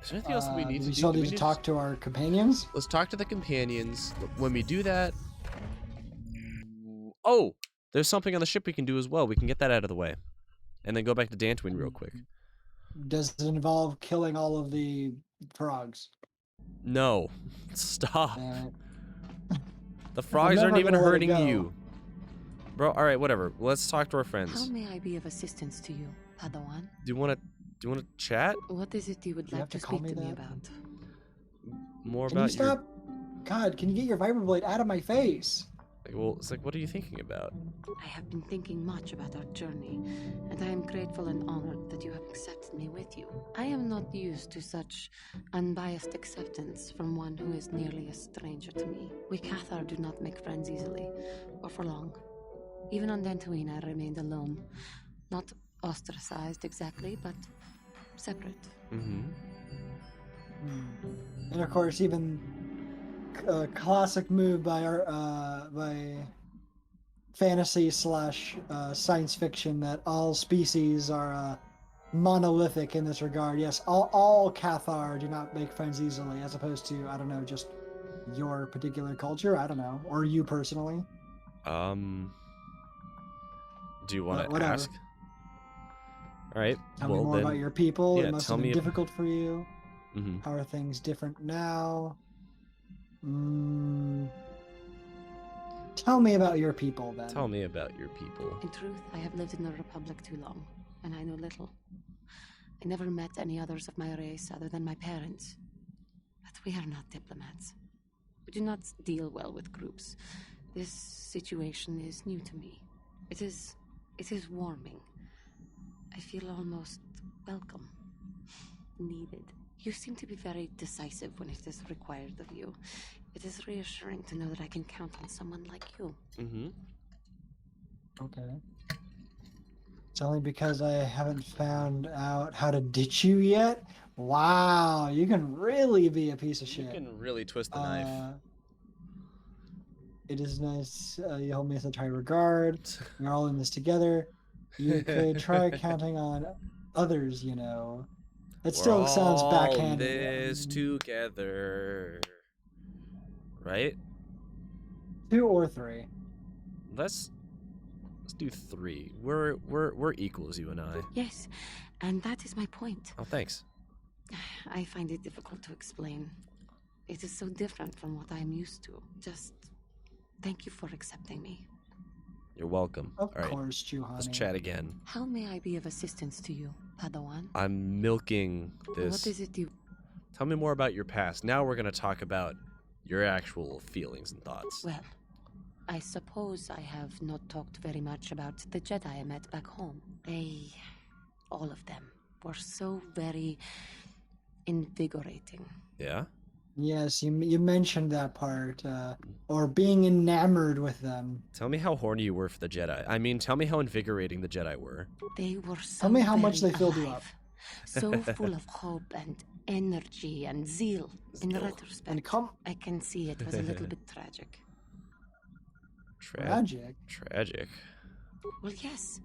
Is there anything else that we need to do? We still need to talk to our companions? Let's talk to the companions. When we do that... Oh! There's something on the ship we can do as well. We can get that out of the way. And then go back to Dantooine real quick. Does it involve killing all of the frogs? No. Stop. The I'm frogs never aren't even gonna let it hurting go. you. Bro, alright, whatever. Let's talk to our friends. How may I be of assistance to you, Padawan? Do you wanna chat? What is it you would You like have to to call speak me to me that? about? More Can you about your... stop? God, can you get your vibroblade out of my face? Well, it's like, what are you thinking about? I have been thinking much about our journey, and I am grateful and honored that you have accepted me with you. I am not used to such unbiased acceptance from one who is nearly a stranger to me. We Cathar do not make friends easily, or for long. Even on Dantooine, I remained alone. Not ostracized exactly, but separate. Mm-hmm. And of course, even a classic move by our by fantasy / science fiction that all species are monolithic in this regard. Yes, all Cathar do not make friends easily, as opposed to, I don't know, just your particular culture. I don't know, or you personally. Do you want to Whatever. ask? All right. Tell me more about your people. Yeah, It must tell have been me difficult for you. Mm-hmm. How are things different now? Tell me about your people, then. Tell me about your people. In truth, I have lived in the Republic too long, and I know little. I never met any others of my race other than my parents. But we are not diplomats. We do not deal well with groups. This situation is new to me. It is warming. I feel almost welcome, needed. You seem to be very decisive when it is required of you. It is reassuring to know that I can count on someone like you. Mm-hmm. Okay. It's only because I haven't found out how to ditch you yet? Wow, you can really be a piece of shit. You can really twist the knife. It is nice you hold me in such high regard. We're all in this together. You could try counting on others, you know. It still sounds backhanded. We're all in this together. Right? 2 or 3. Let's do 3. We're equals, you and I. Yes, and that is my point. Oh, thanks. I find it difficult to explain. It is so different from what I am used to. Just thank you for accepting me. You're welcome. Of all right. course, Juhani. Let's chat again. How may I be of assistance to you, Padawan? I'm milking this. What is it you... Tell me more about your past. Now we're going to talk about your actual feelings and thoughts. Well, I suppose I have not talked very much about the Jedi I met back home. They, all of them, were so very invigorating. Yeah? Yes, you mentioned that part, or being enamored with them. Tell me how horny you were for the Jedi. I mean, tell me how invigorating the Jedi were. They were so Tell me how much they very filled you up. alive, so full of hope and energy and zeal. In retrospect, And I can see it was a little bit tragic. Tragic? Tragic. Well, yes.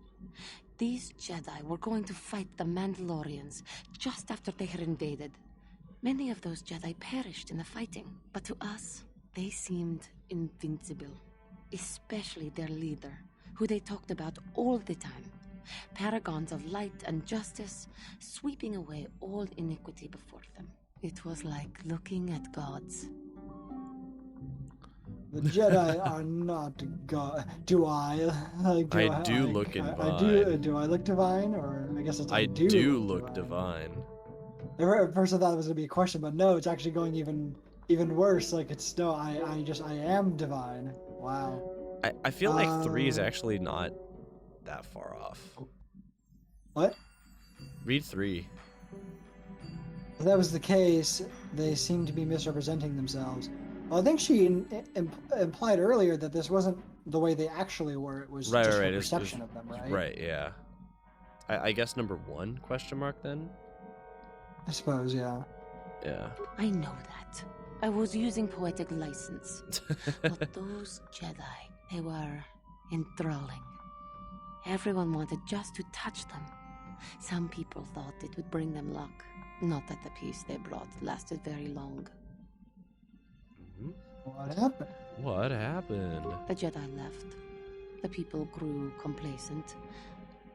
These Jedi were going to fight the Mandalorians just after they had invaded. Many of those Jedi perished in the fighting, but to us, they seemed invincible. Especially their leader, who they talked about all the time. Paragons of light and justice, sweeping away all iniquity before them. It was like looking at gods. The Jedi are not God. Do I? I do look divine. I do. Do I look divine? Or I guess it's I do look divine. At first I thought it was gonna be a question, but no, it's actually going even worse. Like it's no, I am divine. Wow. I feel like 3 is actually not that far off. What? Read 3. If that was the case, they seem to be misrepresenting themselves. Well, I think she implied earlier that this wasn't the way they actually were. It was just her perception of them, right? Right, yeah. I guess number 1, question mark, then? I suppose, yeah. Yeah. I know that. I was using poetic license. But those Jedi, they were enthralling. Everyone wanted just to touch them. Some people thought it would bring them luck. Not that the peace they brought lasted very long. What happened? What happened? The Jedi left. The people grew complacent.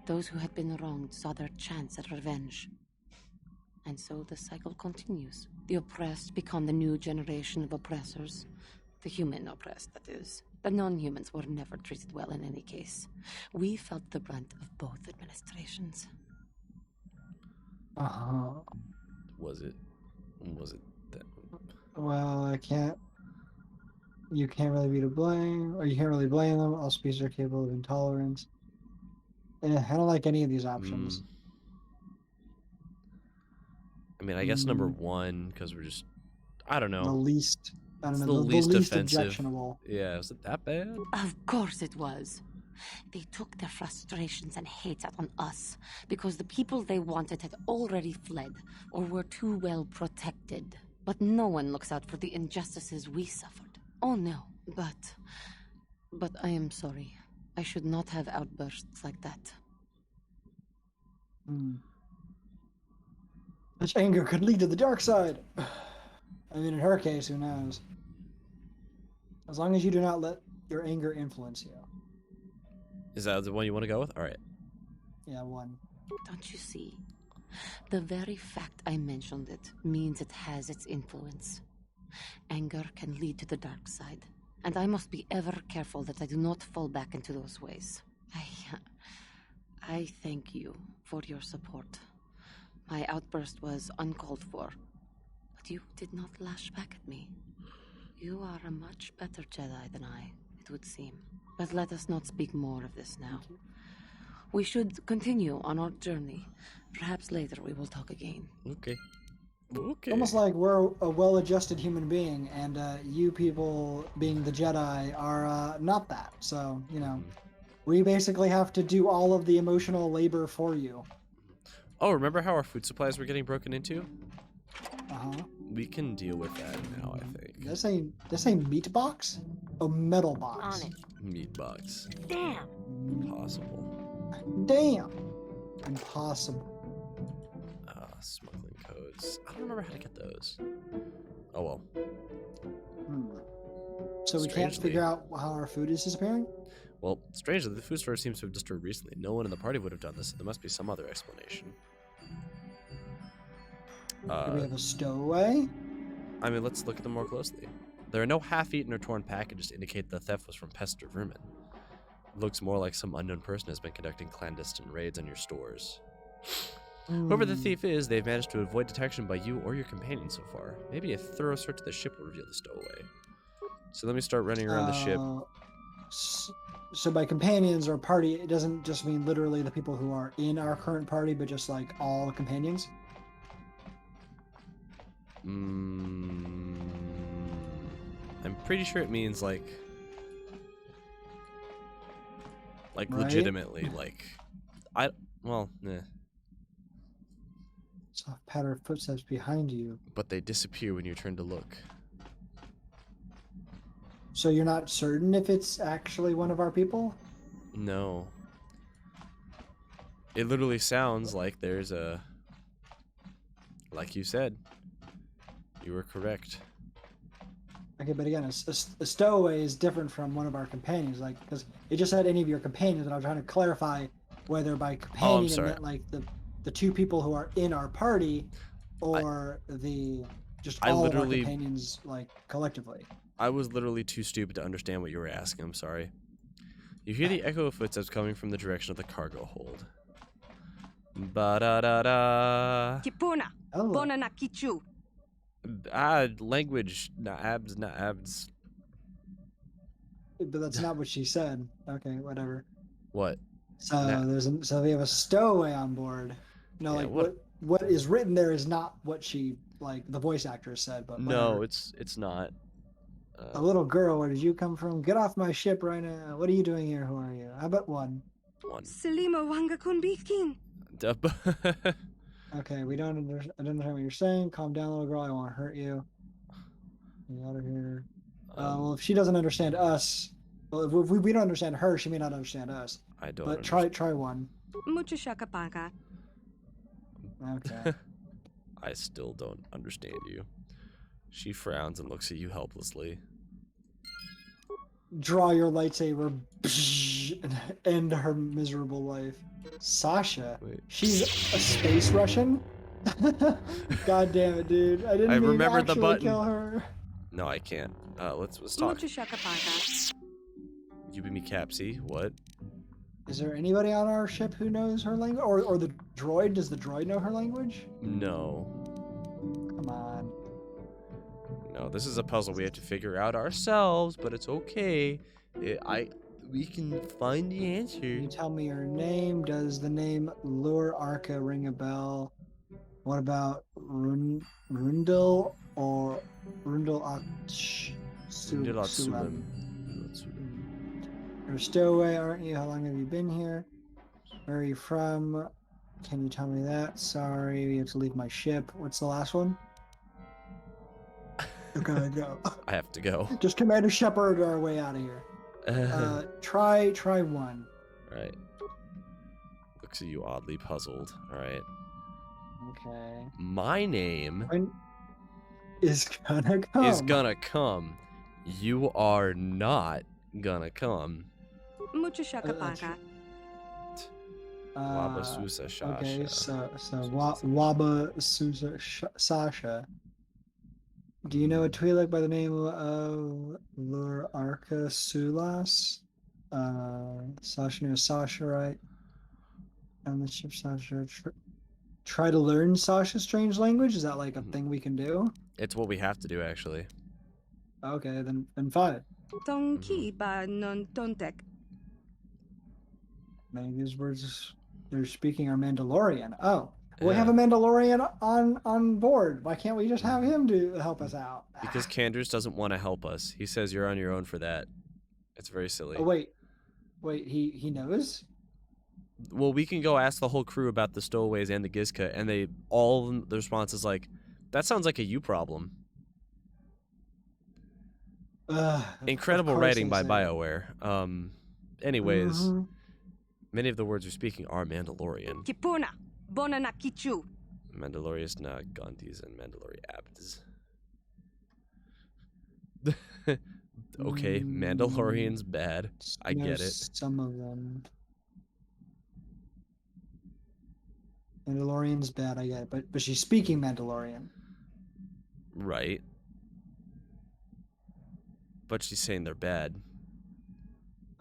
Those who had been wronged saw their chance at revenge. And so the cycle continues. The oppressed become the new generation of oppressors. The human oppressed, that is. The non-humans were never treated well in any case. We felt the brunt of both administrations. Uh-huh. Was it that? Well, you can't really be to blame, or you can't really blame them. All species are capable of intolerance. And I don't like any of these options. I mean, I guess number 1, because we're just, I don't know. The least, I don't know, the least offensive. objectionable. Yeah, was it that bad? Of course it was. They took their frustrations and hate out on us because the people they wanted had already fled or were too well protected. But no one looks out for the injustices we suffered. Oh no, but I am sorry. I should not have outbursts like that. Such anger could lead to the dark side. I mean, in her case, who knows? As long as you do not let your anger influence you. Is that the one you want to go with? All right. Yeah, 1. Don't you see? The very fact I mentioned it means it has its influence. Anger can lead to the dark side, and I must be ever careful that I do not fall back into those ways. I thank you for your support. My outburst was uncalled for, but you did not lash back at me. You are a much better Jedi than I, it would seem. But let us not speak more of this now. We should continue on our journey. Perhaps later we will talk again. Okay. Almost like we're a well-adjusted human being, and you people, being the Jedi, are not that. So, you know, we basically have to do all of the emotional labor for you. Oh, remember how our food supplies were getting broken into? Uh-huh. We can deal with that now, I think. Did I say meat box? Oh, metal box. On it. Meat box. Damn. Impossible. Damn. Impossible. Smuggling codes. I don't remember how to get those. Oh well. So we can't figure out how our food is disappearing? Well, strangely, the food store seems to have destroyed recently. No one in the party would have done this, so there must be some other explanation. Do we have a stowaway? I mean, let's look at them more closely. There are no half-eaten or torn packages to indicate the theft was from pests or vermin. It looks more like some unknown person has been conducting clandestine raids on your stores. Whoever the thief is, they've managed to avoid detection by you or your companion so far. Maybe a thorough search of the ship will reveal the stowaway. So let me start running around the ship. So by companions or party, it doesn't just mean literally the people who are in our current party, but just like all companions? I'm pretty sure it means like right? Legitimately, like Soft patter of footsteps behind you. But they disappear when you turn to look. So you're not certain if it's actually one of our people? No. It literally sounds like there's a... Like you said. You were correct. Okay, but again, a stowaway is different from one of our companions, like, because it just said any of your companions, and I was trying to clarify whether by companion it meant like the 2 people who are in our party, or all of our companions, like, collectively. I was literally too stupid to understand what you were asking. I'm sorry. You hear the echo of footsteps coming from the direction of the cargo hold. Ba-da-da-da. Kipuna. Bona na kichu. Language. Not abs. But that's not what she said. Okay, whatever. What? So so we have a stowaway on board. No, Yeah, like what is written there is not what she like the voice actor said, but No, whatever. it's not. A little girl, where did you come from? Get off my ship right now. What are you doing here? Who are you? How about one? One. Selima wanga kunbikin. Okay, I don't understand what you're saying. Calm down, little girl. I won't hurt you. Get out of here. Well, if she doesn't understand us, well, if we don't understand her, she may not understand us. I don't. But understand. try one. Mucho shakapaka. Okay. I still don't understand you. She frowns and looks at you helplessly. Draw your lightsaber and end her miserable life. Sasha. Wait. She's a space Russian? God damn it, dude. I didn't mean remembered to the button. kill her. No, I can't. Let's talk. Mucho shakapaka. You be me Capsy. What? Is there anybody on our ship who knows her language? Or the droid? Does the droid know her language? No. Come on. No, this is a puzzle we have to figure out ourselves, but it's okay. We can find the answer. Can you tell me your name? Does the name Lure Arca ring a bell? What about Rundel or Rundel Sulam? You're a stowaway, aren't you? How long have you been here? Where are you from? Can you tell me that? Sorry, we have to leave my ship. What's the last one? I gotta go. I have to go. Just Commander Shepard our way out of here. Try one. Right. Looks at you oddly puzzled. All right. Okay. My name is gonna come. Is gonna come. You are not gonna come. Mucho shakapaka. Waba Susa Shasha. Okay, so Waba Susa Sasha. Do you know a Twi'lek by the name of Lur Arca Sulas? Sasha knows Sasha, right? On the ship, Sasha. Try to learn Sasha's strange language? Is that like a thing we can do? It's what we have to do, actually. Okay, then fine. Tonki ba non tontek. Maybe these words they're speaking are Mandalorian. Oh. We have a Mandalorian on board. Why can't we just have him to help us out? Because Candace doesn't want to help us. He says you're on your own for that. It's very silly. Oh, wait, he knows? Well, we can go ask the whole crew about the stowaways and the Gizka, and the response is like, that sounds like a you problem. Incredible writing by BioWare. Anyways, many of the words you're speaking are Mandalorian. Kipuna. Bona na kichu. Mandalorius na Gandhis and Mandalorian abds. Okay, Mandalorian's bad. I get it. Some of them. Mandalorian's bad, I get it. But she's speaking Mandalorian. Right. But she's saying they're bad.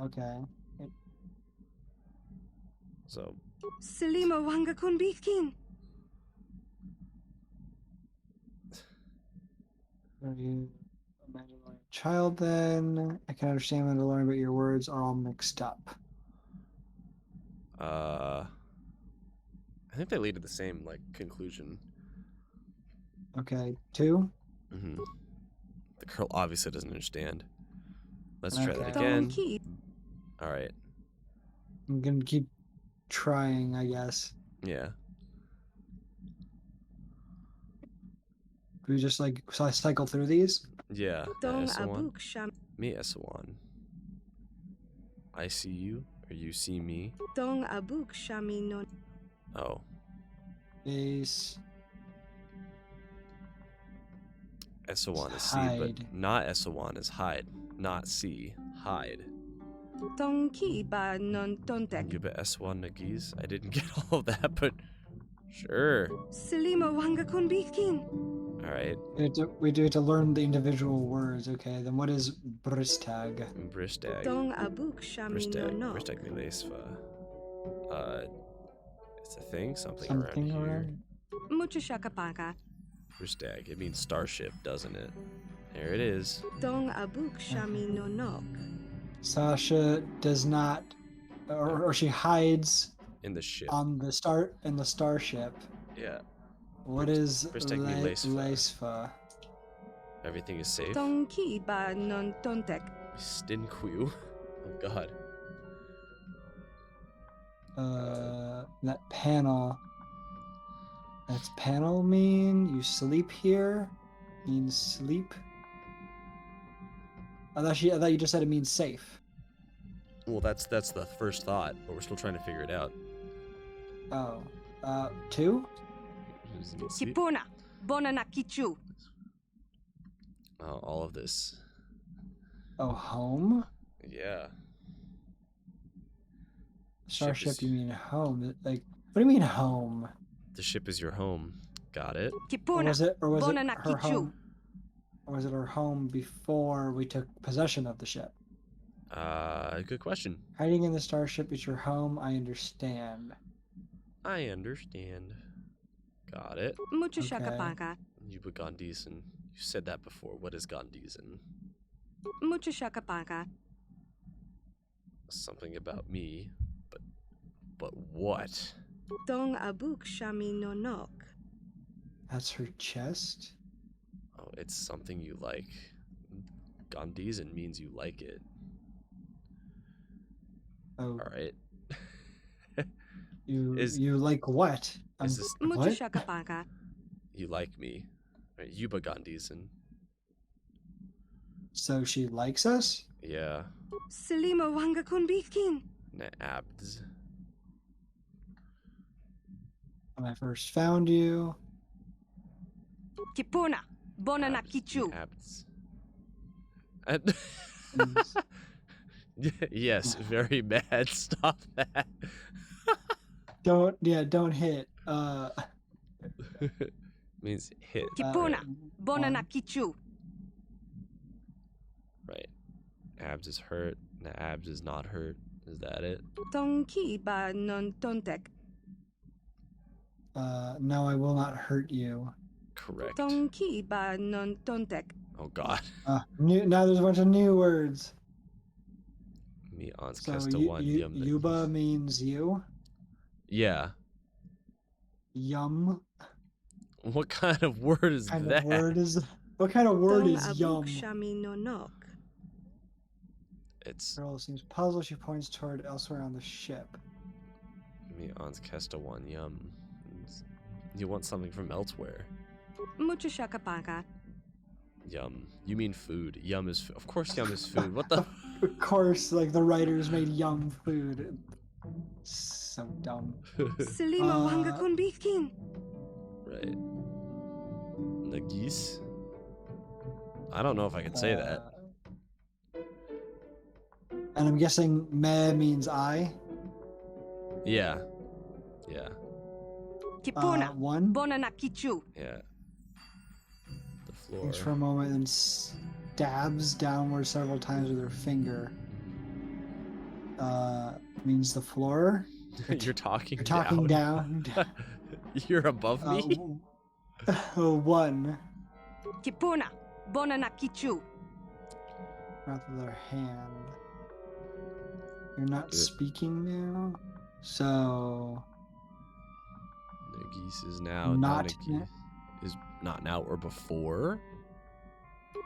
Okay. So. Selima wanga kunbikin. Are you a Mandalorian child then? I can understand Mandalorian, but your words are all mixed up. I think they lead to the same conclusion. Okay, 2. Mm-hmm. The girl obviously doesn't understand. Let's try that again. All right. I'm gonna keep trying, I guess. Yeah. Do we just cycle through these? Yeah. Me Esawan. I see you, or you see me. Oh. Base. Esawan is see, but not Esawan is hide. Not see, hide. Tonki non tontek. Giba Esawan Nagiz. I didn't get all of that, but sure. Selima wanga kunbikin. All right. We do have to learn the individual words. Okay, then what is Bristag? Bristag. Dong abuk shami no. Bristag Milesva. It's a thing? Something around here. Mucho shakapaka. Bristag. It means starship, doesn't it? There it is. Dong abuk shami no. Sasha does not, or she hides In the ship. in the starship. Yeah. What is Protect me, Leisfa? Everything is safe. Tonki ba non tontek. Stinquew. Oh god. That panel. That's panel mean you sleep here? Means sleep? I thought you just said it means safe. Well, that's the first thought, but we're still trying to figure it out. Oh. 2? Does it mean sleep? Kipuna. Bona na kichu. Oh, all of this. Oh, home? Yeah. Starship, you mean home? Like, what do you mean home? The ship is your home. Got it. Or was it her home? Or was it her home before we took possession of the ship? Good question. Hiding in the starship is your home, I understand. I understand. Got it. Mucho shakapaka. You put Gondisan. You said that before. What is Gondisan? Mucho shakapaka. Something about me, but what? Dong abuk shami no nok. That's her chest? Oh, it's something you like. Gondisan means you like it. Oh. Alright. You like what? Is this Mucho shakapaka. You like me. Right, Yuba Gondisan. So she likes us? Yeah. Selima wanga kunbikin. Abds. When I first found you. Kipuna. Bona na kichu. Abds. Yes, very bad. Stop that. Don't hit. Means hit. Kipuna. Bona na kichu. Right. Abs is hurt. Abs is not hurt. Is that it? Tonki ba non tontek. No, I will not hurt you. Correct. Tonki ba non tontek. Oh god. Now there's a bunch of new words. Me on So Yuba means you? Yeah. Yum. What kind of word is that? What kind of word is yum? Shami no nok. It's. Girl seems puzzled. She points toward elsewhere on the ship. Me on Kestawan yum. You want something from elsewhere. Mucho shakapaka. Yum. You mean food. Yum is of course yum is food. What the? Of course, like the writers made yum food. So dumb. Selima wanga kunbikin. Right. Nagis? I don't know if I can say that. And I'm guessing me means I. Yeah. Yeah. Kipuna. 1. Bona na kichu. Yeah. The floor. Thinks for a moment and stabs downward several times with her finger. Means the floor. You're talking down. You're above me? 1. Kipuna. Bona na kichu. Mouth with her hand. You're not speaking now? So... Nagis is now. Not now is not now or before?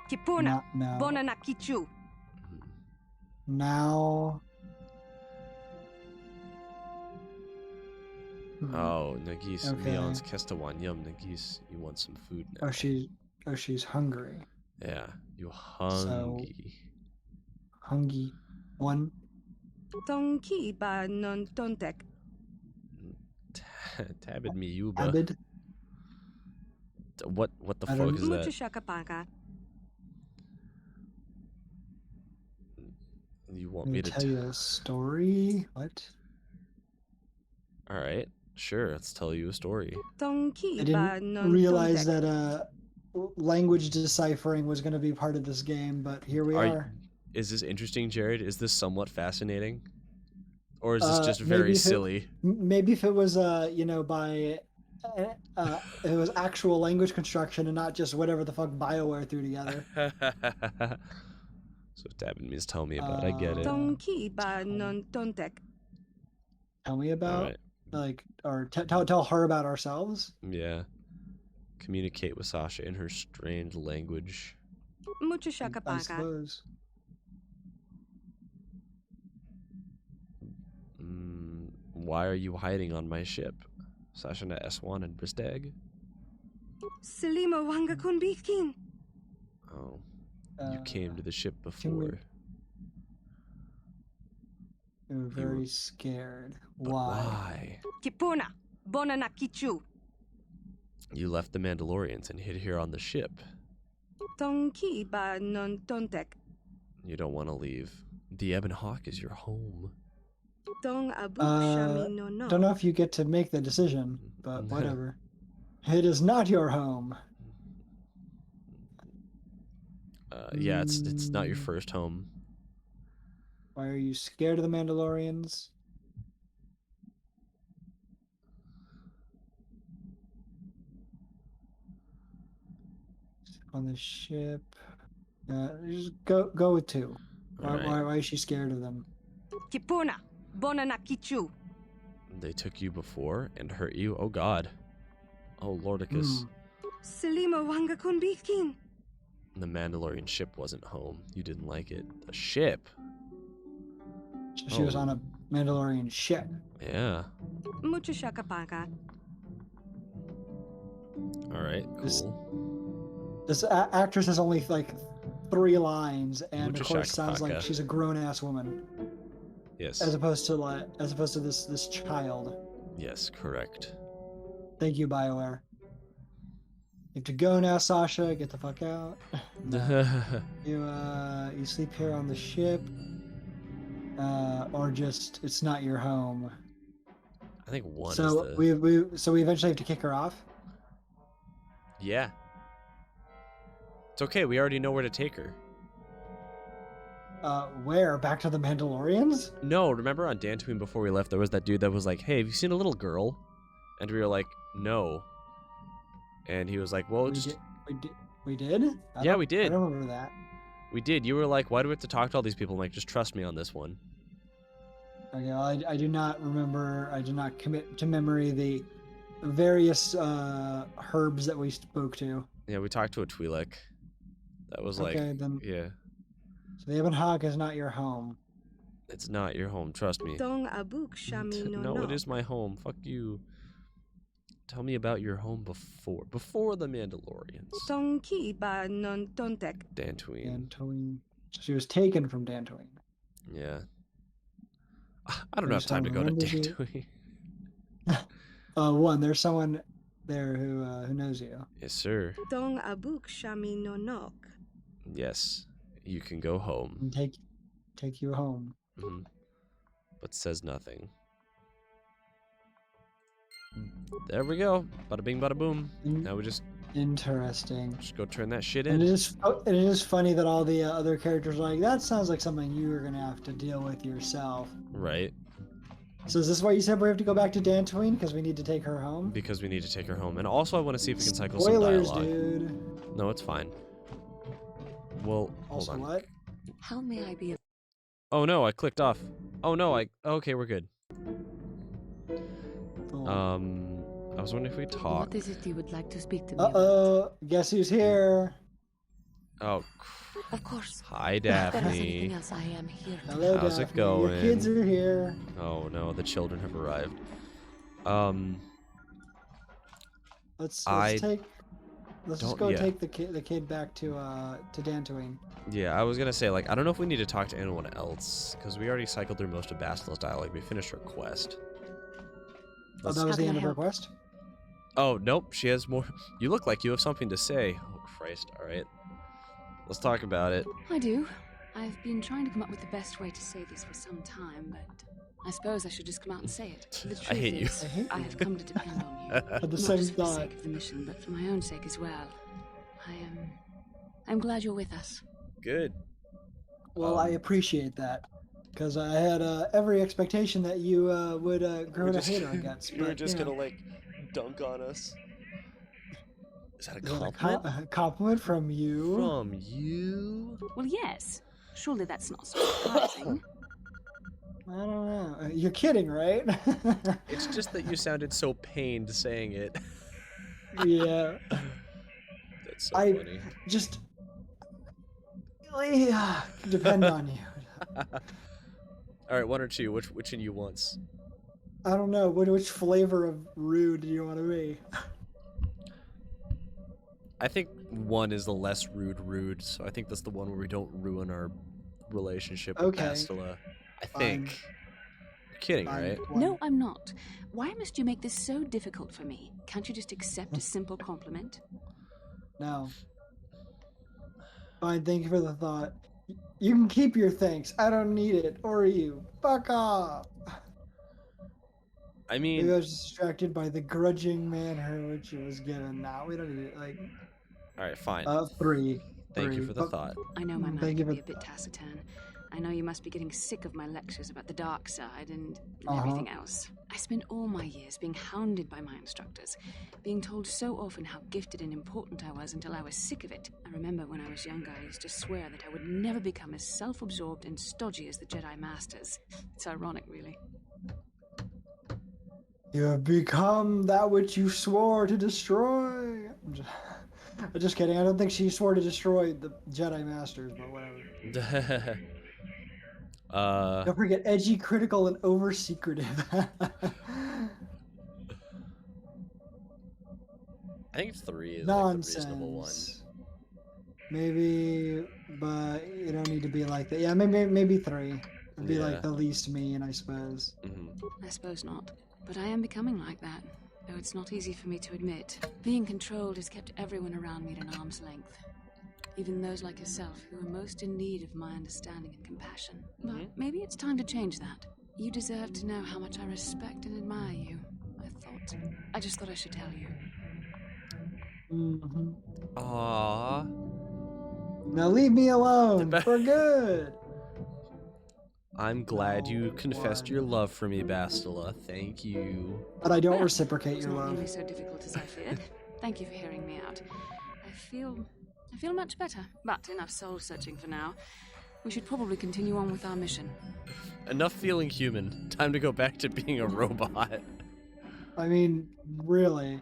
Kipuna. Bona na kichu. Now... Oh, Nagis, Okay. Meon's Kestawan Yum, Nagis, you want some food now. Oh, she's hungry. Yeah, you hungry. Hungry. 1. Tonki ba non tontek. Tabid me Yuba. Abid. What the fuck is Mucho that? shakapaka. You want me to tell you a story? What? Alright, sure, let's tell you a story. Tonki I ba didn't non realize tontek. that language deciphering was going to be part of this game, but here we are. Is this interesting, Jared? Is this somewhat fascinating? Or is this just very maybe silly? Maybe if it was, by... it was actual language construction and not just whatever the fuck BioWare threw together. So Dabin means tell me about. I get it. Tonki ba non tontek. Tell me about. Right. like, or tell her about ourselves? Yeah. Communicate with Sasha in her strange language. Mucho I shakapaka. suppose. Why are you hiding on my ship? Sasha na Eswan and Bristag? Selima wanga kunbitkin. Oh. You came to the ship before. We were very scared. But why? Kipuna, bona na kichu. You left the Mandalorians and hid here on the ship. Tonki ba non tontek. You don't want to leave. The Ebon Hawk is your home. Tong abu shami no no. Don't know if you get to make the decision, but whatever. It is not your home. Yeah, it's not your first home. Why are you scared of the Mandalorians? On the ship. Just go with 2. Why is she scared of them? Kipuna, bona na kichu. They took you before and hurt you? Oh god. Oh Lordicus. Selima wanga kunbitkin. The Mandalorian ship wasn't home. You didn't like it. The ship? So she was on a Mandalorian ship. Yeah. Mucho shakapaka. Alright, cool. This actress has only like 3 lines, and Mucho of course sounds like shakapaka. she's a grown-ass woman. Yes. As opposed to this child. Yes, correct. Thank you, BioWare. You have to go now, Sasha. Get the fuck out. You sleep here on the ship, or just it's not your home. I think one So is the... we eventually have to kick her off. Yeah. It's okay. We already know where to take her. Where? Back to the Mandalorians? No, remember on Dantooine before we left, there was that dude that was like, "Hey, have you seen a little girl?" And we were like, "No." And he was like, "Well, We did? Yeah, we did. I don't remember that. We did. You were like, "Why do we have to talk to all these people?" I'm like, "Just trust me on this one." Okay, well, I do not remember. I do not commit to memory the various herbs that we spoke to. Yeah, we talked to a Twi'lek. That was like, Okay, then. yeah. So the Ebon Hawk is not your home. It's not your home. Trust me. Tong abuk shami no No, no. it is my home. Fuck you. Tell me about your home before the Mandalorians. Tonki ba non tontek. Dantooine. Dantooine. So she was taken from Dantooine. Yeah. I don't have time to go to Dantooine. One, there's someone there who knows you. Yes, sir. Tong abuk shami no nok. Yes, you can go home. And take you home. Mm-hmm. But says nothing. There we go. Bada bing, bada boom. Now we just interesting. Just go turn that shit And in. it is funny that all the other characters are like, that sounds like something you are gonna have to deal with yourself. Right. So is this why you said we have to go back to Dantooine because we need to take her home? Because we need to take her home, and also I want to see if we can cycle Spoilers, some dialogue. dude. No, it's fine. Well, also, hold on. what? How may I be? Oh no, I clicked off. Oh no, okay, we're good. I was wondering if we could talk. What is it you would like to speak to me Uh-oh, guess who's here? Oh, Of course. hi, If there is Daphne. anything else, I am here. Hello, How's Daphne. it going? Your kids are here. Oh no, the children have arrived. Let's I just go take the kid back to Dantooine. Yeah, I was gonna say, like, I don't know if we need to talk to anyone else, because we already cycled through most of Bastil's dialogue. We finished her quest. Oh, that was the end of her quest? Oh, nope, she has more. You look like you have something to say. Oh, Christ, alright. Let's talk about it. I do. I've been trying to come up with the best way to say this for some time, but I suppose I should just come out and say it. The truth I hate you. is, I have come to depend on you. At the Not same just for the thought. sake of the mission, but for my own sake as well. I'm glad you're with us. Good. Well, I appreciate that. Because I had every expectation that you would grow to hate our guts. You were just gonna, like, dunk on us. Is that a compliment? A compliment from you? From you? Well, yes. Surely that's not surprising. I don't know. You're kidding, right? It's just that you sounded so pained saying it. Yeah. That's so funny. Just depend on you. All right, one or two. Which in you wants? I don't know. Which flavor of rude do you want to be? I think one is the less rude, so I think that's the one where we don't ruin our relationship with Bastila. I think. You're kidding, right? No, I'm not. Why must you make this so difficult for me? Can't you just accept a simple compliment? No. Fine, thank you for the thought. You can keep your thanks. I don't need it. Or you. Fuck off. I mean... Maybe I was distracted by the grudging manner in which it was given. Now we don't need it. Like... Alright, fine. 3. Thank you for the thought. I know my man can be a bit taciturn. I know you must be getting sick of my lectures about the dark side and everything else. I spent all my years being hounded by my instructors, being told so often how gifted and important I was until I was sick of it. I remember when I was younger, I used to swear that I would never become as self-absorbed and stodgy as the Jedi Masters. It's ironic, really. You have become that which you swore to destroy. I'm just kidding. I don't think she swore to destroy the Jedi Masters, but whatever. Don't forget, edgy, critical, and over-secretive. I think 3 is like the reasonable one. Maybe, but you don't need to be like that. Yeah, maybe 3. It'd be like the least mean, I suppose. I suppose not. But I am becoming like that, though it's not easy for me to admit. Being controlled has kept everyone around me at an arm's length. Even those like yourself who are most in need of my understanding and compassion. But maybe it's time to change that. You deserve to know how much I respect and admire you. I just thought I should tell you. Aww. Now leave me alone for good. I'm glad you confessed your love for me, Bastila. Thank you. But I don't reciprocate your love. love. It's not nearly so difficult as I feared. Thank you for hearing me out. I feel much better, but enough soul-searching for now. We should probably continue on with our mission. Enough feeling human. Time to go back to being a robot. I mean, really?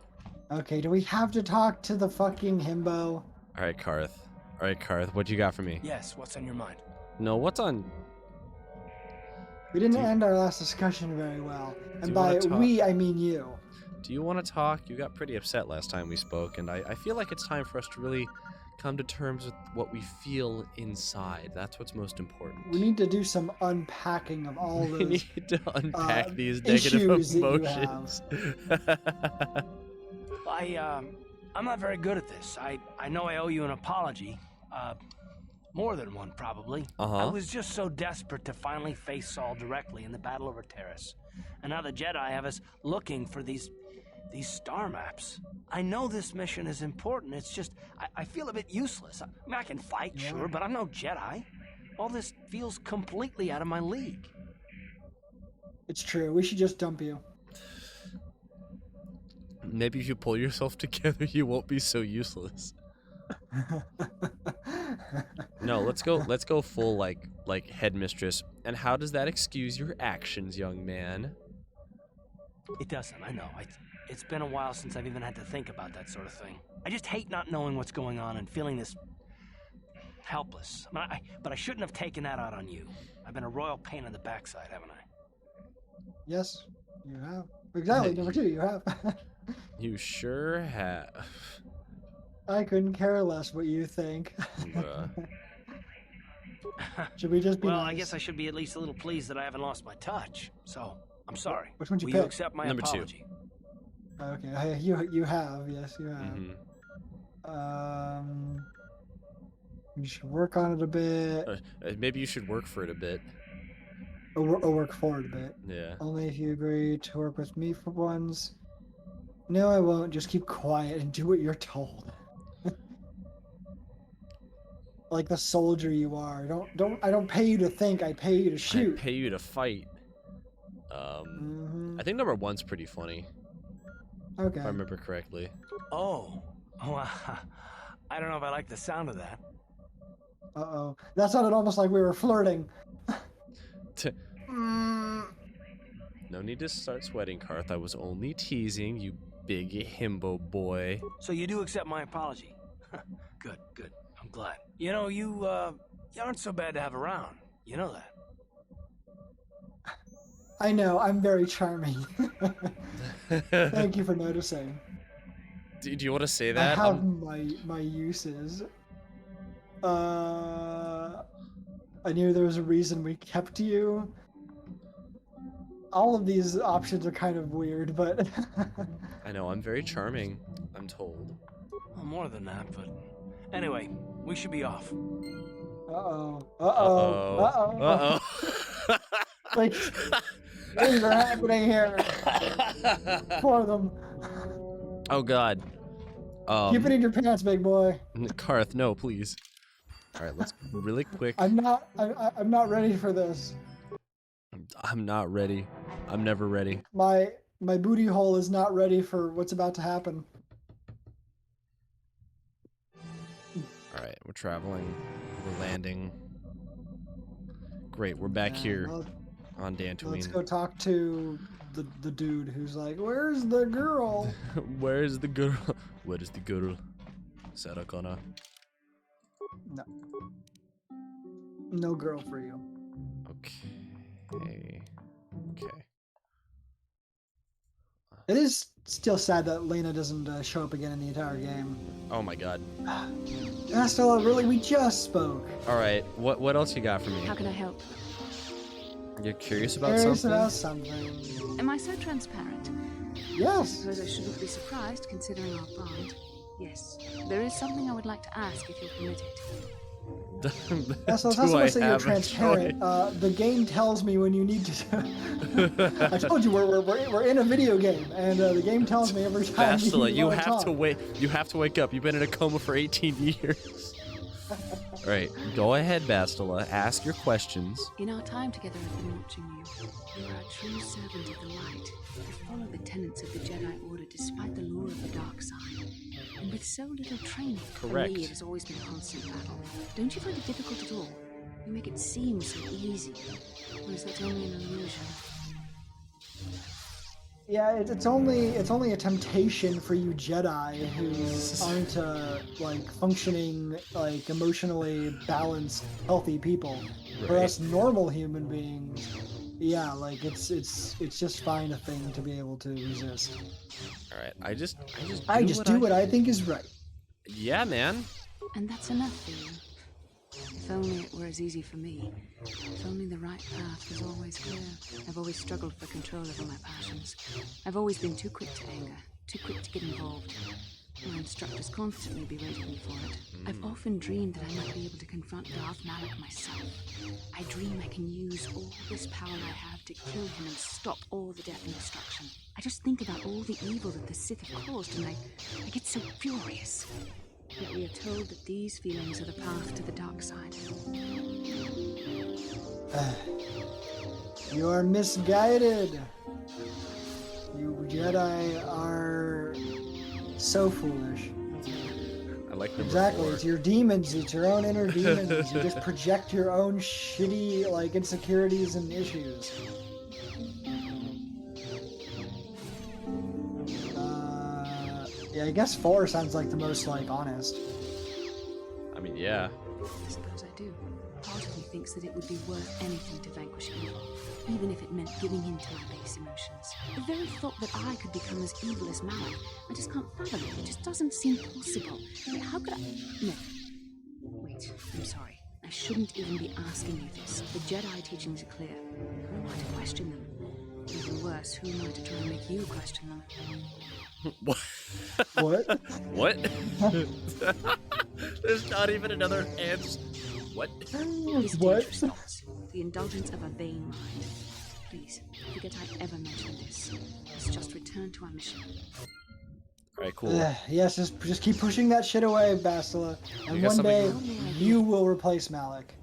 Okay, do we have to talk to the fucking himbo? Alright, Karth, what you got for me? Yes, what's on your mind? No, what's on... We didn't end our last discussion very well. And by we, I mean you. Do you want to talk? You got pretty upset last time we spoke, and I feel like it's time for us to really come to terms with what we feel inside. That's what's most important. We need to do some unpacking of all those We need to unpack these negative emotions. I'm not very good at this. I know I owe you an apology. More than one, probably. I was just so desperate to finally face Saul directly in the battle over Terrace. And now the Jedi have us looking for these star maps. I know this mission is important. It's just, I feel a bit useless. I mean, I can fight, sure, but I'm no Jedi. All this feels completely out of my league. It's true. We should just dump you. Maybe if you pull yourself together, you won't be so useless. No, let's go full like headmistress. And how does that excuse your actions, young man? It doesn't, I know. It's been a while since I've even had to think about that sort of thing. I just hate not knowing what's going on and feeling this helpless. But I shouldn't have taken that out on you. I've been a royal pain in the backside, haven't I? Yes, you have. Exactly, number 2, you have. You sure have. I couldn't care less what you think. Should we just be Well, nice? I guess I should be at least a little pleased that I haven't lost my touch. So, I'm sorry. Which one you Will pick? you accept my Number 2. apology? Okay, you have, yes, you have. You should work on it a bit. Maybe you should work for it a bit. Or work for it a bit. Yeah. Only if you agree to work with me for once. No, I won't. Just keep quiet and do what you're told. Like the soldier you are. I don't pay you to think, I pay you to shoot. I pay you to fight. I think number 1's pretty funny. Okay. If I remember correctly. Oh, I don't know if I like the sound of that. Uh-oh. That sounded almost like we were flirting. No need to start sweating, Karth. I was only teasing, you big himbo boy. So you do accept my apology? Good, good. I'm glad. You know, you aren't so bad to have around. You know that. I know, I'm very charming. Thank you for noticing. Do you want to say that? I have my uses. I knew there was a reason we kept you. All of these options are kind of weird, but... I know, I'm very charming, I'm told. Well, more than that, but... Anyway, we should be off. Uh-oh. Uh-oh. Uh-oh. Uh-oh. Like, things are happening here. For them. Oh, God. Keep it in your pants, big boy. Karth, no, please. All right, let's really quick. I'm not ready for this. I'm not ready. I'm never ready. My booty hole is not ready for what's about to happen. All right, we're traveling. We're landing. Great, we're back here on Dantooine. Let's go talk to the dude who's like, "Where's the girl?" Where's the girl? Where is the girl? Sarah Connor. No. No girl for you. Okay. Okay. It is still sad that Lena doesn't show up again in the entire game. Oh my God. Astella, really, we just spoke. All right, what else you got for me? How can I help? You're curious about Curious something? about something. Am I so transparent? Yes. I suppose I shouldn't be surprised, considering our bond. Yes, there is something I would like to ask, if you'll permit it. That's not so much that you're transparent. The game tells me when you need to. I told you we're in a video game, and the game tells me every time. Bastila, you have to wait. You have to wake up. You've been in a coma for 18 years. All right, go ahead, Bastila. Ask your questions. In our time together, I've been watching you. You are a true servant of the light. You follow the tenets of the Jedi Order despite the lure of the dark side. And with so little training, Correct. For me, it has always been a constant battle. Don't you find it difficult at all? You make it seem so easy. Or is that only an illusion? Yeah, it's only a temptation for you Jedi who aren't like functioning, like emotionally balanced, healthy people. Right. For us normal human beings, yeah, like it's just fine a thing to be able to resist. All right, I just do what I think is right. Yeah, man. And that's enough for you. If only it were as easy for me. If only the right path was always clear. I've always struggled for control over my passions. I've always been too quick to anger, too quick to get involved. My instructors constantly berated me for it. I've often dreamed that I might be able to confront Darth Malak myself. I dream I can use all this power I have to kill him and stop all the death and destruction. I just think about all the evil that the Sith have caused, and I get so furious. Yet we are told that these feelings are the path to the dark side. You are misguided. You Jedi are so foolish. I like the exactly. It's your demons. It's your own inner demons. You just project your own shitty like insecurities and issues. Yeah, I guess 4 sounds like the most like honest. I mean, yeah. I suppose I do. Part of me thinks that it would be worth anything to vanquish evil, even if it meant giving in to my base emotions. The very thought that I could become as evil as Malak, I just can't fathom it. It just doesn't seem possible. But how could I? No. Wait, I'm sorry. I shouldn't even be asking you this. The Jedi teachings are clear. Who am I to question them? Even worse, who am I to try and make you question them? What? What? What? There's not even another answer. What? What? Thoughts, the indulgence of a vain mind. Please, forget I ever mentioned this. Let's just return to our mission. Alright, cool. Yes, just keep pushing that shit away, Bastila. And one day, you will replace Malak.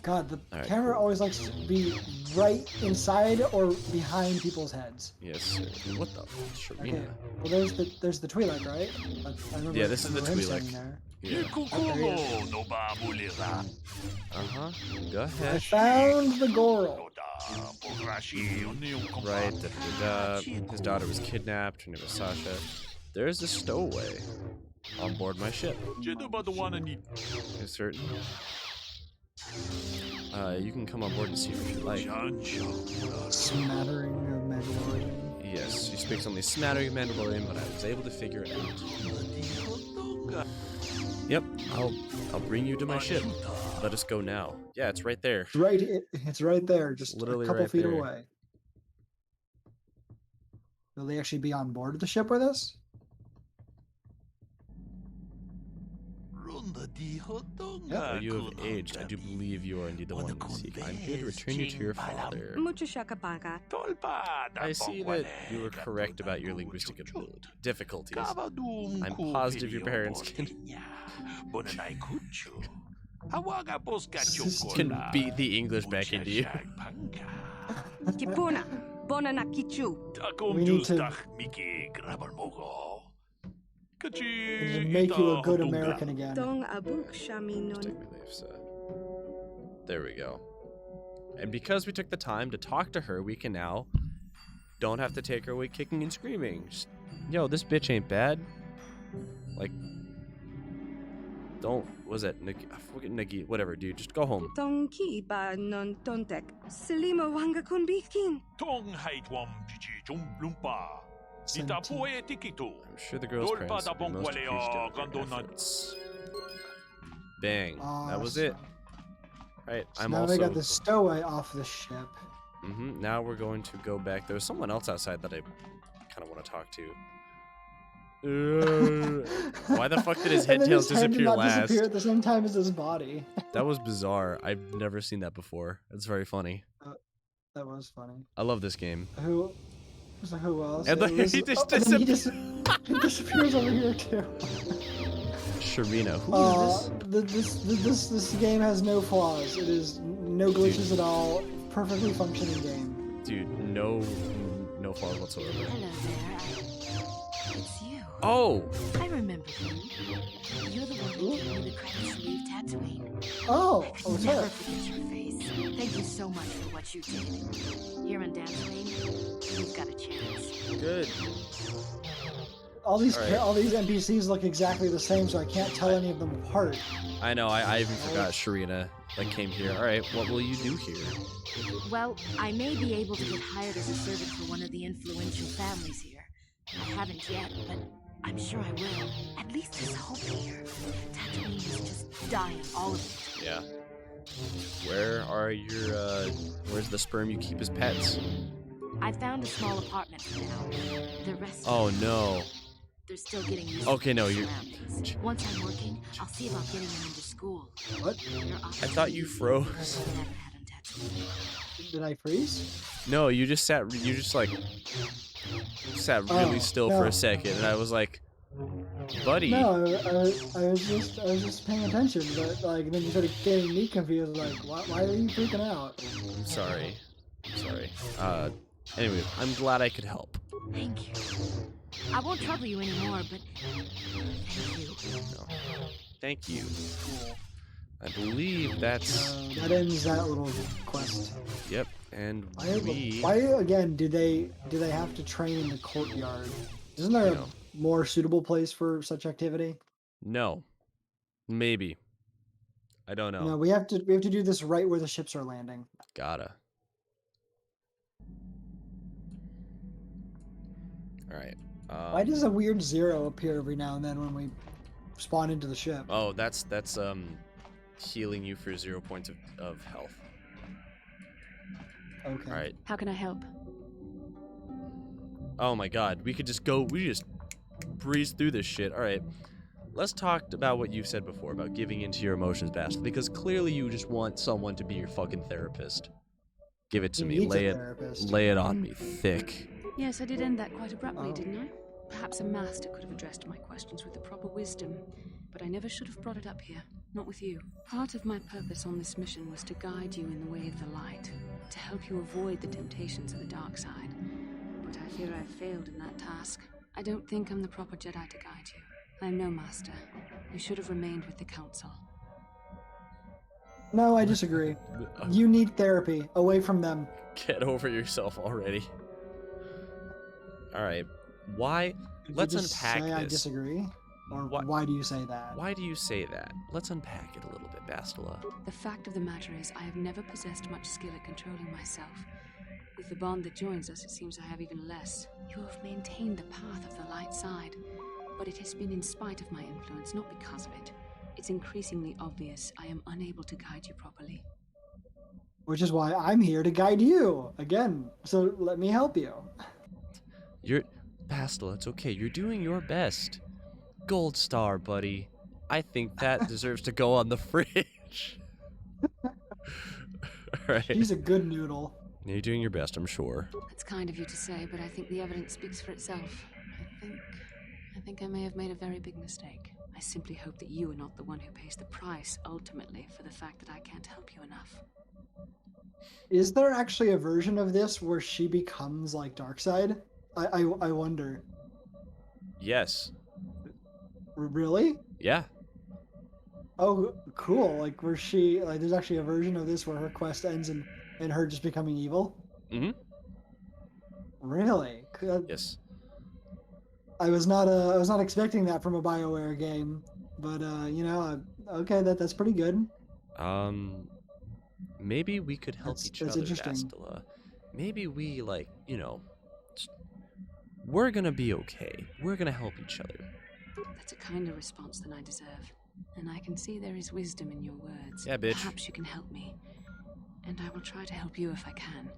God, the camera always likes to be right inside or behind people's heads. Yes, sir. What the? Sharina. Okay. Well, there's the Twi'lek, right? Yeah, this is the Twi'lek. Yeah. Uh-huh. Go ahead. I found the Goral. Right, his daughter was kidnapped, her name was Sasha. There's a stowaway on board my ship. You're certain? You can come on board and see if you like. Smattering of Mandalorian. Yes, she speaks only smattering of Mandalorian, but I was able to figure it out. Yep, I'll bring you to my ship. Let us go now. Yeah, it's right there. It's right there, just Literally a couple right feet there. away. Will they actually be on board the ship with us? Though you have aged, I do believe you are indeed the one we seek. I'm here to return you to your father. I see that you were correct about your linguistic difficulties. I'm positive your parents can beat the English back into you. Kipuna, bona na kichu. We need to make you a good American again. Dong abuk shami non. There we go. And because we took the time to talk to her, we can now don't have to take her away kicking and screaming. Just, yo, this bitch ain't bad. Like, don't, what was that? I forget Nagi, whatever, dude. Just go home. Tong ki ba non tontek. Selima wanga kun bikin. Tong haitwam chichi lumpa. I'm sure the girl's parents will be most appreciative of your efforts. Bang. That was it. Right, So I'm now also... they got the stowaway off the ship. Now we're going to go back. There was someone else outside that I kind of want to talk to. Why the fuck did his head tails disappear last? Disappear at the same time as his body. That was bizarre. I've never seen that before. It's very funny. That was funny. I love this game. Who else? And then he just he disappears over here too. Sharina, who is this? This game has no flaws. It is no glitches at all. Perfectly functioning game. Dude, no flaws whatsoever. Hello there. It's you. Oh! I remember you. You're the one who gave me the credits to leave Tatooine. Oh! I can never forget your face. Thank you so much for what you did. Here on Tatooine, you've got a chance. Good. All these NPCs look exactly the same, so I can't tell any of them apart. I know. I even forgot Sharina came here. All right, what will you do here? Well, I may be able to get hired as a servant for one of the influential families here. I haven't yet, but I'm sure I will. At least there's hope here. Tatooine is just dying, all of it. Yeah. Where are your, where's the sperm you keep as pets? I found a small apartment for now. The rest Oh, no. They're still getting used Okay, to no, the you're... surroundings. Once I'm working, I'll see about getting them into school. What? I thought you froze. Did I freeze? No, you just sat really still for a second, and I was like, buddy. No, I was just paying attention, but like then you started getting me confused. Like, why are you freaking out? I'm sorry. Anyway, I'm glad I could help. Thank you. I won't trouble you anymore, but thank you. No. Thank you. I believe that's... that ends that little quest. Yep, and why again do they have to train in the courtyard? Isn't there a more suitable place for such activity? No. Maybe. I don't know. No, we have to do this right where the ships are landing. Gotta. Alright. Why does a weird 0 appear every now and then when we spawn into the ship? Oh, that's healing you for 0 points of health. Okay. Alright. How can I help? Oh my god, we just breeze through this shit. Alright. Let's talk about what you've said before about giving into your emotions, Bast, because clearly you just want someone to be your fucking therapist. Give it to me. Lay it on me thick. Yes, I did end that quite abruptly, didn't I? Perhaps a master could have addressed my questions with the proper wisdom, but I never should have brought it up here, not with you. Part of my purpose on this mission was to guide you in the way of the light, to help you avoid the temptations of the dark side. But I fear I failed in that task. I don't think I'm the proper Jedi to guide you. I'm no master. You should have remained with the Council. No, I disagree. You need therapy. Away from them. Get over yourself already. All right. Why? Let's you just unpack say this. I disagree? Or why do you say that? Why do you say that? Let's unpack it a little bit, Bastila. The fact of the matter is, I have never possessed much skill at controlling myself. With the bond that joins us, it seems I have even less. You have maintained the path of the light side, but it has been in spite of my influence, not because of it. It's increasingly obvious I am unable to guide you properly. Which is why I'm here to guide you. Again, so let me help you. Bastila, it's okay. You're doing your best. Gold star, buddy. I think that deserves to go on the fridge. All right. She's a good noodle. You're doing your best, I'm sure. That's kind of you to say, but I think the evidence speaks for itself. I think I may have made a very big mistake. I simply hope that you are not the one who pays the price, ultimately, for the fact that I can't help you enough. Is there actually a version of this where she becomes like Darkseid? I wonder. Yes. Really? Yeah. Oh, cool. Like, where she, like, there's actually a version of this where her quest ends in her just becoming evil? Mm-hmm. Really? Yes. I was not expecting that from a BioWare game, but, you know, okay, that's pretty good. Maybe we could help each that's other, interesting. Bastila. Maybe we, like, you know, we're gonna be okay. We're gonna help each other. That's a kinder response than I deserve. And I can see there is wisdom in your words. Yeah, bitch. Perhaps you can help me. And I will try to help you if I can.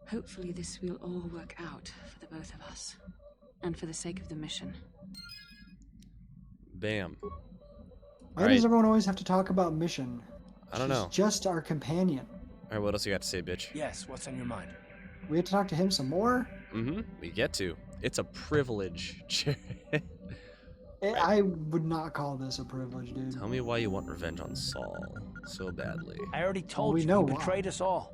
Hopefully this will all work out for the both of us. And for the sake of the mission. Bam. Why does everyone always have to talk about mission? I don't know. She's just our companion. Alright, what else you got to say, bitch? Yes, what's on your mind? We have to talk to him some more? Mm-hmm. We get to. It's a privilege. I would not call this a privilege, dude. Tell me why you want revenge on Saul so badly. I already told you, know he betrayed us all.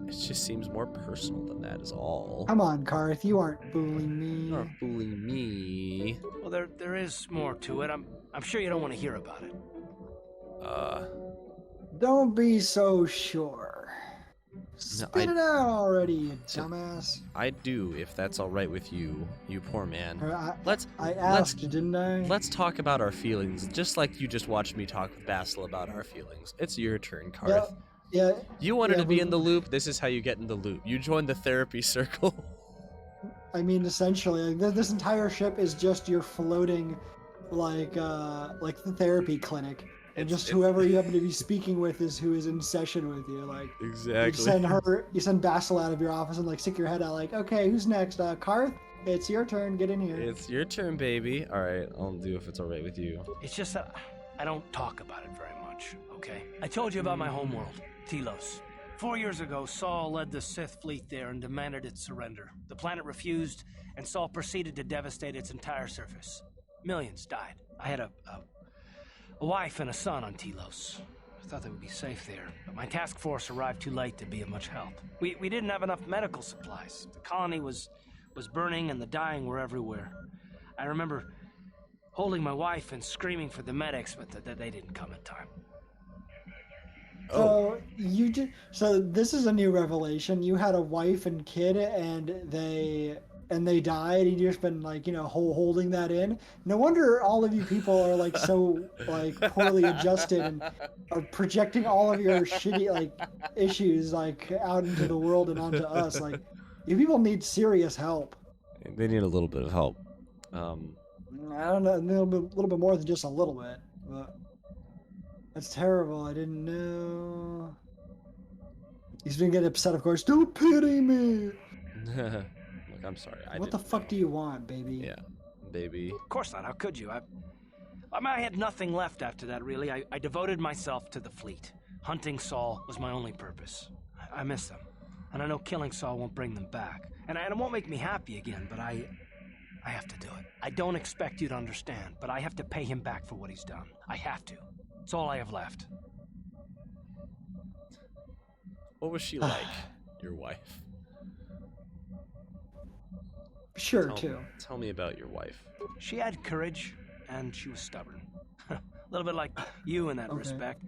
It just seems more personal than that is all. Come on, Karth, you aren't fooling me. You aren't fooling me. Well, there is more to it. I'm sure you don't want to hear about it. Don't be so sure. Spit it out already, you dumbass. I do, if that's all right with you, you poor man. I asked, didn't I? Let's talk about our feelings, just like you just watched me talk with Basil about our feelings. It's your turn, Karth. Yeah. You wanted to be in the loop. This is how you get in the loop. You joined the therapy circle. I mean, essentially, like, this entire ship is just your floating, like the therapy clinic. And just whoever you happen to be speaking with is who is in session with you. Like, exactly. You send Basil out of your office and like stick your head out. Like, okay, who's next? Karth, it's your turn. Get in here. It's your turn, baby. All right, I'll do if it's all right with you. It's just that I don't talk about it very much. Okay. I told you about my homeworld, Telos. 4 years ago, Saul led the Sith fleet there and demanded its surrender. The planet refused, and Saul proceeded to devastate its entire surface. Millions died. I had a wife and a son on Telos. I thought they would be safe there, but my task force arrived too late to be of much help. We didn't have enough medical supplies. The colony was burning and the dying were everywhere. I remember holding my wife and screaming for the medics, but they didn't come in time. So this is a new revelation. You had a wife and kid, and they died, and you've just been like, you know, holding that in. No wonder all of you people are like so like poorly adjusted and are projecting all of your shitty like issues like out into the world and onto us. Like, you people need serious help. They need a little bit of help. I don't know, a little bit more than just a little bit, but that's terrible. I didn't know. He's gonna get upset, of course. Don't pity me. Look, I'm sorry. What the fuck do you want, baby? Yeah, baby. Of course not. How could you? I had nothing left after that, really. I devoted myself to the fleet. Hunting Saul was my only purpose. I miss them. And I know killing Saul won't bring them back. And it won't make me happy again, but I have to do it. I don't expect you to understand, but I have to pay him back for what he's done. I have to. It's all I have left. What was she like, your wife? Sure, Tell me about your wife. She had courage, and she was stubborn. little bit like you in that respect.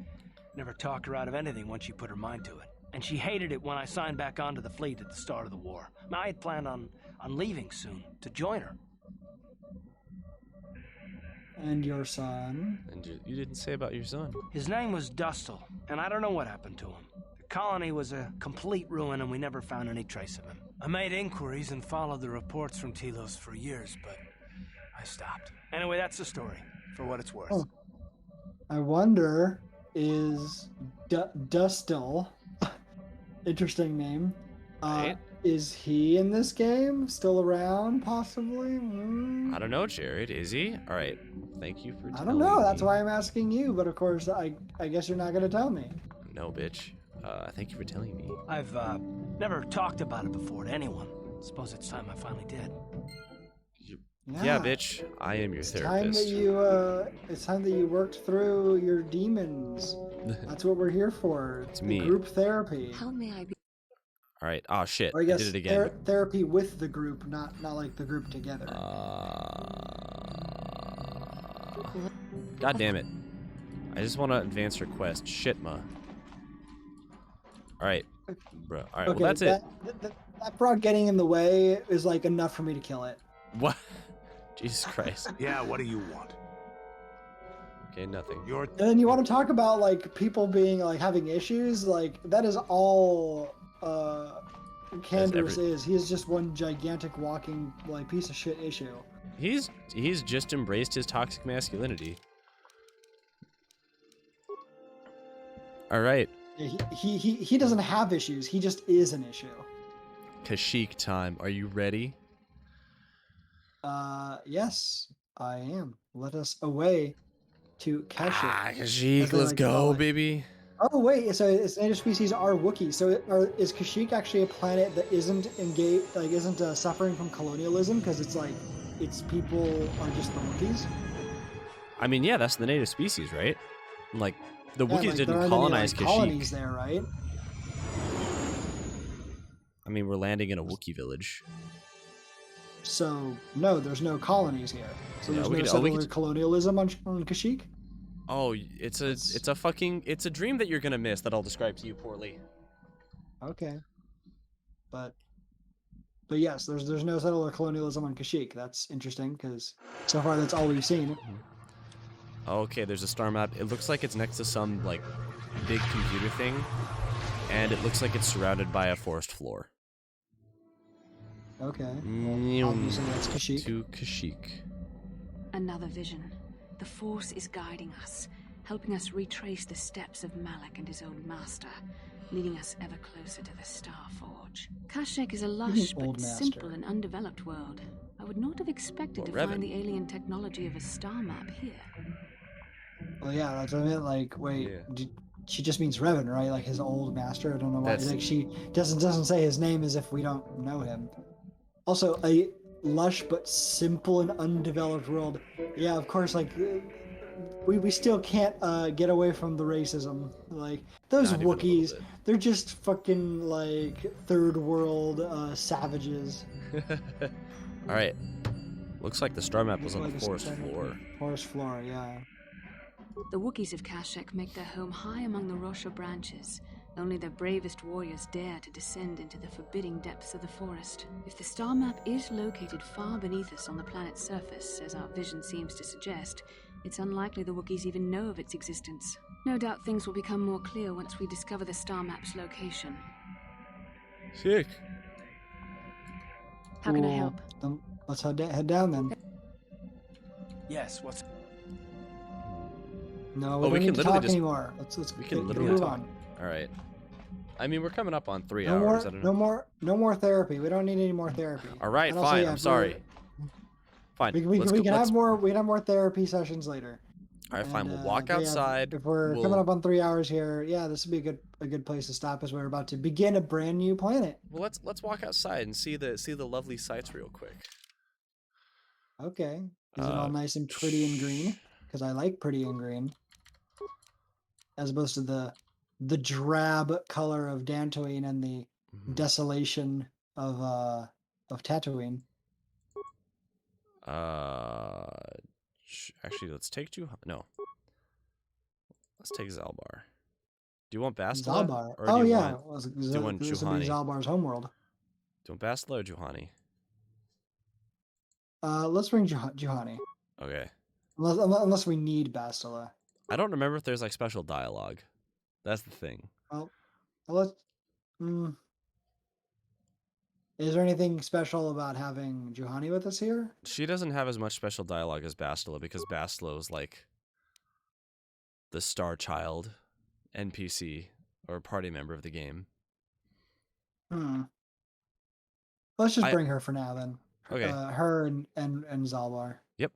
Never talked her out of anything once she put her mind to it. And she hated it when I signed back onto the fleet at the start of the war. I had planned on leaving soon to join her. And your son? And you didn't say about your son. His name was Dustle, and I don't know what happened to him. The colony was a complete ruin, and we never found any trace of him. I made inquiries and followed the reports from Telos for years, but I stopped. Anyway, that's the story, for what it's worth. Oh. I wonder, is Dustle, interesting name, Right? is he in this game? Still around, possibly? I don't know, Jared. Is he? All right. Thank you for telling me. I don't know. That's why I'm asking you. But of course, I guess you're not going to tell me. No, bitch. Thank you for telling me. I've never talked about it before to anyone. Suppose it's time I finally did. Yeah, bitch. I am your therapist. It's time that you worked through your demons. That's what we're here for. It's me. Group therapy. How may I be? All right. Oh shit! Or I guess did it again. Therapy with the group, not like the group together. God damn it! I just want to advance her quest. Shit, ma. All right, bro. All right. Okay, well, that's it. That frog getting in the way is like enough for me to kill it. What? Jesus Christ. Yeah. What do you want? Okay, nothing. And then you want to talk about like people being like having issues? Like that is all Canderous is. He is just one gigantic walking like piece of shit issue. He's just embraced his toxic masculinity. All right. He doesn't have issues. He just is an issue. Kashyyyk time. Are you ready? Yes, I am. Let us away to Kashyyyk. Kashyyyk, let's go, baby. Oh wait, so its native species are Wookiees. So is Kashyyyk actually a planet that isn't engaged, like isn't suffering from colonialism because it's like its people are just the Wookiees? I mean, yeah, that's the native species, right? Like the Wookiees like, didn't there colonize aren't any, like, colonies Kashyyyk. there, right? I mean, we're landing in a Wookiee village. So no, there's no colonies here. So Yeah, there's no settler colonialism on Kashyyyk. Oh, it's a dream that you're gonna miss that I'll describe to you poorly. Okay, but yes, there's no settler colonialism on Kashyyyk. That's interesting because so far that's all we've seen. Okay, there's a star map. It looks like it's next to some like big computer thing, and it looks like it's surrounded by a forest floor. Okay, well, obviously that's Kashyyyk. To Kashyyyk. Another vision. The Force is guiding us, helping us retrace the steps of Malak and his old master, leading us ever closer to the Star Forge. Kashyyyk is a lush but simple and undeveloped world. I would not have expected to find the alien technology of a star map here. Well, yeah, that's what I meant. Like, wait, she just means Revan, right? Like his old master. I don't know why. Like she doesn't say his name as if we don't know him. Also, a lush but simple and undeveloped world. Yeah, of course. Like, we still can't get away from the racism. Like those Wookiees, they're just fucking like third world savages. All right. Looks like the star map was on the forest floor. Forest floor, yeah. The Wookiees of Kashyyyk make their home high among the Rosha branches. Only their bravest warriors dare to descend into the forbidding depths of the forest. If the star map is located far beneath us on the planet's surface, as our vision seems to suggest, it's unlikely the Wookiees even know of its existence. No doubt things will become more clear once we discover the star map's location. Sick. How can I help? Let's head down then. Yes, what's... No, we don't need to talk anymore. Let's we can literally move talk. on. All right. I mean, we're coming up on 3 hours. I don't know. No more therapy. We don't need any more therapy. All right, fine. I'm sorry. Fine. We can have more therapy sessions later. All right, fine. We'll walk outside. If we're coming up on 3 hours here, yeah, this would be a good place to stop as we're about to begin a brand new planet. Well, let's walk outside and see the lovely sights real quick. Okay. Is it all nice and pretty and green? Because I like pretty and green, as opposed to the drab color of Dantooine and the desolation of Tatooine. Actually, let's take no. Let's take Zalbar. Do you want Bastila? Zalbar. Or Oh do you yeah, want, do you want this would be Juhani? Zalbar's homeworld. Do you want Bastila or Juhani? Let's bring Juhani. Okay. Unless we need Bastila. I don't remember if there's like special dialogue. That's the thing. Well, let's. Is there anything special about having Juhani with us here? She doesn't have as much special dialogue as Bastila because Bastila is like the star child NPC or party member of the game. Let's just bring her for now then. Okay. Her and Zalbar. Yep.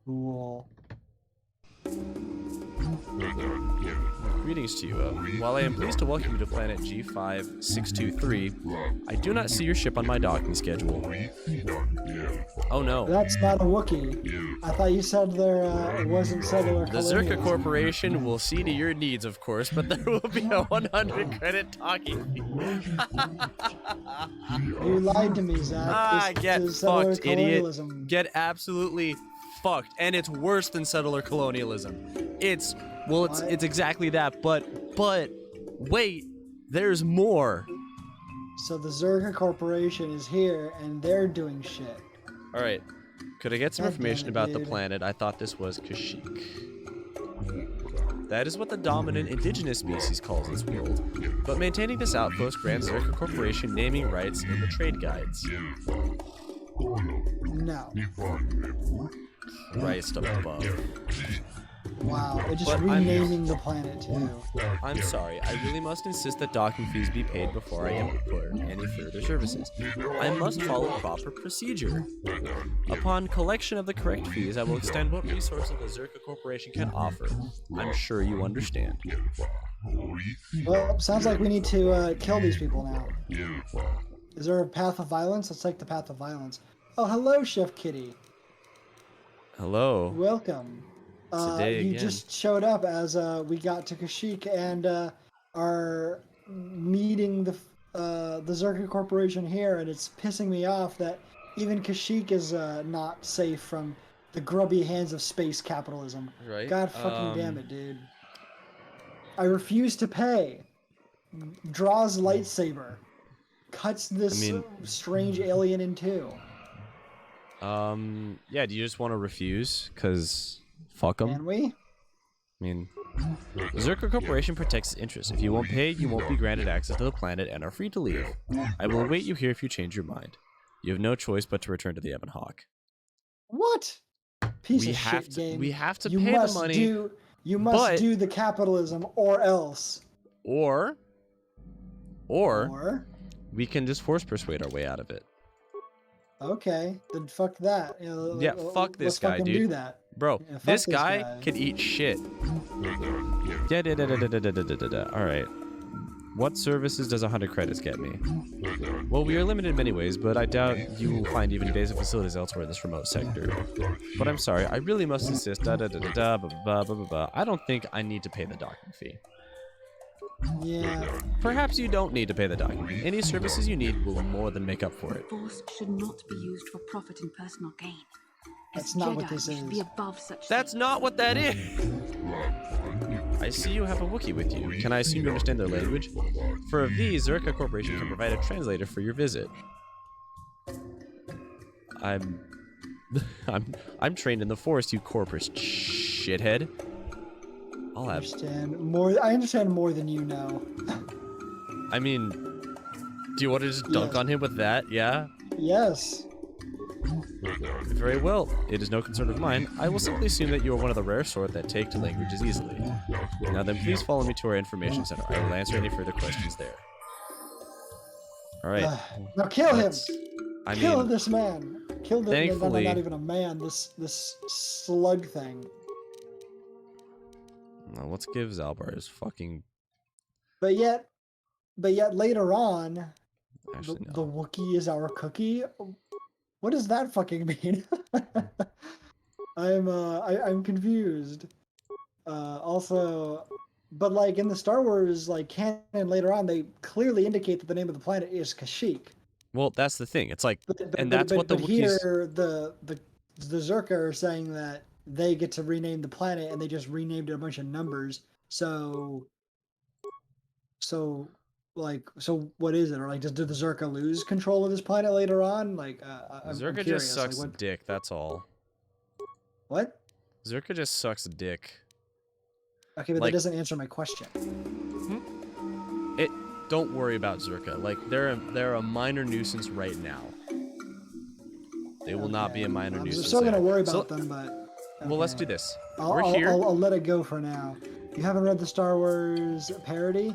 Cool. Greetings to you. While I am pleased to welcome you to planet G5623, I do not see your ship on my docking schedule. Oh no. That's not a Wookiee. I thought you said there wasn't cellular The Zerka Corporation will see to your needs, of course, but there will be a 100 credit talking fee. You lied to me, Zach. Get fucked, idiot. Get absolutely fucked. And it's worse than settler colonialism. It's exactly that, but wait, there's more. So the Zerka Corporation is here and they're doing shit. All right. Could I get some information about the planet? I thought this was Kashyyyk. That is what the dominant indigenous species calls this world. But maintaining this outpost grants Zerka Corporation naming rights in the trade guides. No. Christ above. Wow, they're just renaming the planet too. I'm sorry, I really must insist that docking fees be paid before I input any further services. I must follow proper procedure. Upon collection of the correct fees, I will extend what resources the Zerka Corporation can offer. I'm sure you understand. Well, sounds like we need to kill these people now. Is there a path of violence? Let's take the path of violence. Oh, hello, Chef Kitty. Hello. Welcome. You just showed up as we got to Kashyyyk and are meeting the Zerka Corporation here, and it's pissing me off that even Kashyyyk is not safe from the grubby hands of space capitalism. Right. God fucking damn it, dude. I refuse to pay. Draws lightsaber. Cuts this strange alien in two. Yeah, do you just want to refuse? Because fuck them. Can we? I mean, the Zerka Corporation protects its interests. If you won't pay, you won't be granted access to the planet and are free to leave. I will await you here if you change your mind. You have no choice but to return to the Ebon Hawk. What? Piece of shit game. We have to pay the money. You must do the capitalism or else. Or we can just force persuade our way out of it. Okay, then fuck that. Yeah, fuck this guy, dude. Do that. Bro, Yeah, this guy can eat shit. Alright. What services does 100 credits get me? Well, we are limited in many ways, but I doubt you will find even basic facilities elsewhere in this remote sector. But I'm sorry, I really must insist. I don't think I need to pay the docking fee. Yeah. Perhaps you don't need to pay the docking fee. Any services you need will more than make up for it. Force should not be used for profit and personal gain. That's not what this is. Be above such That's not what that is. I see you have a Wookiee with you. Can I assume you understand their language? For a V, Zerka Corporation can provide a translator for your visit. I'm trained in the Force, you corporate shithead. I understand more than you know. I mean, do you want to just dunk on him with that? Yeah? Yes. Very well. It is no concern of mine. I will simply assume that you are one of the rare sort that take to languages easily. Now then, please follow me to our information center. I will answer any further questions there. All right. Now kill him. Kill this man. Kill this. Thankfully, not even a man. This slug thing. Well, let's give Zalbar his fucking. But yet later on, actually, the Wookiee is our cookie. What does that fucking mean? I'm confused. Also, but like in the Star Wars like canon later on, they clearly indicate that the name of the planet is Kashyyyk. Well, that's the thing. It's like, that's what the Wookiees. Here, the Zerka are saying that they get to rename the planet, and they just renamed it a bunch of numbers. So what is it? Or like, do the Zerka lose control of this planet later on? Like, I'm Zerka curious. just sucks like, what? dick, that's all. What? Zerka just sucks dick. Okay, but like, that doesn't answer my question. Don't worry about Zerka. Like, they're a minor nuisance right now. They will not be a minor nuisance. I'm still gonna worry about them, but. Okay. Well, let's do this. We're here. I'll let it go for now. You haven't read the Star Wars parody?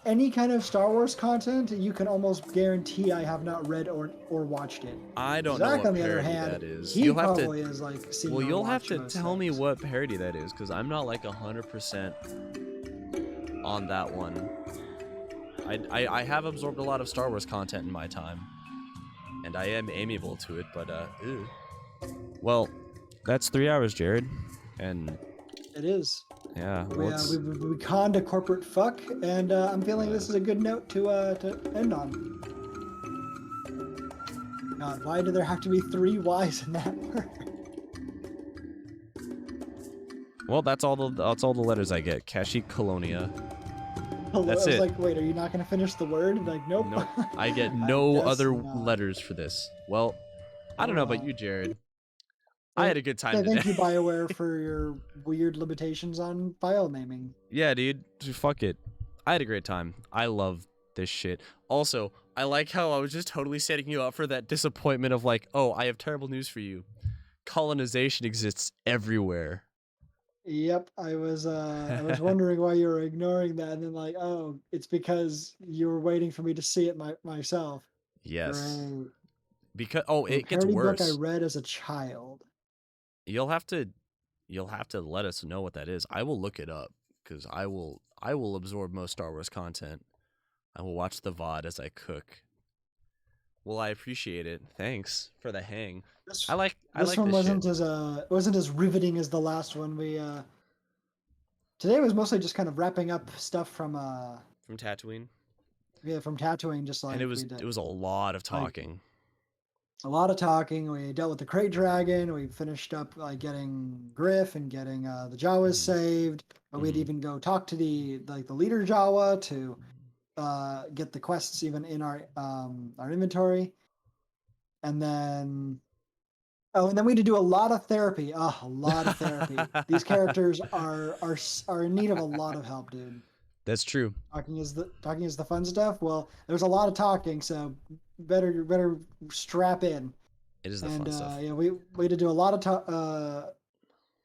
Any kind of Star Wars content, you can almost guarantee I have not read or watched it. I don't Zach, know on what the other parody hand, that is. He You'll have probably to. is like seen Well, you'll have watched to most tell me things. what parody that is, because I'm not like 100% on that one. I have absorbed a lot of Star Wars content in my time, and I am amiable to it, but ew. Well, that's 3 hours, Jared, and It is. yeah, we conned a corporate fuck, and I'm feeling this is a good note to end on. God, why do there have to be 3 Y's in that word? Well, that's all the letters I get. Kashyyyk Colonia. That's I was it. like, wait, are you not going to finish the word? Like, nope. Nope. I get no other not. letters for this. Well, I don't know about you, Jared. I had a good time today. Thank you, BioWare, for your weird limitations on file naming. Yeah, dude. Fuck it. I had a great time. I love this shit. Also, I like how I was just totally setting you up for that disappointment of like, oh, I have terrible news for you. Colonization exists everywhere. Yep, I was wondering why you were ignoring that, and then like, oh, it's because you were waiting for me to see it myself. Yes. Great. Because it gets parody worse. Book I read as a child. You'll have to let us know what that is. I will look it up because I will absorb most Star Wars content. I will watch the VOD as I cook. Well, I appreciate it. Thanks for the hang. This one wasn't as riveting as the last one. Today was mostly just kind of wrapping up stuff from Tatooine. Yeah, from Tatooine, just like and it was a lot of talking. A lot of talking. We dealt with the Crate Dragon. We finished up getting Griff and getting the Jawas saved. But we'd even go talk to the leader Jawa to get the quests even in our inventory. And then we had to do a lot of therapy. A lot of therapy. These characters are in need of a lot of help, dude. That's true. Talking is the fun stuff. Well, there's a lot of talking, so better strap in. It is the fun stuff. Yeah, we had to do a lot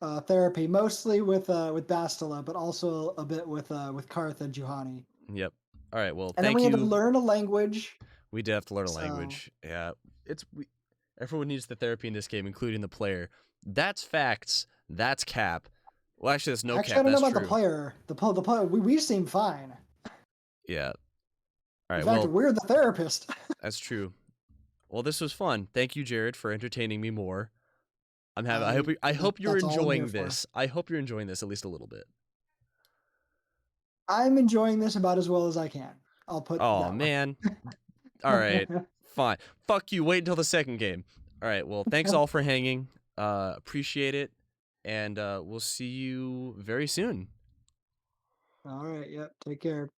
of therapy, mostly with Bastila, but also a bit with Karth and Juhani. Yep. All right. Well, and thank you. And then we had to learn a language. We did have to learn a language. Yeah. Everyone needs the therapy in this game, including the player. That's facts. That's cap. Well, actually, that's no cap. I don't know about true. the player. The player, we seem fine. Yeah. All right. In fact, we're the therapist. That's true. Well, this was fun. Thank you, Jared, for entertaining me more. I hope you're enjoying this. I hope you're enjoying this at least a little bit. I'm enjoying this about as well as I can. I'll put. Oh man. All right. Fine. Fuck you. Wait until the second game. All right. Well, thanks all for hanging. Appreciate it. And we'll see you very soon. All right. Yep. Take care.